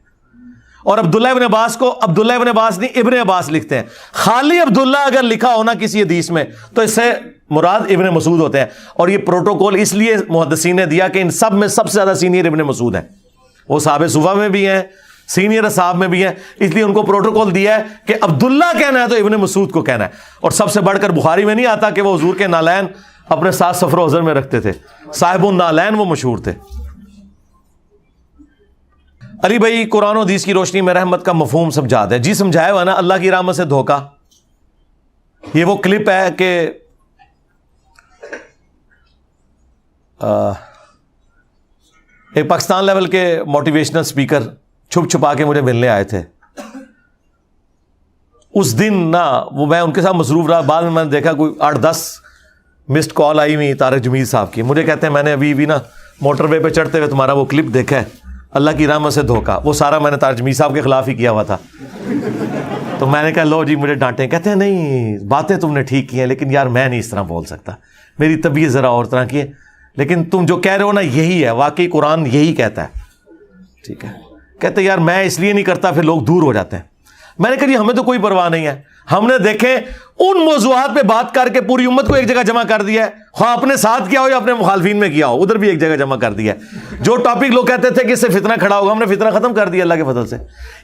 اور عبداللہ ابن عباس کو عبداللہ ابن عباس نہیں ابن عباس لکھتے ہیں. خالی عبداللہ اگر لکھا ہونا کسی حدیث میں تو اس سے مراد ابن مسعود ہوتے ہیں. اور یہ پروٹوکول اس لیے محدثین نے دیا کہ ان سب میں سب سے زیادہ سینئر ابن مسعود ہیں. وہ صحابہ صفہ میں بھی ہیں، سینئر اصحاب میں بھی ہیں، اس لیے ان کو پروٹوکول دیا ہے کہ عبداللہ کہنا ہے تو ابن مسعود کو کہنا ہے. اور سب سے بڑھ کر بخاری میں نہیں آتا کہ وہ حضور کے نالین اپنے ساتھ سفر و حضر میں رکھتے تھے، صاحب النالین وہ مشہور تھے. علی بھائی قرآن و حدیث کی روشنی میں رحمت کا مفہوم سمجھا دیں. جی سمجھایا ہوا نا، اللہ کی رحمت سے دھوکا. یہ وہ کلپ ہے کہ ایک پاکستان لیول کے موٹیویشنل سپیکر چھپ چھپا کے مجھے ملنے آئے تھے. اس دن نا وہ میں ان کے ساتھ مصروف رہا. بعد میں نے دیکھا کوئی 8-10 مسڈ کال آئی ہوئی طارق جمیل صاحب کی. مجھے کہتے ہیں میں نے ابھی نا موٹر وے پہ چڑھتے ہوئے تمہارا وہ کلپ دیکھا ہے، اللہ کی رحمت سے دھوکا. وہ سارا میں نے طارق جمیل صاحب کے خلاف ہی کیا ہوا تھا. تو میں نے کہا لو جی مجھے ڈانٹیں. کہتے ہیں نہیں باتیں تم نے ٹھیک کی ہیں لیکن یار میں نہیں اس طرح بول سکتا، میری طبیعت ذرا اور طرح کی ہے، لیکن تم جو کہہ رہے ہو نا یہی ہے، واقعی قرآن یہی کہتا ہے. ٹھیک ہے. کہتے یار میں اس لیے نہیں کرتا پھر لوگ دور ہو جاتے ہیں. میں نے کہا جی ہمیں تو کوئی پرواہ نہیں ہے، ہم نے دیکھیں ان موضوعات پہ بات کر کے پوری امت کو ایک جگہ جمع کر دیا ہے، خواہ اپنے ساتھ کیا ہو یا اپنے مخالفین میں کیا ہو، ادھر بھی ایک جگہ جمع کر دیا ہے. جو ٹاپک لوگ کہتے تھے کہ اس سے فتنہ کھڑا ہوگا، ہم نے فتنہ ختم کر دیا اللہ کے فضل سے.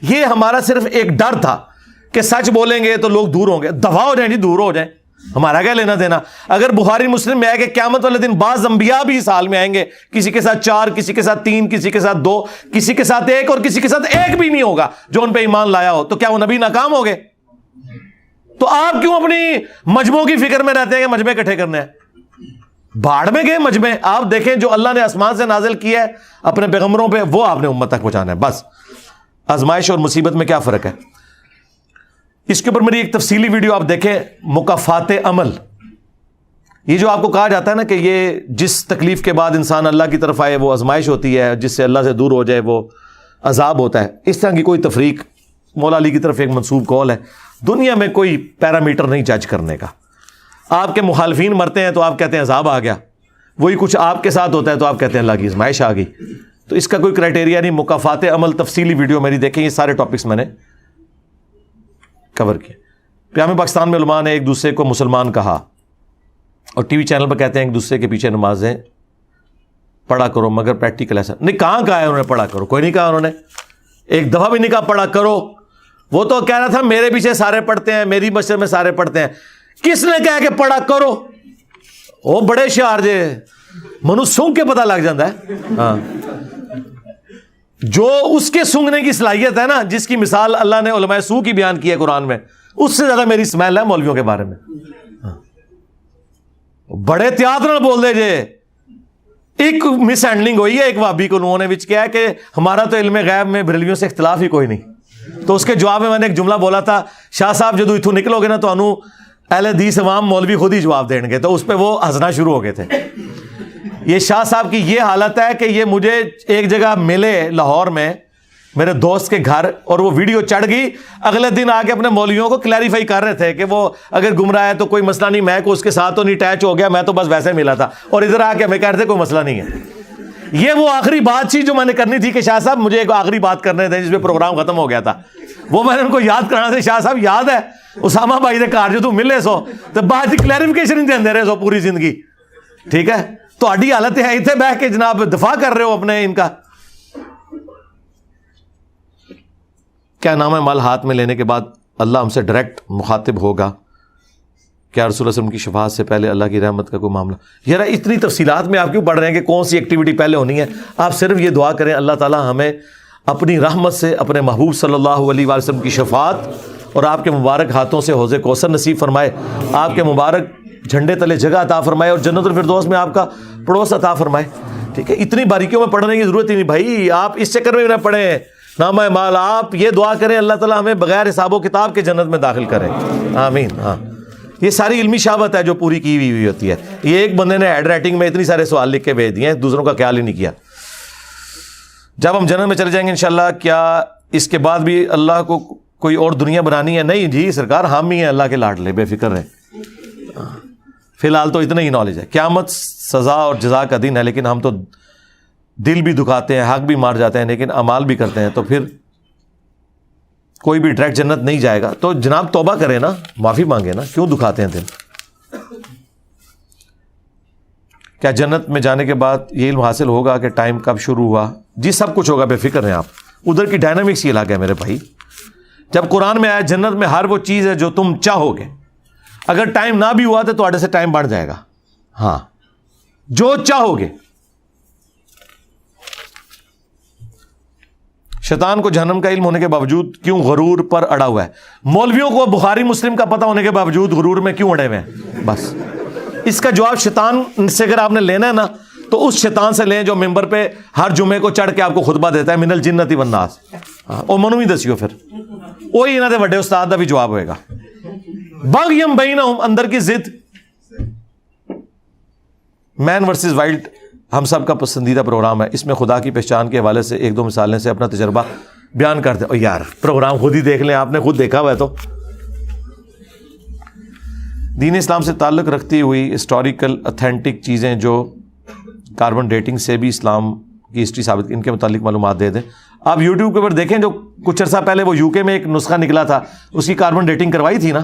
یہ ہمارا صرف ایک ڈر تھا کہ سچ بولیں گے تو لوگ دور ہوں گے. دفاع ہو جائیں جی، دور ہو جائیں، ہمارا کیا لینا دینا. اگر بخاری مسلم میں ہے کہ قیامت والے دن بعض انبیاء بھی اس حال میں آئیں گے، کسی کے ساتھ 4، کسی کے ساتھ 3، کسی کے ساتھ 2، کسی کے ساتھ 1 اور کسی کے ساتھ 1 بھی نہیں ہوگا جو ان پہ ایمان لایا ہو، تو کیا وہ نبی ناکام ہو گئے؟ تو آپ کیوں اپنی مجموع کی فکر میں رہتے ہیں کہ مجمع اکٹھے کرنے ہیں؟ بھاڑ میں گئے مجمع. آپ دیکھیں جو اللہ نے آسمان سے نازل کیا ہے اپنے پیغمبروں پہ وہ آپ نے امت تک پہنچانا ہے. بس آزمائش اور مصیبت میں کیا فرق ہے؟ اس کے اوپر میری ایک تفصیلی ویڈیو آپ دیکھیں، مکافات عمل. یہ جو آپ کو کہا جاتا ہے نا کہ یہ جس تکلیف کے بعد انسان اللہ کی طرف آئے وہ آزمائش ہوتی ہے، جس سے اللہ سے دور ہو جائے وہ عذاب ہوتا ہے. اس طرح کی کوئی تفریق مولا علی کی طرف ایک منسوب قول ہے. دنیا میں کوئی پیرامیٹر نہیں جج کرنے کا. آپ کے مخالفین مرتے ہیں تو آپ کہتے ہیں عذاب آ گیا، وہی کچھ آپ کے ساتھ ہوتا ہے تو آپ کہتے ہیں اللہ کی آزمائش آ گئی. تو اس کا کوئی کرائٹیریا نہیں. مکافات عمل تفصیلی ویڈیو میری دیکھیں، یہ سارے ٹاپکس میں نے کور کیا. پیام پاکستان میں علماء نے ایک دوسرے کو مسلمان کہا اور ٹی وی چینل پہ کہتے ہیں ایک دوسرے کے پیچھے نمازیں پڑھا کرو، مگر پریکٹیکل ایسا نہیں. کہاں کہا ہے انہوں نے پڑھا کرو؟ کوئی نہیں کہا انہوں نے، ایک دفعہ بھی نہیں کہا پڑھا کرو. وہ تو کہہ رہا تھا میرے پیچھے سارے پڑھتے ہیں، میری مسجد میں سارے پڑھتے ہیں. کس نے کہا کہ پڑھا کرو؟ وہ بڑے شعار جے منو سونگ کے پتہ لگ جاتا ہے. ہاں جو اس کے سونگنے کی صلاحیت ہے نا، جس کی مثال اللہ نے علماء سو کی بیان کی ہے قرآن میں، اس سے زیادہ میری سمیل ہے مولویوں کے بارے میں. بڑے احتیاط نہ بول دے جے. ایک مس ہینڈلنگ ہوئی ہے ایک وہابی کو انہوں نے وچ کیا ہے کہ ہمارا تو علم غیب میں بریلویوں سے اختلاف ہی کوئی نہیں. تو اس کے جواب میں نے ایک جملہ بولا تھا، شاہ صاحب جدو اتوں نکلو گے نا تو انہوں اہل حدیث عوام مولوی خود ہی جواب دیں گے. تو اس پہ وہ ہنسنا شروع ہو گئے تھے. یہ شاہ صاحب کی یہ حالت ہے کہ یہ مجھے ایک جگہ ملے لاہور میں میرے دوست کے گھر، اور وہ ویڈیو چڑھ گئی. اگلے دن آ کے اپنے مولویوں کو کلیریفائی کر رہے تھے کہ وہ اگر گمراہ ہے تو کوئی مسئلہ نہیں، میں کو اس کے ساتھ تو نہیں اٹیچ ہو گیا، میں تو بس ویسے ملا تھا. اور ادھر آ کے ہمیں کہہ رہے تھے کوئی مسئلہ نہیں ہے. یہ وہ آخری بات تھی جو میں نے کرنی تھی کہ شاہ صاحب مجھے ایک آخری بات کرنے تھے جس پہ پروگرام ختم ہو گیا تھا. وہ میں نے ان کو یاد کرانا تھا. شاہ صاحب یاد ہے اسامہ بھائی دے گھر جو تو ملے سو تو بعد کی کلیریفیکیشن نہیں دے رہے سو پوری زندگی. ٹھیک ہے, تو اڈی حالت ہے اتنے بہ کے جناب دفاع کر رہے ہو اپنے ان کا. کیا نام ہے مال ہاتھ میں لینے کے بعد اللہ ہم سے ڈائریکٹ مخاطب ہوگا؟ کیا رسول اللہ صلی اللہ علیہ وسلم کی شفاعت سے پہلے اللہ کی رحمت کا کوئی معاملہ؟ یار اتنی تفصیلات میں آپ کیوں پڑھ رہے ہیں کہ کون سی ایکٹیویٹی پہلے ہونی ہے؟ آپ صرف یہ دعا کریں اللہ تعالیٰ ہمیں اپنی رحمت سے اپنے محبوب صلی اللہ علیہ وآلہ وسلم کی شفاعت اور آپ کے مبارک ہاتھوں سے حوض کوثر نصیب فرمائے, آپ کے مبارک جھنڈے تلے جگہ عطا فرمائے اور جنت الفردوس میں آپ کا پڑوس عطا فرمائے. ٹھیک ہے, اتنی باریکیوں میں پڑھنے کی ضرورت ہی نہیں بھائی, آپ اس چکر میں نہ پڑھیں نامہ مال. آپ یہ دعا کریں اللہ تعالیٰ ہمیں بغیر حساب و کتاب کے جنت میں داخل کرے, آمین. ہاں, یہ ساری علمی شہوت ہے جو پوری کی ہوئی ہوتی ہے. یہ ایک بندے نے ہینڈ رائٹنگ میں اتنی سارے سوال لکھ کے بھیج دیے ہیں, دوسروں کا خیال ہی نہیں کیا. جب ہم جنت میں چلے جائیں گے انشاءاللہ, کیا اس کے بعد بھی اللہ کو کوئی اور دنیا بنانی ہے؟ نہیں جی سرکار, ہم ہی ہیں اللہ کے لاڈلے, بے فکر رہیں. فی الحال تو اتنا ہی نالج ہے. قیامت سزا اور جزا کا دن ہے, لیکن ہم تو دل بھی دکھاتے ہیں, حق بھی مار جاتے ہیں, لیکن اعمال بھی کرتے ہیں, تو پھر کوئی بھی ڈائریکٹ جنت نہیں جائے گا. تو جناب توبہ کریں نا, معافی مانگے نا, کیوں دکھاتے ہیں دل؟ کیا جنت میں جانے کے بعد یہ علم حاصل ہوگا کہ ٹائم کب شروع ہوا؟ جی سب کچھ ہوگا, بے فکر ہیں آپ. ادھر کی ڈائنامکس یہ الگ ہے میرے بھائی. جب قرآن میں آیا جنت میں ہر وہ چیز ہے جو تم چاہو گے, اگر ٹائم نہ بھی ہوا تو تھوڑے سے ٹائم بڑھ جائے گا. ہاں, جو چاہو گے. شیطان کو جہنم کا علم ہونے کے باوجود کیوں غرور پر اڑا ہوا ہے؟ مولویوں کو بخاری مسلم کا پتہ ہونے کے باوجود غرور میں کیوں اڑے ہوئے ہیں؟ بس اس کا جواب شیطان سے اگر آپ نے لینا ہے نا, تو اس شیطان سے لیں جو ممبر پہ ہر جمعے کو چڑھ کے آپ کو خطبہ دیتا ہے, من الجنت والناس. او منو ہی دسیو پھر وہی انہاں دے بڑے استاد دا بھی جواب ہوئے گا. بغیم بینہم, اندر کی ضد. مین ورسز وائلڈ ہم سب کا پسندیدہ پروگرام ہے. اس میں خدا کی پہچان کے حوالے سے ایک دو مثالیں سے اپنا تجربہ بیان کرتے ہیں. یار پروگرام خود ہی دیکھ لیں, آپ نے خود دیکھا ہوا ہے. تو دین اسلام سے تعلق رکھتی ہوئی ہسٹوریکل اتھینٹک چیزیں جو کاربن ڈیٹنگ سے بھی اسلام کی ہسٹری ثابت, ان کے متعلق معلومات دے دیں. آپ یوٹیوب کے اوپر دیکھیں, جو کچھ عرصہ پہلے وہ یو کے میں ایک نسخہ نکلا تھا, اس کی کاربن ڈیٹنگ کروائی تھی نا.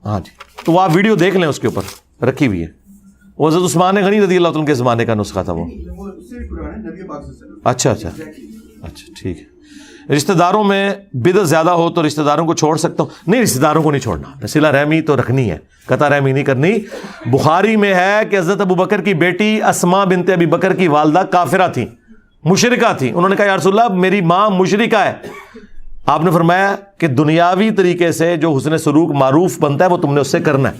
ہاں جی, تو وہ آپ ویڈیو دیکھ لیں, اس کے اوپر رکھی ہوئی ہے. وہ حضرت عثمان غنی رضی اللہ عنہ کے زمانے کا نسخہ تھا وہ. اچھا اچھا اچھا, ٹھیک ہے. رشتہ داروں میں بدعت زیادہ ہو تو رشتہ داروں کو چھوڑ سکتا ہوں؟ نہیں, رشتہ داروں کو نہیں چھوڑنا, صلہ رحمی تو رکھنی ہے, قطع رحمی نہیں کرنی. بخاری میں ہے کہ حضرت ابو بکر کی بیٹی اسماء بنت ابی بکر کی والدہ کافرہ تھیں, مشرکہ تھیں. انہوں نے کہا یا رسول اللہ میری ماں مشرکہ ہے. آپ نے فرمایا کہ دنیاوی طریقے سے جو حسن سلوک معروف بنتا ہے وہ تم نے اس سے کرنا ہے.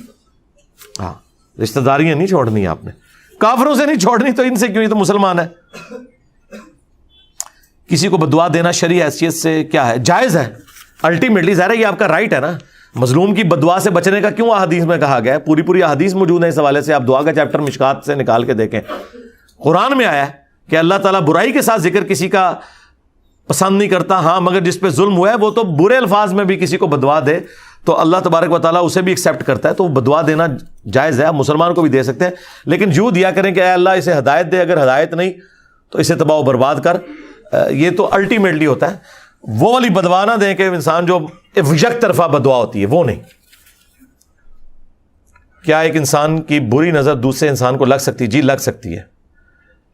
ہاں, رشتہ داریاں نہیں چھوڑنی آپ نے, کافروں سے نہیں چھوڑنی. تو ان سے کیوں, یہ تو مسلمان ہے. کسی کو بدعا دینا شرعی حیثیت سے کیا ہے؟ جائز ہے. الٹیمیٹلی ظاہر ہے یہ آپ کا رائٹ ہے نا. مظلوم کی بدعا سے بچنے کا کیوں احادیث میں کہا گیا ہے؟ پوری احادیث موجود ہیں اس حوالے سے. آپ دعا کا چیپٹر مشکات سے نکال کے دیکھیں. قرآن میں آیا ہے کہ اللہ تعالیٰ برائی کے ساتھ ذکر کسی کا پسند نہیں کرتا. ہاں, مگر جس پہ ظلم ہوا ہے وہ تو برے الفاظ میں بھی کسی کو بدعا دے تو اللہ تبارک و تعالیٰ اسے بھی ایکسیپٹ کرتا ہے. تو بدعا دینا جائز ہے, آپ مسلمان کو بھی دے سکتے ہیں, لیکن یوں دیا کریں کہ اے اللہ اسے ہدایت دے, اگر ہدایت نہیں تو اسے تباہ و برباد کر. یہ تو الٹیمیٹلی ہوتا ہے. وہ والی بدعا نہ دیں کہ انسان جو یک طرفہ بدعا ہوتی ہے, وہ نہیں. کیا ایک انسان کی بری نظر دوسرے انسان کو لگ سکتی؟ جی لگ سکتی ہے.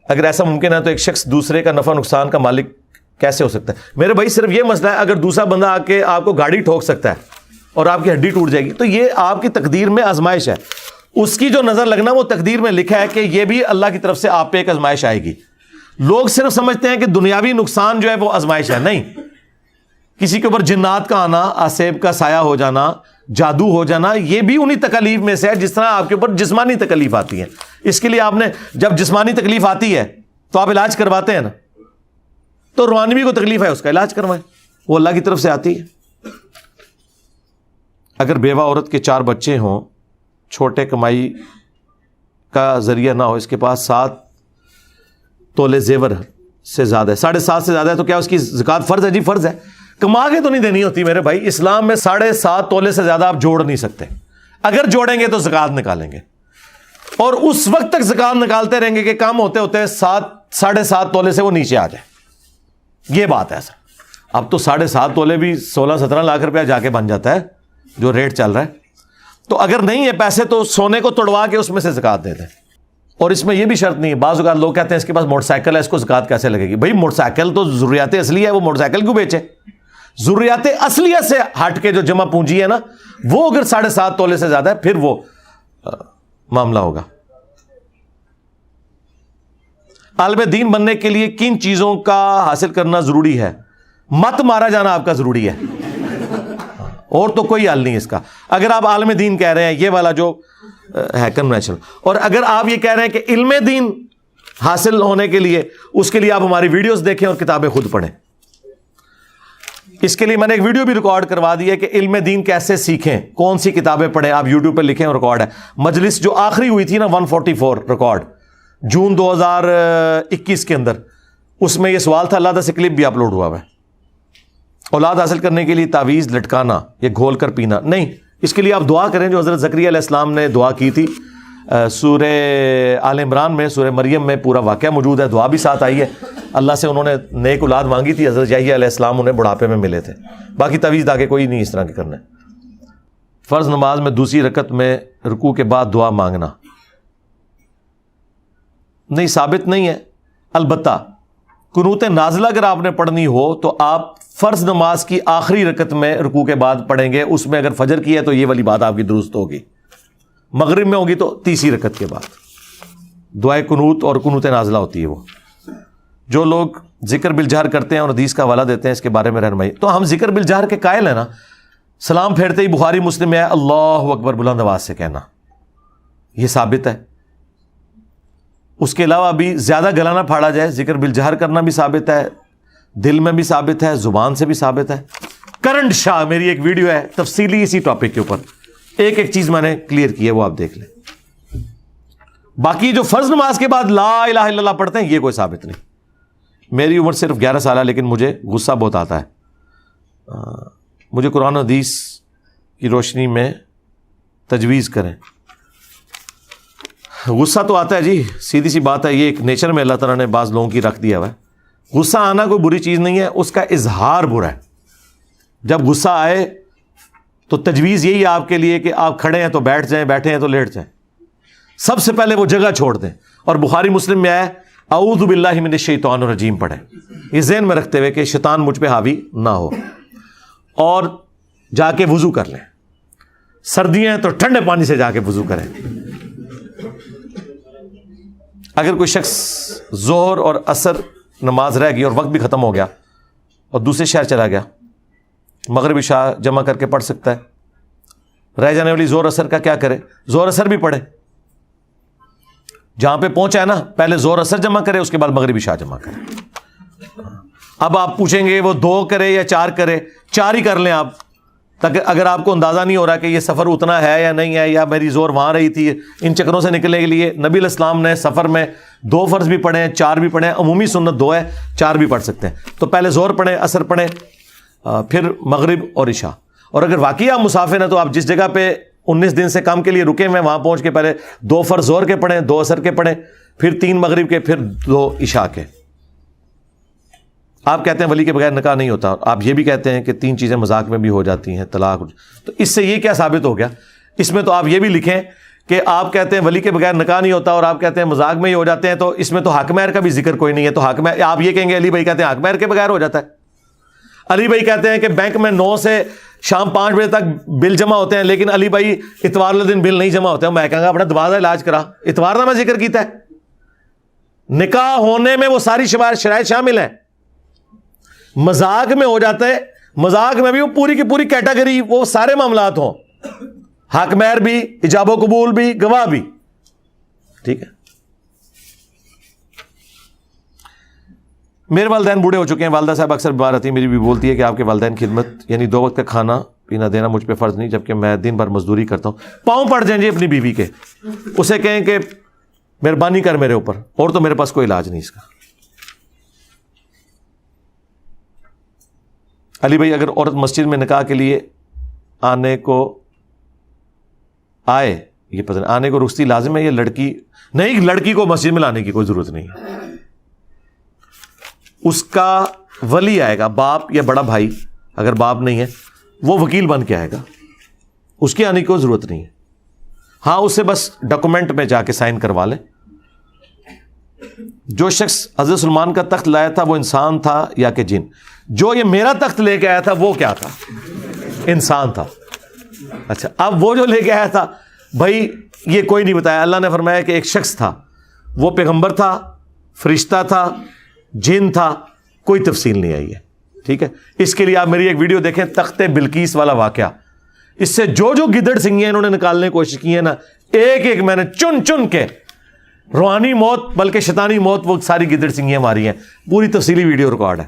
اگر ایسا ممکن ہے تو ایک شخص دوسرے کا نفع نقصان کا مالک کیسے ہو سکتا ہے؟ میرے بھائی صرف یہ مسئلہ ہے, اگر دوسرا بندہ آ کے آپ کو گاڑی ٹھوک سکتا ہے اور آپ کی ہڈی ٹوٹ جائے گی تو یہ آپ کی تقدیر میں آزمائش ہے. اس کی جو نظر لگنا وہ تقدیر میں لکھا ہے کہ یہ بھی اللہ کی طرف سے آپ پہ ایک آزمائش آئے گی. لوگ صرف سمجھتے ہیں کہ دنیاوی نقصان جو ہے وہ آزمائش ہے. نہیں, کسی کے اوپر جنات کا آنا, آسیب کا سایہ ہو جانا, جادو ہو جانا, یہ بھی انہی تکلیف میں سے ہے جس طرح آپ کے اوپر جسمانی تکلیف آتی ہے. اس کے لیے آپ نے جب جسمانی تکلیف آتی ہے تو آپ علاج کرواتے ہیں نا, تو روحانی کو تکلیف ہے اس کا علاج کروائیں, وہ اللہ کی طرف سے آتی ہے. اگر بیوہ عورت کے 4 بچے ہوں, چھوٹے کمائی کا ذریعہ نہ ہو, اس کے پاس 7 تولے زیور سے زیادہ ہے, 7.5 سے زیادہ ہے, تو کیا اس کی زکوٰۃ فرض ہے؟ جی فرض ہے. کما کے تو نہیں دینی ہوتی میرے بھائی. اسلام میں 7.5 تولے سے زیادہ آپ جوڑ نہیں سکتے. اگر جوڑیں گے تو زکوٰۃ نکالیں گے, اور اس وقت تک زکوٰۃ نکالتے رہیں گے کہ کام ہوتے ہوتے 7.5 تولے سے وہ نیچے آ جائے. یہ بات ہے سر. اب تو 7.5 تولے بھی 16-17 لاکھ روپیہ جا کے بن جاتا ہے جو ریٹ چل رہا ہے. تو اگر نہیں ہے پیسے تو سونے کو توڑوا کے اس میں سے زکات دے دیں. اور اس میں یہ بھی شرط نہیں ہے, بعض اوقات لوگ کہتے ہیں اس کے پاس موٹر سائیکل ہے, اس کو زکات کیسے لگے گی؟ بھائی موٹر سائیکل تو ضروریات اصلی ہے, وہ موٹر سائیکل کیوں بیچے؟ ضروریات اصلیت سے ہٹ کے جو جمع پونجی ہے نا, وہ اگر 7.5 تولے سے زیادہ ہے پھر وہ معاملہ ہوگا. عالم دین بننے کے لیے کن چیزوں کا حاصل کرنا ضروری ہے؟ مت مارا جانا آپ کا ضروری ہے, اور تو کوئی حل نہیں اس کا. اگر آپ عالم دین کہہ رہے ہیں, یہ والا جو ہے کنوینشنل, اور اگر آپ یہ کہہ رہے ہیں کہ علم دین حاصل ہونے کے لیے, اس کے لیے آپ ہماری ویڈیوز دیکھیں اور کتابیں خود پڑھیں. اس کے لیے میں نے ایک ویڈیو بھی ریکارڈ کروا دی ہے کہ علم دین کیسے سیکھیں, کون سی کتابیں پڑھیں. آپ یوٹیوب پہ لکھیں, ریکارڈ ہے. مجلس جو آخری ہوئی تھی نا 144 ریکارڈ جون 2021 کے اندر, اس میں یہ سوال تھا, اللہ سے کلپ بھی اپلوڈ ہوا ہے. اولاد حاصل کرنے کے لیے تعویذ لٹکانا یا گھول کر پینا نہیں, اس کے لیے آپ دعا کریں جو حضرت زکریا علیہ السلام نے دعا کی تھی. سورہ آل عمران میں, سورہ مریم میں پورا واقعہ موجود ہے, دعا بھی ساتھ آئی ہے. اللہ سے انہوں نے نیک اولاد مانگی تھی, حضرت یحییٰ علیہ السلام انہیں بڑھاپے میں ملے تھے. باقی تعویذ آگے کوئی نہیں اس طرح کے کرنے. فرض نماز میں دوسری رکعت میں رکوع کے بعد دعا مانگنا نہیں, ثابت نہیں ہے. البتہ قنوت نازلہ اگر آپ نے پڑھنی ہو تو آپ فرض نماز کی آخری رکعت میں رکوع کے بعد پڑھیں گے. اس میں اگر فجر کی ہے تو یہ والی بات آپ کی درست ہوگی. مغرب میں ہوگی تو تیسری رکعت کے بعد دعائے قنوت اور قنوت نازلہ ہوتی ہے. وہ جو لوگ ذکر بالجہر کرتے ہیں اور حدیث کا حوالہ دیتے ہیں اس کے بارے میں رہنمائی. تو ہم ذکر بالجہر کے قائل ہیں نا. سلام پھیرتے ہی بخاری مسلم میں ہے اللہ اکبر بلند آواز سے کہنا, یہ ثابت ہے. اس کے علاوہ بھی زیادہ گلا نہ پھاڑا جائے, ذکر بالجہر کرنا بھی ثابت ہے, دل میں بھی ثابت ہے, زبان سے بھی ثابت ہے. کرنٹ شاہ میری ایک ویڈیو ہے تفصیلی اسی ٹاپک کے اوپر, ایک ایک چیز میں نے کلیئر کی ہے, وہ آپ دیکھ لیں. باقی جو فرض نماز کے بعد لا الہ الا اللہ پڑھتے ہیں یہ کوئی ثابت نہیں. میری عمر صرف 11 سال ہے لیکن مجھے غصہ بہت آتا ہے. مجھے قرآن و حدیث کی روشنی میں تجویز کریں. غصہ تو آتا ہے جی, سیدھی سی بات ہے, یہ ایک نیچر میں اللہ تعالیٰ نے بعض لوگوں کی رکھ دیا ہوا ہے. غصہ آنا کوئی بری چیز نہیں ہے, اس کا اظہار برا ہے. جب غصہ آئے تو تجویز یہی ہے آپ کے لیے کہ آپ کھڑے ہیں تو بیٹھ جائیں, بیٹھے ہیں تو لیٹ جائیں. سب سے پہلے وہ جگہ چھوڑ دیں. اور بخاری مسلم میں آیا اعوذ باللہ من الشیطان الرجیم پڑھیں, یہ ذہن میں رکھتے ہوئے کہ شیطان مجھ پہ حاوی نہ ہو. اور جا کے وضو کر لیں. سردیاں ہیں تو ٹھنڈے پانی سے جا کے وضو کریں. اگر کوئی شخص ظہر اور عصر نماز رہ گئی اور وقت بھی ختم ہو گیا اور دوسرے شہر چلا گیا, مغرب عشاء جمع کر کے پڑھ سکتا ہے. رہ جانے والی ظہر عصر کا کیا کرے؟ ظہر عصر بھی پڑھے. جہاں پہ پہنچا ہے نا پہلے ظہر عصر جمع کرے, اس کے بعد مغرب عشاء جمع کرے. اب آپ پوچھیں گے وہ 2 کرے یا 4 کرے, 4 ہی کر لیں آپ, تاکہ اگر آپ کو اندازہ نہیں ہو رہا کہ یہ سفر اتنا ہے یا نہیں ہے, یا میری زور وہاں رہی تھی, ان چکروں سے نکلنے کے لیے نبی علیہ السلام نے سفر میں 2 فرض بھی پڑھے ہیں, 4 بھی پڑھے ہیں. عمومی سنت 2 ہے, 4 بھی پڑھ سکتے ہیں. تو پہلے زور پڑھیں, عصر پڑھیں, پھر مغرب اور عشاء. اور اگر واقعی آپ مسافر ہیں تو آپ جس جگہ پہ 19 دن سے کم کے لیے رکے ہوئے وہاں پہنچ کے پہلے 2 فرض زور کے پڑھیں, 2 عصر کے پڑھیں, پھر 3 مغرب کے, پھر 2 عشاء کے. آپ کہتے ہیں ولی کے بغیر نکاح نہیں ہوتا, آپ یہ بھی کہتے ہیں کہ 3 چیزیں مذاق میں بھی ہو جاتی ہیں, طلاق. تو اس سے یہ کیا ثابت ہو گیا؟ اس میں تو آپ یہ بھی لکھیں کہ آپ کہتے ہیں ولی کے بغیر نکاح نہیں ہوتا اور آپ کہتے ہیں مذاق میں ہی ہو جاتے ہیں, تو اس میں تو حق مہر کا بھی ذکر کوئی نہیں ہے. تو حق مہر آپ یہ کہیں گے علی بھائی کہتے ہیں حق مہر کے بغیر ہو جاتا ہے. علی بھائی کہتے ہیں کہ بینک میں 9 سے شام 5 بجے تک بل جمع ہوتے ہیں, لیکن علی بھائی اتوار والے دن بل نہیں جمع ہوتے ہیں. میں کہوں گا اپنا دماغ علاج کرا, اتوار نہ میں ذکر کیتا ہے. نکاح ہونے میں وہ ساری شرائط شامل ہیں. مذاق میں ہو جاتا ہے, مذاق میں بھی وہ پوری کی پوری کیٹیگری, وہ سارے معاملات ہوں, حق مہر بھی, ایجاب و قبول بھی, گواہ بھی. ٹھیک ہے. میرے والدین بوڑھے ہو چکے ہیں, والدہ صاحب اکثر بیمار رہتی ہیں, میری بھی بولتی ہے کہ آپ کے والدین خدمت یعنی 2 وقت کا کھانا پینا دینا مجھ پہ فرض نہیں, جبکہ میں دن بھر مزدوری کرتا ہوں. پاؤں پڑ جائیں جی اپنی بیوی کے, اسے کہیں کہ مہربانی کر میرے اوپر, اور تو میرے پاس کوئی علاج نہیں اس کا. علی بھائی اگر عورت مسجد میں نکاح کے لیے آنے کو آئے, یہ پتہ نہیں آنے کو رخصتی لازم ہے یا لڑکی نہیں, لڑکی کو مسجد میں لانے کی کوئی ضرورت نہیں ہے. اس کا ولی آئے گا, باپ یا بڑا بھائی, اگر باپ نہیں ہے وہ وکیل بن کے آئے گا, اس کے آنے کی کوئی ضرورت نہیں ہے. ہاں اسے بس ڈاکومنٹ میں جا کے سائن کروا لیں. جو شخص حضرت سلمان کا تخت لایا تھا وہ انسان تھا یا کہ جن؟ جو یہ میرا تخت لے کے آیا تھا وہ کیا تھا؟ انسان تھا. اچھا, اب وہ جو لے کے آیا تھا بھائی یہ کوئی نہیں بتایا. اللہ نے فرمایا کہ ایک شخص تھا, وہ پیغمبر تھا, فرشتہ تھا, جن تھا, کوئی تفصیل نہیں آئی ہے. ٹھیک ہے, اس کے لیے آپ میری ایک ویڈیو دیکھیں, تخت بلقیس والا واقعہ. اس سے جو گدڑ سنگیاں انہوں نے نکالنے کی کوشش کی ہے نا, ایک ایک میں نے چن چن کے روحانی موت بلکہ شیطانی موت وہ ساری گدڑ سنگیاں ماری ہیں. پوری تفصیلی ویڈیو ریکارڈ ہے.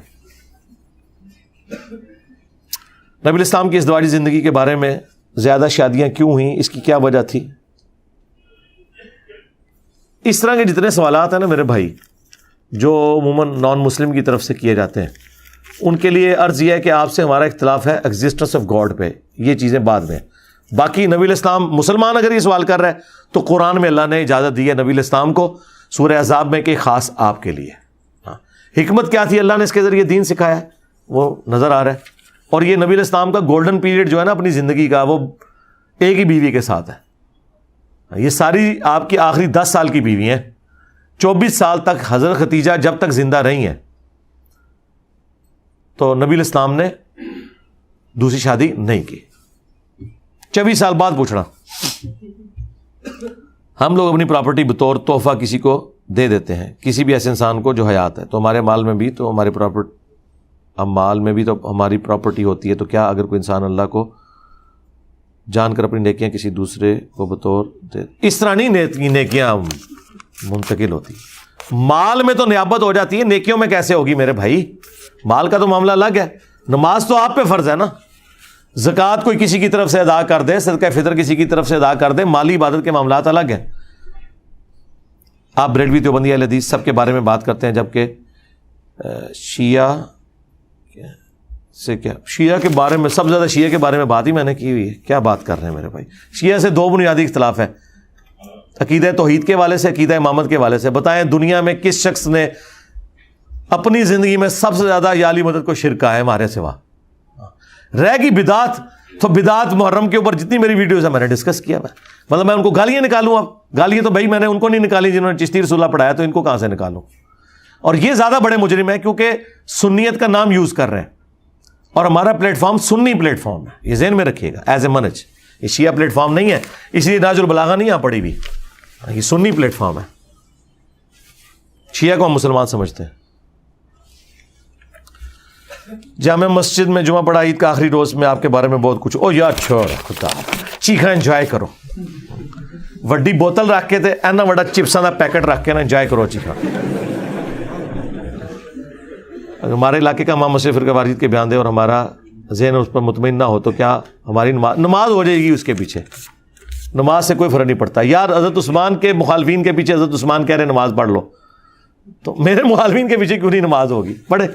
نبی الاسلام کی ازدواجی زندگی کے بارے میں زیادہ شادیاں کیوں ہوئیں, اس کی کیا وجہ تھی؟ اس طرح کے جتنے سوالات ہیں نا میرے بھائی, جو عموماً نان مسلم کی طرف سے کیے جاتے ہیں, ان کے لیے عرض یہ ہے کہ آپ سے ہمارا اختلاف ہے ایگزسٹنس آف گاڈ پہ, یہ چیزیں بعد میں. باقی نبی الاسلام مسلمان اگر یہ سوال کر رہا ہے تو قرآن میں اللہ نے اجازت دی ہے نبی الاسلام کو سورہ احزاب میں کہ خاص آپ کے لیے. ہاں, حکمت کیا تھی, اللہ نے اس کے ذریعے دین سکھایا ہے, وہ نظر آ رہا ہے. اور یہ نبی الاسلام کا گولڈن پیریڈ جو ہے نا اپنی زندگی کا, وہ ایک ہی بیوی کے ساتھ ہے. یہ ساری آپ کی آخری 10 سال کی بیوی ہیں. 24 سال تک حضرت ختیجہ جب تک زندہ رہی ہیں تو نبی الاسلام نے دوسری شادی نہیں کی. 24 سال بعد پوچھنا, ہم لوگ اپنی پراپرٹی بطور تحفہ کسی کو دے دیتے ہیں, کسی بھی ایسے انسان کو جو حیات ہے, تو ہمارے مال میں بھی تو ہماری پراپرٹی, ہم مال میں بھی تو ہماری پراپرٹی ہوتی ہے. تو کیا اگر کوئی انسان اللہ کو جان کر اپنی نیکیاں کسی دوسرے کو بطور دے, اس طرح نہیں نیکیاں منتقل ہوتی. مال میں تو نیابت ہو جاتی ہے, نیکیوں میں کیسے ہوگی میرے بھائی؟ مال کا تو معاملہ الگ ہے. نماز تو آپ پہ فرض ہے نا, زکوٰۃ کوئی کسی کی طرف سے ادا کر دے, صدقہ فطر کسی کی طرف سے ادا کر دے, مالی عبادت کے معاملات الگ ہیں. آپ بریلوی دیوبندی اہل حدیث سب کے بارے میں بات کرتے ہیں, جبکہ شیعہ سے کیا, شیعہ کے بارے میں سب سے زیادہ شیعہ کے بارے میں بات ہی میں نے کی ہوئی ہے. کیا بات کر رہے ہیں میرے بھائی؟ شیعہ سے 2 بنیادی اختلاف ہے, عقیدہ توحید کے والے سے, عقیدہ امامت کے والے سے. بتائیں دنیا میں کس شخص نے اپنی زندگی میں سب سے زیادہ یا علی مدد کو شرک کہا ہے ہمارے سوا؟ رہ گی بدعت, تو بدعت محرم کے اوپر جتنی میری ویڈیوز ہیں میں نے ڈسکس کیا. مطلب میں ان کو گالیاں نکالوں؟ اب گالیاں تو بھائی میں نے ان کو نہیں نکالی جنہوں نے چشتی رسول اللہ پڑھایا, تو ان کو کہاں سے نکالوں؟ اور یہ زیادہ بڑے مجرم ہیں کیونکہ سنیت کا نام یوز کر رہے ہیں, اور ہمارا پلیٹ فارم سنی پلیٹ فارم ہے, یہ ذہن میں رکھیے گا ایز اے منج. یہ شیعہ پلیٹ فارم نہیں ہے, اس لیے ناج البلاغہ نہیں یہاں پڑی ہوئی, یہ سنی پلیٹ فارم ہے. شیعہ کو ہم مسلمان سمجھتے ہیں. جامع مسجد میں جمعہ پڑھا عید کا آخری روز میں آپ کے بارے میں بہت کچھ. او یار چھوڑ خدا, چیخا انجوائے کرو. وڈی بوتل رکھ کے تے اینا وڈا چپساں دا پیکٹ رکھ کے نا انجوائے کرو چیخا. ہمارے علاقے کا امام مسجد فرقہ واریت کے بیان دے اور ہمارا ذہن اس پر مطمئن نہ ہو تو کیا ہماری نماز ہو جائے گی اس کے پیچھے؟ نماز سے کوئی فرق نہیں پڑتا یار. حضرت عثمان کے مخالفین کے پیچھے حضرت عثمان کہہ رہے نماز پڑھ لو, تو میرے مخالفین کے پیچھے کیوں نہیں نماز ہوگی؟ پڑھے.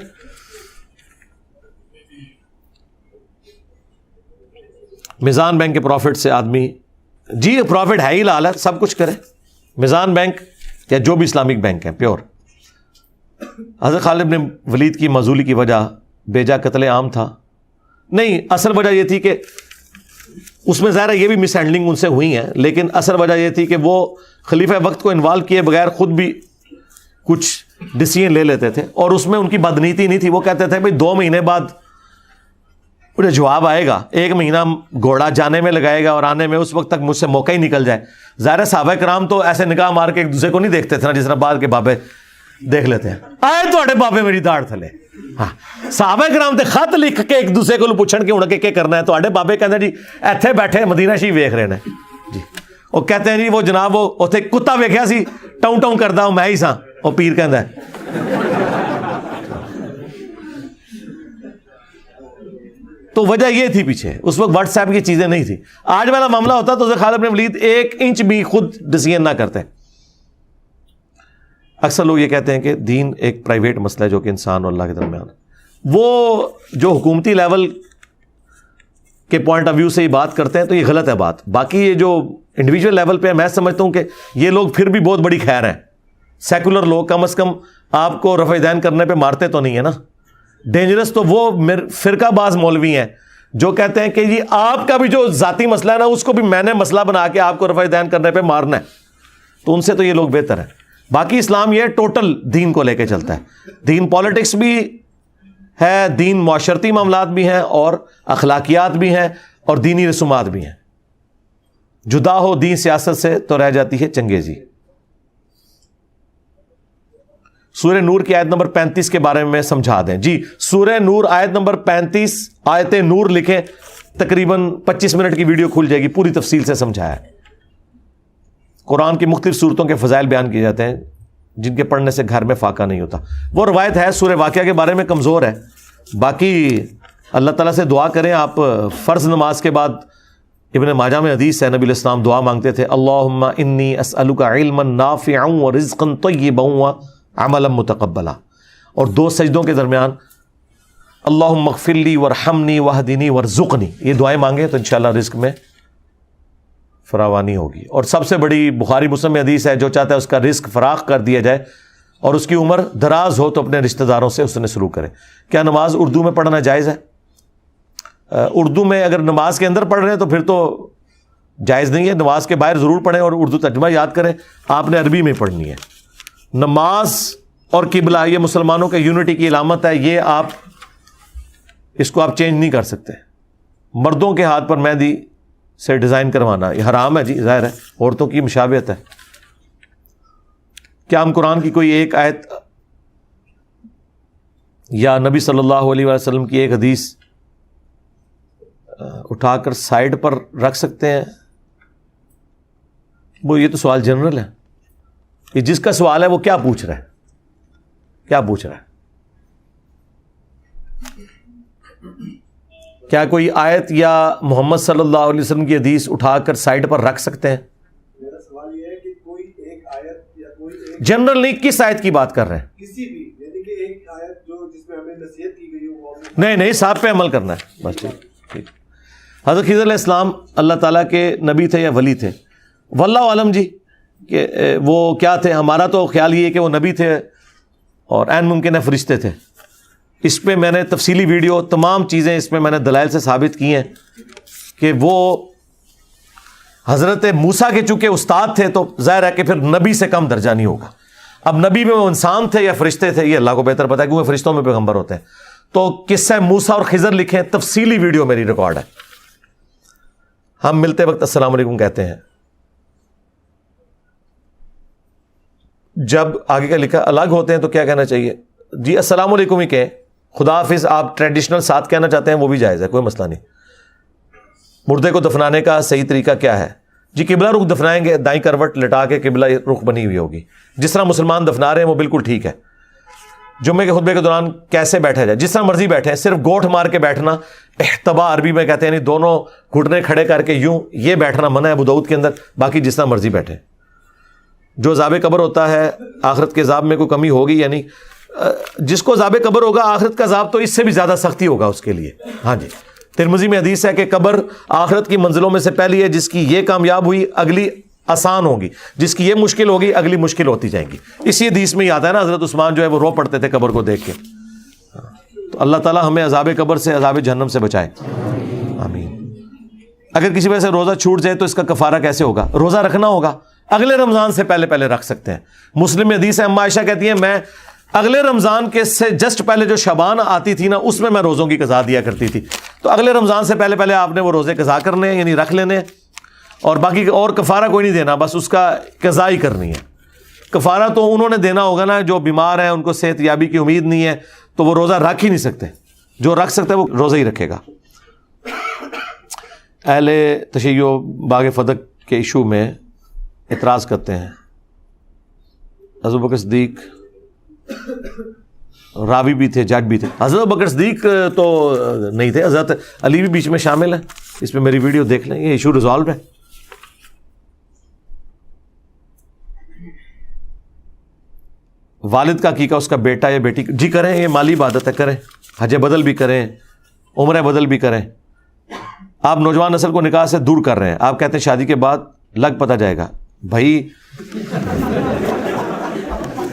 میزان بینک کے پروفٹ سے آدمی, جی پروفٹ ہے ہی لال ہے, سب کچھ کرے. میزان بینک یا جو بھی اسلامک بینک ہے پیور. حضرت خالد بن ولید کی معزولی کی وجہ بیجا قتل عام تھا؟ نہیں, اصل وجہ یہ تھی کہ اس میں ظاہر ہے یہ بھی مس ہینڈلنگ ان سے ہوئی ہے, لیکن اصل وجہ یہ تھی کہ وہ خلیفہ وقت کو انوالو کیے بغیر خود بھی کچھ ڈیسیژن لے لیتے تھے, اور اس میں ان کی بدنیتی نہیں تھی. وہ کہتے تھے بھائی 2 مہینے بعد مجھے جواب آئے گا, 1 مہینہ گھوڑا جانے میں لگائے گا اور آنے میں, اس وقت تک مجھ سے موقع ہی نکل جائے. ظاہر صحابہ کرام تو ایسے نگاہ مار کے ایک دوسرے کو نہیں دیکھتے تھے نا جس طرح بعد کے بابے دیکھ لیتے ہیں. آئے تھوڑے بابے میری داڑ تھلے. ہاں, صحابہ کرام تے خط لکھ کے ایک دوسرے کو پوچھن کہ ہن کے کرنا ہے. تھوڑے بابے کہتے ہیں جی ایتھے بیٹھے مدینہ شریف ویکھ رہے ہیں جی. وہ کہتے ہیں جی وہ جناب وہ اوتھے کتا ویکھیا سی ٹاؤں ٹاؤں کردا, میں ہی سا. وہ پیر کہندا ہے تو وجہ یہ تھی پیچھے. اس وقت واٹس ایپ کی چیزیں نہیں تھی. آج والا معاملہ ہوتا تو خالد بن ولید 1 انچ بھی خود ڈیسیژن نہ کرتے. اکثر لوگ یہ کہتے ہیں کہ دین ایک پرائیویٹ مسئلہ ہے جو کہ انسان اور اللہ کے درمیان ہے. وہ جو حکومتی لیول کے پوائنٹ آف ویو سے یہ بات کرتے ہیں تو یہ غلط ہے بات. باقی یہ جو انڈیویجول لیول پہ میں سمجھتا ہوں کہ یہ لوگ پھر بھی بہت بڑی خیر ہیں. سیکولر لوگ کم از کم آپ کو رفع دین کرنے پہ مارتے تو نہیں ہے نا. ڈینجرس تو وہ فرقہ باز مولوی ہیں جو کہتے ہیں کہ جی آپ کا بھی جو ذاتی مسئلہ ہے نا اس کو بھی میں نے مسئلہ بنا کے آپ کو رفع دین کرنے پہ مارنا ہے. تو ان سے تو یہ لوگ بہتر ہیں. باقی اسلام یہ ٹوٹل دین کو لے کے چلتا ہے. دین پالیٹکس بھی ہے, دین معاشرتی معاملات بھی ہیں, اور اخلاقیات بھی ہیں, اور دینی رسومات بھی ہیں. جدا ہو دین سیاست سے تو رہ جاتی ہے چنگیزی. سورہ نور کی آیت نمبر 35 کے بارے میں سمجھا دیں. جی سورہ نور آیت نمبر 35, آیت نور لکھیں, تقریباً 25 منٹ کی ویڈیو کھل جائے گی, پوری تفصیل سے سمجھایا ہے. قرآن کی مختلف صورتوں کے فضائل بیان کیے جاتے ہیں جن کے پڑھنے سے گھر میں فاقہ نہیں ہوتا. وہ روایت ہے, سورہ واقعہ کے بارے میں کمزور ہے. باقی اللہ تعالیٰ سے دعا کریں. آپ فرض نماز کے بعد ابن ماجہ میں حدیث ہے, نبی علیہ السلام دعا مانگتے تھے, اللہم انی اسألک علما نافعا ورزقا طیبا وعملا متقبلا. اور 2 سجدوں کے درمیان اللہم اغفر لی وارحمنی واہدنی وارزقنی, یہ دعائیں مانگیں تو انشاءاللہ رزق میں فراوانی ہوگی. اور سب سے بڑی بخاری مسلم میں حدیث ہے, جو چاہتا ہے اس کا رزق فراخ کر دیا جائے اور اس کی عمر دراز ہو تو اپنے رشتہ داروں سے اس نے سلوک کرے. کیا نماز اردو میں پڑھنا جائز ہے؟ اردو میں اگر نماز کے اندر پڑھ رہے ہیں تو پھر تو جائز نہیں ہے. نماز کے باہر ضرور پڑھیں اور اردو ترجمہ یاد کریں. آپ نے عربی میں پڑھنی ہے. نماز اور قبلہ یہ مسلمانوں کے یونٹی کی علامت ہے, یہ آپ اس کو آپ چینج نہیں کر سکتے. مردوں کے ہاتھ پر مہندی سے ڈیزائن کروانا یہ حرام ہے جی, ظاہر ہے عورتوں کی مشابہت ہے. کیا ہم قرآن کی کوئی ایک آیت یا نبی صلی اللہ علیہ وسلم کی ایک حدیث اٹھا کر سائڈ پر رکھ سکتے ہیں؟ وہ یہ تو سوال جنرل ہے. یہ جس کا سوال ہے وہ کیا پوچھ رہا ہے, کیا پوچھ رہا ہے؟ کیا کوئی آیت یا محمد صلی اللہ علیہ وسلم کی حدیث اٹھا کر سائڈ پر رکھ سکتے ہیں؟ میرا سوال یہ ہے کہ کوئی ایک آیت یا کوئی ایک جنرل نہیں, کس آیت کی بات کر رہے ہیں؟ کسی بھی, یعنی کہ ایک آیت جو جس میں ہمیں نصیحت کی گئی ہو. نہیں صاحب پہ عمل کرنا ہے بس. ٹھیک. حضرت خضر علیہ السلام اللہ تعالیٰ کے نبی تھے یا ولی تھے؟ واللہ عالم جی کہ وہ کیا تھے. ہمارا تو خیال یہ ہے کہ وہ نبی تھے اور عین ممکن ہے فرشتے تھے. اس پہ میں نے تفصیلی ویڈیو, تمام چیزیں اس پہ میں نے دلائل سے ثابت کی ہیں کہ وہ حضرت موسیٰ کے چونکہ استاد تھے تو ظاہر ہے کہ پھر نبی سے کم درجہ نہیں ہوگا. اب نبی میں وہ انسان تھے یا فرشتے تھے یہ اللہ کو بہتر پتا ہے, کیونکہ فرشتوں میں پیغمبر ہوتے ہیں. تو قصہ موسیٰ اور خضر لکھیں, تفصیلی ویڈیو میری ریکارڈ ہے. ہم ملتے وقت السلام علیکم کہتے ہیں. جب آگے کا لکھا الگ ہوتے ہیں تو کیا کہنا چاہیے؟ جی السلام علیکم ہی کہیں. خدا حافظ آپ ٹریڈیشنل ساتھ کہنا چاہتے ہیں وہ بھی جائز ہے, کوئی مسئلہ نہیں. مردے کو دفنانے کا صحیح طریقہ کیا ہے؟ جی قبلہ رخ دفنائیں گے, دائیں کروٹ لٹا کے قبلہ رخ بنی ہوئی ہوگی. جس طرح مسلمان دفنا رہے ہیں وہ بالکل ٹھیک ہے. جمعے کے خطبے کے دوران کیسے بیٹھا جائے؟ جس طرح مرضی بیٹھے, صرف گوٹھ مار کے بیٹھنا احتبا عربی میں کہتے ہیں, یعنی دونوں گھٹنے کھڑے کر کے یوں, یہ بیٹھنا منع ہے ابو داؤد کے اندر. باقی جس طرح مرضی بیٹھے. جو عذاب قبر ہوتا ہے, آخرت کے عذاب میں کوئی کمی ہوگی؟ یعنی جس کو عذاب قبر ہوگا آخرت کا عذاب تو اس سے بھی زیادہ سختی ہوگا اس کے لیے. ہاں جی, ترمذی میں حدیث ہے کہ قبر آخرت کی منزلوں میں سے پہلی ہے, جس کی یہ کامیاب ہوئی اگلی آسان ہوگی, جس کی یہ مشکل ہوگی اگلی مشکل ہوتی جائیں گی. اسی حدیث میں یاد ہے نا, حضرت عثمان جو ہے وہ رو پڑتے تھے قبر کو دیکھ کے. تو اللہ تعالیٰ ہمیں عذاب قبر سے, عذاب جہنم سے بچائے, آمین. اگر کسی وجہ سے روزہ چھوٹ جائے تو اس کا کفارہ کیسے ہوگا؟ روزہ رکھنا ہوگا, اگلے رمضان سے پہلے رکھ سکتے ہیں. مسلم میں حدیث ہے, اما عائشہ کہتی ہیں میں اگلے رمضان کے سے جسٹ پہلے جو شعبان آتی تھی نا, اس میں روزوں کی قضا دیا کرتی تھی. تو اگلے رمضان سے پہلے آپ نے وہ روزے قضا کرنے ہیں, یعنی رکھ لینے, اور باقی اور کفارہ کوئی نہیں دینا, بس اس کا قضا ہی کرنی ہے. کفارہ تو انہوں نے دینا ہوگا نا جو بیمار ہیں, ان کو صحت یابی کی امید نہیں ہے, تو وہ روزہ رکھ ہی نہیں سکتے. جو رکھ سکتا ہے وہ روزہ ہی رکھے گا. اہل تشیع باغ فدق کے ایشو میں اعتراض کرتے ہیں. حضرت بکر صدیق راوی بھی تھے, جج بھی تھے. حضرت بکر صدیق تو نہیں تھے, حضرت علی بھی بیچ میں شامل ہیں. اس پہ میری ویڈیو دیکھ لیں, یہ ایشو ریزالو ہے. والد کا عقیقہ اس کا بیٹا یا بیٹی, جی کریں, یہ مالی عبادت ہے, کریں. حج بدل بھی کریں, عمرہ بدل بھی کریں. آپ نوجوان نسل کو نکاح سے دور کر رہے ہیں. آپ کہتے ہیں شادی کے بعد لگ پتہ جائے گا. بھائی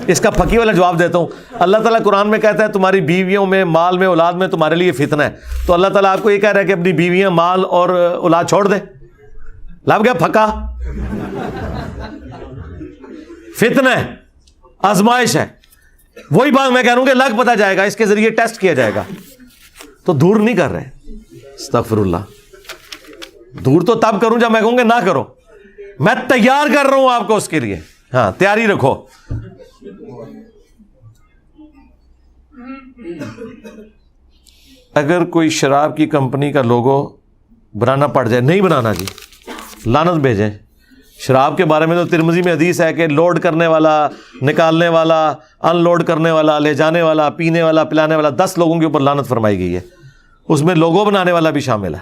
اس کا پھکی والا جواب دیتا ہوں. اللہ تعالیٰ قرآن میں کہتا ہے تمہاری بیویوں میں، مال میں، اولاد میں تمہارے لیے فتنہ ہے. تو اللہ تعالیٰ آپ کو یہ کہہ رہا ہے کہ اپنی بیویاں، مال اور اولاد چھوڑ دیں. لب گیا پھکا. فتنہ ہے، آزمائش ہے. وہی بات میں کہہ رہا ہوں کہ لگ پتہ جائے گا، اس کے ذریعے ٹیسٹ کیا جائے گا. تو دور نہیں کر رہے. استغفر اللہ. دور تو تب کروں جب میں کہوں گے نہ کرو. میں تیار کر رہا ہوں آپ کو اس کے لیے. ہاں تیاری رکھو. اگر کوئی شراب کی کمپنی کا لوگو بنانا پڑ جائے، نہیں بنانا جی، لعنت بھیجیں. شراب کے بارے میں تو ترمذی میں حدیث ہے کہ لوڈ کرنے والا، نکالنے والا، ان لوڈ کرنے والا، لے جانے والا، پینے والا، پلانے والا 10 لوگوں کے اوپر لعنت فرمائی گئی ہے. اس میں لوگو بنانے والا بھی شامل ہے.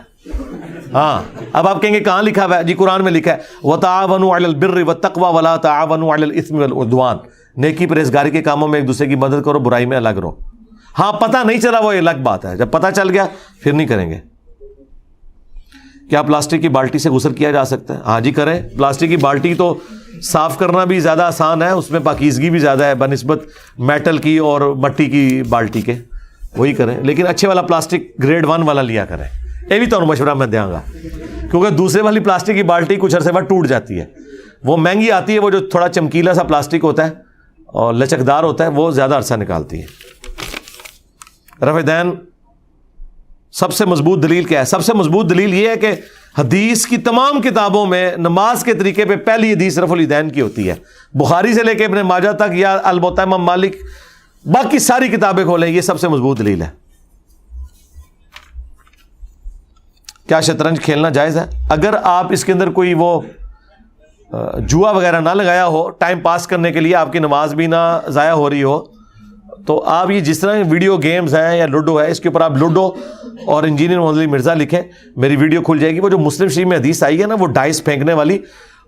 ہاں اب آپ کہیں گے کہاں لکھا ہوا ہے؟ جی قرآن میں لکھا ہے وَتَعَاوَنُوا عَلَى الْبِرِّ وَالتَّقْوَى وَلَا تَعَاوَنُوا عَلَى الْإِثْمِ وَالْعُدْوَانِ. نیکی پرہیزگاری کے کاموں میں ایک دوسرے کی مدد کرو، برائی میں الگ رہو. ہاں پتہ نہیں چلا وہ الگ بات ہے، جب پتہ چل گیا پھر نہیں کریں گے. کیا پلاسٹک کی بالٹی سے غسل کیا جا سکتا ہے؟ ہاں جی کریں. پلاسٹک کی بالٹی تو صاف کرنا بھی زیادہ آسان ہے، اس میں پاکیزگی بھی زیادہ ہے بنسبت میٹل کی اور مٹی کی بالٹی کے. وہی کریں، لیکن اچھے والا پلاسٹک گریڈ 1 والا لیا کریں. یہ بھی تو مشورہ میں دیا گا، کیونکہ دوسرے والی پلاسٹک کی بالٹی کچھ عرصے بعد ٹوٹ جاتی ہے. وہ مہنگی آتی ہے، وہ جو تھوڑا چمکیلا سا پلاسٹک ہوتا ہے اور لچکدار ہوتا ہے، وہ زیادہ عرصہ نکالتی ہے. رفع دین سب سے مضبوط دلیل کیا ہے؟ سب سے مضبوط دلیل یہ ہے کہ حدیث کی تمام کتابوں میں نماز کے طریقے پہ پہلی حدیث رفع الیدین کی ہوتی ہے. بخاری سے لے کے ابن ماجہ تک یا الموطا امام مالک، باقی ساری کتابیں کھولیں، یہ سب سے مضبوط دلیل ہے. کیا شطرنج کھیلنا جائز ہے؟ اگر آپ اس کے اندر کوئی وہ جوا وغیرہ نہ لگایا ہو، ٹائم پاس کرنے کے لیے، آپ کی نماز بھی نہ ضائع ہو رہی ہو، تو آپ یہ جس طرح ویڈیو گیمز ہیں یا لوڈو ہے، اس کے اوپر آپ لوڈو اور انجینئر محمد علی مرزا لکھیں، میری ویڈیو کھل جائے گی. وہ جو مسلم شریف میں حدیث آئی ہے نا، وہ ڈائس پھینکنے والی،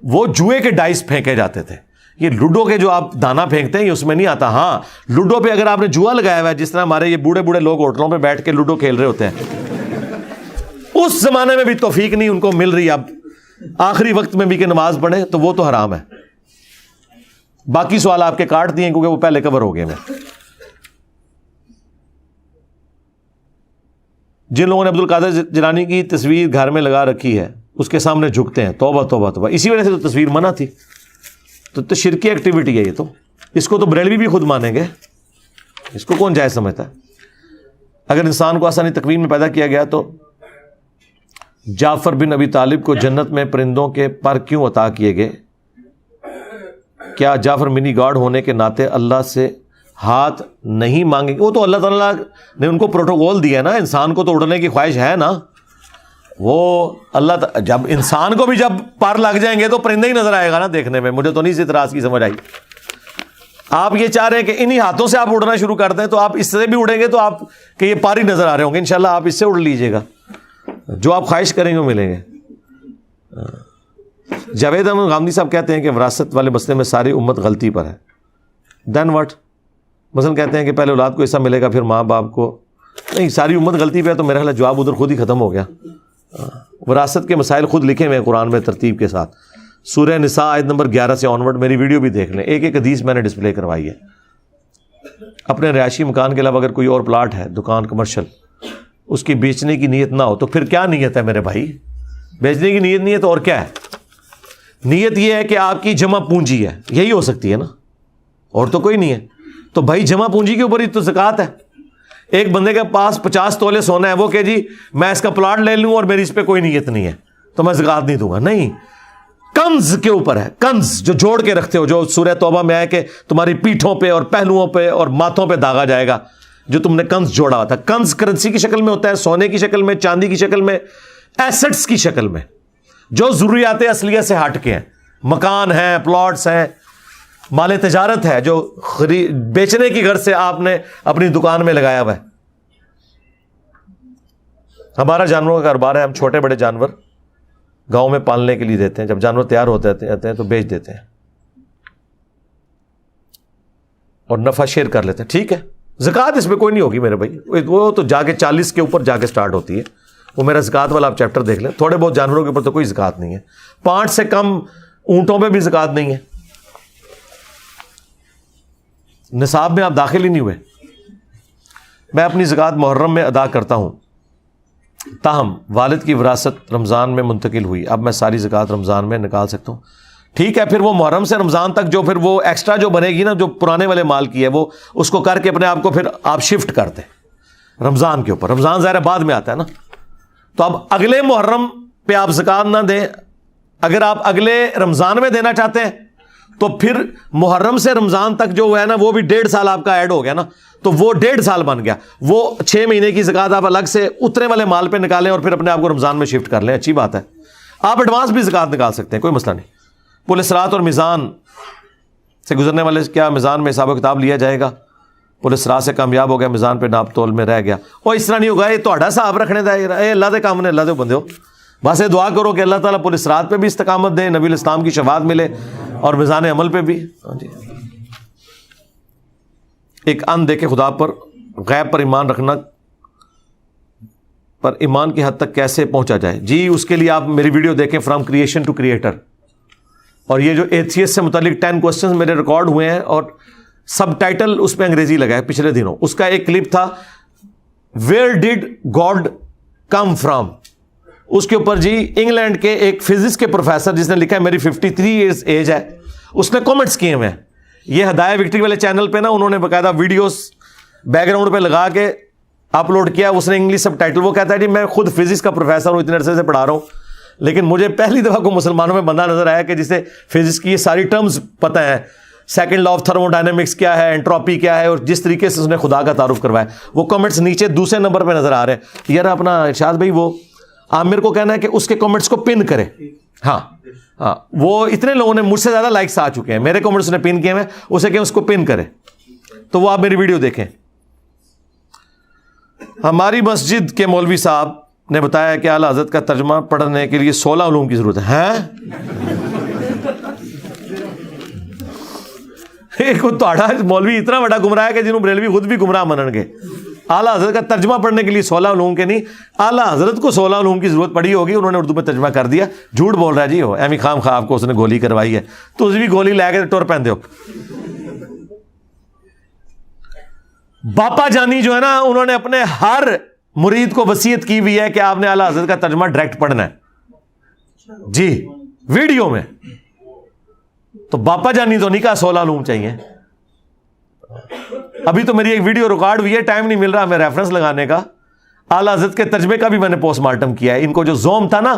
وہ جوئے کے ڈائس پھینکے جاتے تھے. یہ لوڈو کے جو آپ دانا پھینکتے ہیں یہ اس میں نہیں آتا. ہاں لوڈو پہ اگر آپ نے جوا لگایا ہوا ہے، جس طرح ہمارے یہ بوڑھے بوڑھے لوگ ہوٹلوں پہ بیٹھ کے لوڈو کھیل رہے ہوتے ہیں، اس زمانے میں بھی توفیق نہیں ان کو مل رہی اب آخری وقت میں بھی کہ نماز پڑھیں، تو وہ تو حرام ہے. باقی سوال آپ کے کاٹ دیے کیونکہ وہ پہلے کور ہو گئے ہیں. جن لوگوں نے عبد القادر جیلانی کی تصویر گھر میں لگا رکھی ہے، اس کے سامنے جھکتے ہیں، توبہ توبہ توبہ. اسی وجہ سے تو تصویر منع تھی. تو شرکی ایکٹیویٹی ہے یہ. تو اس کو تو بریلوی بھی خود مانیں گے، اس کو کون جائز سمجھتا ہے؟ اگر انسان کو آسانی تکوین میں پیدا کیا گیا تو جعفر بن ابی طالب کو جنت میں پرندوں کے پر کیوں عطا کیے گئے؟ کیا جعفر منی گاڈ ہونے کے ناطے اللہ سے ہاتھ نہیں مانگیں گے؟ وہ تو اللہ تعالیٰ نے ان کو پروٹوکول دیا نا. انسان کو تو اڑنے کی خواہش ہے نا. وہ اللہ جب انسان کو بھی جب پر لگ جائیں گے تو پرندے ہی نظر آئے گا نا دیکھنے میں. مجھے تو نہیں اس اعتراض کی سمجھ آئی. آپ یہ چاہ رہے ہیں کہ انہی ہاتھوں سے آپ اڑنا شروع کر دیں تو آپ اس سے بھی اڑیں گے تو آپ کہ یہ پر ہی نظر آ رہے ہوں گے. انشاءاللہ آپ اس سے اڑ لیجئے گا، جو آپ خواہش کریں گے وہ ملیں گے. جاوید احمد غامدی صاحب کہتے ہیں کہ وراثت والے مسئلے میں ساری امت غلطی پر ہے. دین واٹ؟ مثلا کہتے ہیں کہ پہلے اولاد کو حصہ ملے گا پھر ماں باپ کو. نہیں، ساری امت غلطی پہ ہے تو میرا خیال جواب ادھر خود ہی ختم ہو گیا. وراثت کے مسائل خود لکھے ہوئے ہیں قرآن میں ترتیب کے ساتھ. سورہ نساء آیت نمبر 11 سے آنورڈ میری ویڈیو بھی دیکھ لیں. ایک ایک حدیث میں نے ڈسپلے کروائی ہے. اپنے رہائشی مکان کے علاوہ اگر کوئی اور پلاٹ ہے، دکان، کمرشل، اس کی بیچنے کی نیت نہ ہو تو پھر کیا نیت ہے میرے بھائی؟ بیچنے کی نیت نہیں ہے تو اور کیا ہے؟ نیت یہ ہے کہ آپ کی جمع پونجی ہے، یہی ہو سکتی ہے نا، اور تو کوئی نہیں ہے. تو بھائی جمع پونجی کے اوپر ہی تو زکوٰۃ ہے. ایک بندے کے پاس 50 تولے سونا ہے، وہ کہ جی میں اس کا پلاٹ لے لوں اور میری اس پہ کوئی نیت نہیں ہے تو میں زکوٰۃ نہیں دوں گا. نہیں، کنز کے اوپر ہے. کنز جو جوڑ کے رکھتے ہو، جو سورہ توبہ میں ہے کہ تمہاری پیٹھوں پہ اور پہلوؤں پہ اور ماتھوں پہ داغا جائے گا جو تم نے کنز جوڑا ہوتا ہے. کنز کرنسی کی شکل میں ہوتا ہے، سونے کی شکل میں، چاندی کی شکل میں، ایسٹس کی شکل میں، جو ضروریات اصلیہ سے ہٹ کے ہیں. مکان ہیں، پلاٹس ہیں، مال تجارت ہے جو بیچنے کی غرض سے آپ نے اپنی دکان میں لگایا ہوا ہے. ہمارا جانوروں کا کاروبار ہے. ہم چھوٹے بڑے جانور گاؤں میں پالنے کے لیے دیتے ہیں. جب جانور تیار ہوتے ہیں تو بیچ دیتے ہیں اور نفع شیئر کر لیتے ہیں. ٹھیک ہے، زکوٰۃ اس میں کوئی نہیں ہوگی میرے بھائی. وہ تو جا کے 40 کے اوپر جا کے سٹارٹ ہوتی ہے. وہ میرا زکوٰۃ والا آپ چیپٹر دیکھ لیں. تھوڑے بہت جانوروں کے اوپر تو کوئی زکوٰۃ نہیں ہے. 5 سے کم اونٹوں پہ بھی زکوٰۃ نہیں ہے. نصاب میں آپ داخل ہی نہیں ہوئے. میں اپنی زکوٰۃ محرم میں ادا کرتا ہوں، تاہم والد کی وراثت رمضان میں منتقل ہوئی، اب میں ساری زکوٰۃ رمضان میں نکال سکتا ہوں؟ ٹھیک ہے، پھر وہ محرم سے رمضان تک جو پھر وہ ایکسٹرا جو بنے گی نا، جو پرانے والے مال کی ہے، وہ اس کو کر کے اپنے آپ کو پھر آپ شفٹ کر دیں رمضان کے اوپر. رمضان ظاہر بعد میں آتا ہے نا، تو اب اگلے محرم پہ آپ زکوٰۃ نہ دیں. اگر آپ اگلے رمضان میں دینا چاہتے ہیں تو پھر محرم سے رمضان تک جو ہے نا، وہ بھی 1.5 سال آپ کا ایڈ ہو گیا نا، تو وہ 1.5 سال بن گیا. وہ 6 مہینے کی زکوٰۃ آپ الگ سے اترے والے مال پہ نکالیں اور پھر اپنے آپ کو رمضان میں شفٹ کر لیں. اچھی بات ہے، آپ ایڈوانس بھی زکوٰۃ نکال سکتے ہیں، کوئی مسئلہ نہیں. پل صراط اور میزان سے گزرنے والے کیا میزان میں حساب و کتاب لیا جائے گا؟ پل صراط سے کامیاب ہو گیا، میزان پہ ناپ تول میں رہ گیا. اور اس طرح نہیں ہوگا، یہ تہاڈا حساب رکھنے دا، اے اللہ دے کام نے، اللہ دے بندے ہو. بس یہ دعا کرو کہ اللہ تعالیٰ پل صراط پہ بھی استقامت دے، نبی الاسلام کی شفاعت ملے، اور میزان عمل پہ بھی. ہاں جی. ایک ان دیکھے خدا پر غیب پر ایمان رکھنا پر ایمان کی حد تک کیسے پہنچا جائے؟ جی اس کے لیے آپ میری ویڈیو دیکھیں، فرام کریشن ٹو کریٹر. اور یہ جو ایتھیس سے متعلق 10 کوسچنز میرے ریکارڈ ہوئے ہیں، اور سب ٹائٹل اس پہ انگریزی لگا ہے پچھلے دنوں. اس کا ایک کلپ تھا، where did God come from. اس کے اوپر جی انگلینڈ کے ایک فزکس کے پروفیسر جس نے لکھا ہے، میری 53 ایئرز ایج ہے، اس نے کامنٹس کیے ہوئے ہیں. یہ ہدایہ وکٹری والے چینل پہ نا انہوں نے باقاعدہ ویڈیوز بیک گراؤنڈ پہ لگا کے اپلوڈ کیا. اس نے انگلش سب ٹائٹل، وہ کہتا ہے جی میں خود فزکس کا پروفیسر ہوں، اتنے عرصے سے پڑھا رہا ہوں، لیکن مجھے پہلی دفعہ کو مسلمانوں میں بندہ نظر آیا کہ جسے فزکس کی یہ ساری ٹرمز پتہ ہے، second law of thermo dynamics کیا ہے، انٹروپی کیا ہے، اور جس طریقے سے اس نے خدا کا تعارف کروایا. وہ کامنٹس نیچے دوسرے نمبر پہ نظر آ رہے ہیں. یار اپنا ارشاد بھائی، وہ عامر کو کہنا ہے کہ اس کے کامنٹس کو پن کرے. ہاں ہاں، وہ اتنے لوگوں نے مجھ سے زیادہ لائکس آ چکے ہیں، میرے کامنٹس نے پن کیے ہیں، اسے کہ اس کو پن کرے. تو وہ آپ میری ویڈیو دیکھیں. ہماری مسجد کے مولوی صاحب نے بتایا کہ اعلیٰ حضرت کا ترجمہ پڑھنے کے لیے 16 علوم کی ضرورت ہے. مولوی اتنا بڑا گمراہ ہے کہ جنہوں بریلوی خود بھی گمراہ منن گے. اعلیٰ حضرت کا ترجمہ پڑھنے کے لیے 16 علوم کے نہیں، اعلیٰ حضرت کو 16 علوم کی ضرورت پڑی ہوگی، انہوں نے اردو میں ترجمہ کر دیا. جھوٹ بول رہا ہے جی، ہو ایمی خام خواہ آپ کو اس نے گولی کروائی ہے، تو اس بھی گولی لے کے ٹور پہن دو. باپا جانی جو ہے نا، انہوں نے اپنے ہر مرید کو وصیت کی ہوئی ہے کہ آپ نے اعلیٰ حضرت کا ترجمہ ڈائریکٹ پڑھنا ہے جی ویڈیو میں. تو باپا جانی تو نہیں کہا 16 علوم چاہیے. ابھی تو میری ایک ویڈیو ریکارڈ ہوئی ہے، ٹائم نہیں مل رہا ہمیں ریفرنس لگانے کا. اعلیٰ حضرت کے ترجمے کا بھی میں نے پوسٹ مارٹم کیا ہے. ان کو جو زوم تھا نا،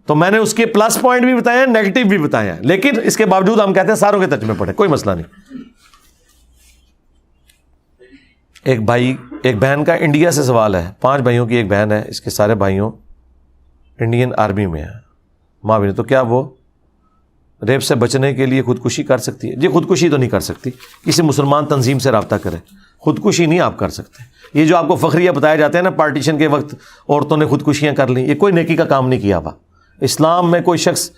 تو میں نے اس کے پلس پوائنٹ بھی بتائے ہیں، نیگیٹو بھی بتائے ہیں، لیکن اس کے باوجود ہم کہتے ہیں ساروں کے ترجمے پڑھیں، کوئی مسئلہ نہیں. ایک بھائی، ایک بہن کا انڈیا سے سوال ہے. 5 بھائیوں کی ایک بہن ہے، اس کے سارے بھائیوں انڈین آرمی میں ہیں. ماں بھی، تو کیا وہ ریپ سے بچنے کے لیے خودکشی کر سکتی ہے؟ جی خودکشی تو نہیں کر سکتی، کسی مسلمان تنظیم سے رابطہ کرے. خودکشی نہیں آپ کر سکتے. یہ جو آپ کو فخریہ بتائے جاتے ہیں نا، پارٹیشن کے وقت عورتوں نے خودکشیاں کر لیں، یہ کوئی نیکی کا کام نہیں کیا ہوا. اسلام میں کوئی شخص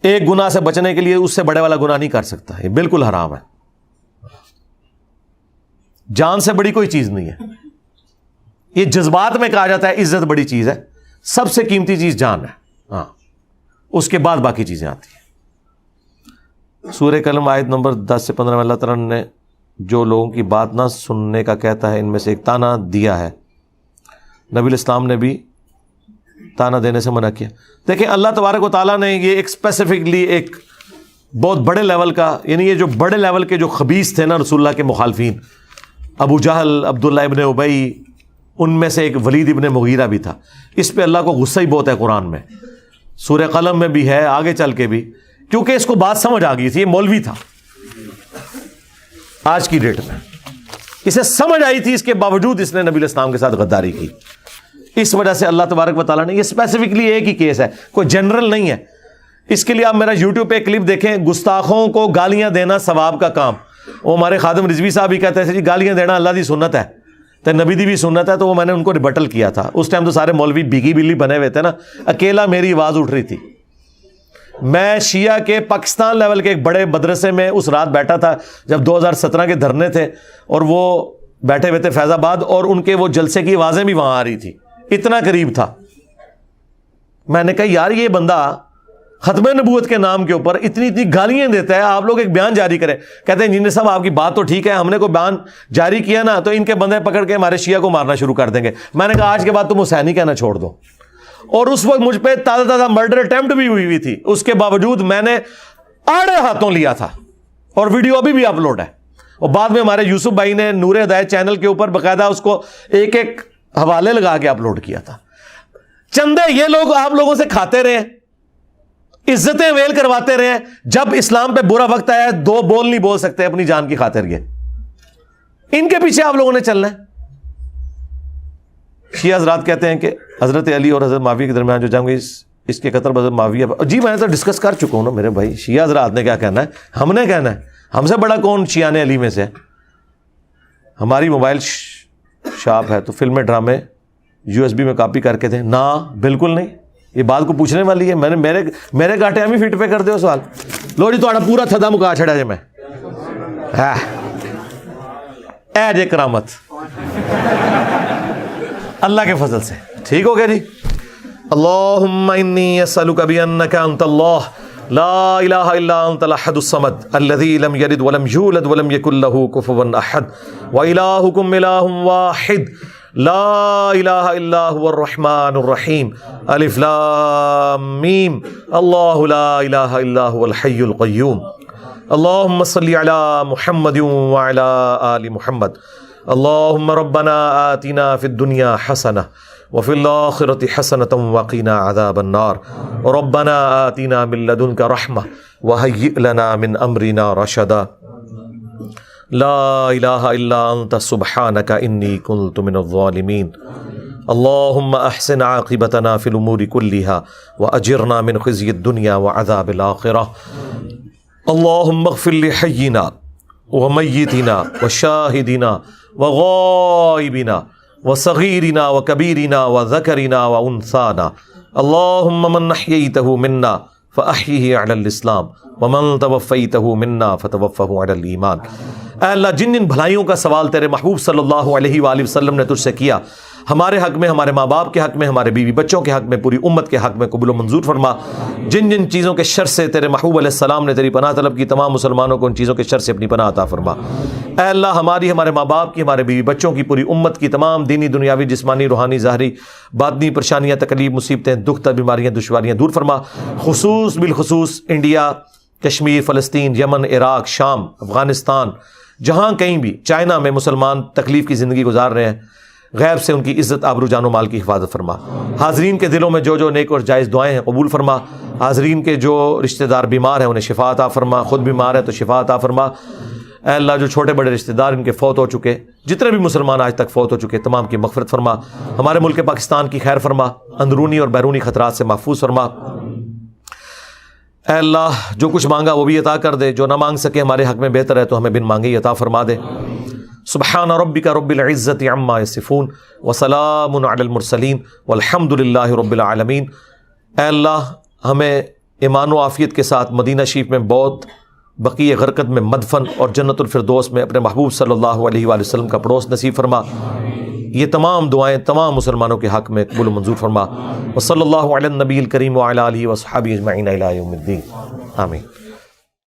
ایک گناہ سے بچنے کے لیے اس سے بڑے والا گناہ نہیں کر سکتا، یہ بالکل حرام ہے. جان سے بڑی کوئی چیز نہیں ہے. یہ جذبات میں کہا جاتا ہے عزت بڑی چیز ہے، سب سے قیمتی چیز جان ہے. ہاں، اس کے بعد باقی چیزیں آتی ہیں. سورہ قلم آیت نمبر 10 سے 15 میں اللہ تعالیٰ نے جو لوگوں کی بات نہ سننے کا کہتا ہے، ان میں سے ایک تانا دیا ہے. نبی الاسلام نے بھی تانا دینے سے منع کیا. دیکھیں اللہ تبارک و تعالیٰ نے یہ ایک اسپیسیفکلی ایک بہت بڑے لیول کا، یعنی یہ جو بڑے لیول کے جو خبیث تھے نا رسول اللہ کے مخالفین، ابو جہل، عبداللہ ابن ابی، ان میں سے ایک ولید ابن مغیرہ بھی تھا. اس پہ اللہ کو غصہ ہی بہت ہے قرآن میں، سورہ قلم میں بھی ہے، آگے چل کے بھی، کیونکہ اس کو بات سمجھ آ گئی تھی. یہ مولوی تھا آج کی ڈیٹ میں، اسے سمجھ آئی تھی، اس کے باوجود اس نے نبی الاسلام کے ساتھ غداری کی. اس وجہ سے اللہ تبارک و تعالیٰ نے، یہ اسپیسیفکلی ایک ہی کیس ہے، کوئی جنرل نہیں ہے. اس کے لیے آپ میرا یوٹیوب پہ کلپ دیکھیں، گستاخوں کو گالیاں دینا ثواب کا کام. وہ ہمارے خادم رضوی صاحب بھی کہتے ہیں جی گالیاں دینا اللہ دی سنت ہے، تو نبی دی بھی سنت ہے. تو وہ میں نے ان کو ریبٹل کیا تھا. اس ٹائم تو سارے مولوی بھیگی بلی بنے ہوئے تھے نا، اکیلا میری آواز اٹھ رہی تھی. میں شیعہ کے پاکستان لیول کے ایک بڑے مدرسے میں اس رات بیٹھا تھا جب 2017 کے دھرنے تھے، اور وہ بیٹھے ہوئے تھے فیض آباد، اور ان کے وہ جلسے کی آوازیں بھی وہاں آ رہی تھی، اتنا قریب تھا. میں نے کہا یار یہ بندہ ختم نبوت کے نام کے اوپر اتنی اتنی گالیاں دیتا ہے. آپ لوگ ایک بیان جاری کریں, کہتے ہیں انجینئر صاحب آپ کی بات تو ٹھیک ہے, ہم نے کوئی بیان جاری کیا نا تو ان کے بندے پکڑ کے ہمارے شیعہ کو مارنا شروع کر دیں گے. میں نے کہا آج کے بعد تم حسینی کہنا چھوڑ دو. اور اس وقت مجھ پہ تازہ تازہ مرڈر اٹیمپٹ بھی ہوئی تھی, اس کے باوجود میں نے آڑے ہاتھوں لیا تھا, اور ویڈیو ابھی بھی اپلوڈ ہے. اور بعد میں ہمارے یوسف بھائی نے نور ہدایت چینل کے اوپر باقاعدہ اس کو ایک ایک حوالے لگا کے اپلوڈ کیا تھا. چندے یہ لوگ آپ لوگوں سے کھاتے رہے, عزتیں ویل کرواتے رہے. جب اسلام پہ برا وقت آیا دو بول نہیں بول سکتے اپنی جان کی خاطر, یہ ان کے پیچھے آپ لوگوں نے چلنا ہے. شیعہ حضرات کہتے ہیں کہ حضرت علی اور حضرت معاویہ کے درمیان جو جنگ ہوئی اس کے قتل حضرت معاویہ. جی میں نے تو ڈسکس کر چکا ہوں نا میرے بھائی. شیعہ حضرات نے کیا کہنا ہے, ہم نے کہنا ہے. ہم سے بڑا کون شیعہ علی میں سے؟ ہماری موبائل شاپ ہے تو فلمیں ڈرامے USB میں کاپی کر کے دیں نا, بالکل نہیں. یہ بات کو پوچھنے والی ہے. میں نے میرے گاٹے ہم ہی فٹ پہ کر دے سوال. لو جی تھوڑا پورا تھدا مکا چھڑا جی میں اے جے کرامت اللہ کے فضل سے. ٹھیک ہو گیا جی. اللہم انی اسألک بانک انت اللہ لا الہ الا انت الاحد الصمد الذی لم یلد ولم یولد ولم یکن لہ کفوا احد والہکم الہ واحد لا الہ الا هو الرحمن الرحیم الف لام میم اللہ لا الہ الا هو الحی القیوم اللہم صلی علی محمد وعلی آل محمد اللہم ربنا آتنا فی الدنیا حسنہ وفی الآخرۃ حسنۃ وقنا عذاب النار ربنا آتنا من لدنک رحمہ وہیئ لنا من امرنا رشدا لا الہ الا انت سبحانک انی کنت من الظالمین اللہم احسن عاقبتنا فی الامور کلہا واجرنا من خزی الدنیا وعذاب الآخرہ اللہم اغفر لحینا ومیتنا وشاہدنا وغائبنا وصغیرنا وکبیرنا وذکرنا وانثانا اللہم من احییتہ منا فاحیہ علی الاسلام ومن توفیتہ منا فتوفہ علی الایمان. اے اللہ جن جن بھلائیوں کا سوال تیرے محبوب صلی اللہ علیہ وآلہ وسلم نے تجھ سے کیا, ہمارے حق میں, ہمارے ماں باپ کے حق میں, ہمارے بیوی بچوں کے حق میں, پوری امت کے حق میں قبول و منظور فرما. جن جن چیزوں کے شر سے تیرے محبوب علیہ السلام نے تیری پناہ طلب کی, تمام مسلمانوں کو ان چیزوں کے شر سے اپنی پناہ عطا فرما. اے اللہ ہماری, ہمارے ماں باپ کی, ہمارے بیوی بچوں کی, پوری امت کی تمام دینی دنیاوی جسمانی روحانی ظاہری باطنی پریشانیاں تکلیف مصیبتیں دکھ بیماریاں دشواریاں دور فرما. بالخصوص انڈیا, کشمیر, فلسطین, یمن, عراق, شام, افغانستان, جہاں کہیں بھی چائنا میں مسلمان تکلیف کی زندگی گزار رہے ہیں, غیب سے ان کی عزت آبرو جان و مال کی حفاظت فرما. حاضرین کے دلوں میں جو نیک اور جائز دعائیں ہیں قبول فرما. حاضرین کے جو رشتہ دار بیمار ہیں انہیں شفا عطا فرما, خود بیمار ہے تو شفا عطا فرما. اے اللہ جو چھوٹے بڑے رشتہ دار ان کے فوت ہو چکے, جتنے بھی مسلمان آج تک فوت ہو چکے, تمام کی مغفرت فرما. ہمارے ملک پاکستان کی خیر فرما, اندرونی اور بیرونی خطرات سے محفوظ فرما. اے اللہ جو کچھ مانگا وہ بھی عطا کر دے, جو نہ مانگ سکے ہمارے حق میں بہتر ہے تو ہمیں بن مانگے ہی عطا فرما دے. سبحان ربک رب العزت عما یصفون وسلام علی المرسلین والحمد للہ رب العالمین. اے اللہ ہمیں ایمان و عافیت کے ساتھ مدینہ شریف میں بہت بقیع غرقد میں مدفن اور جنت الفردوس میں اپنے محبوب صلی اللہ علیہ وآلہ وسلم کا پڑوس نصیب فرما. یہ تمام دعائیں تمام مسلمانوں کے حق میں قبول و منظور فرما. وصلی اللہ علی النبی الکریم وعلی آلہ وصحبہ اجمعین الی یوم الدین. آمین.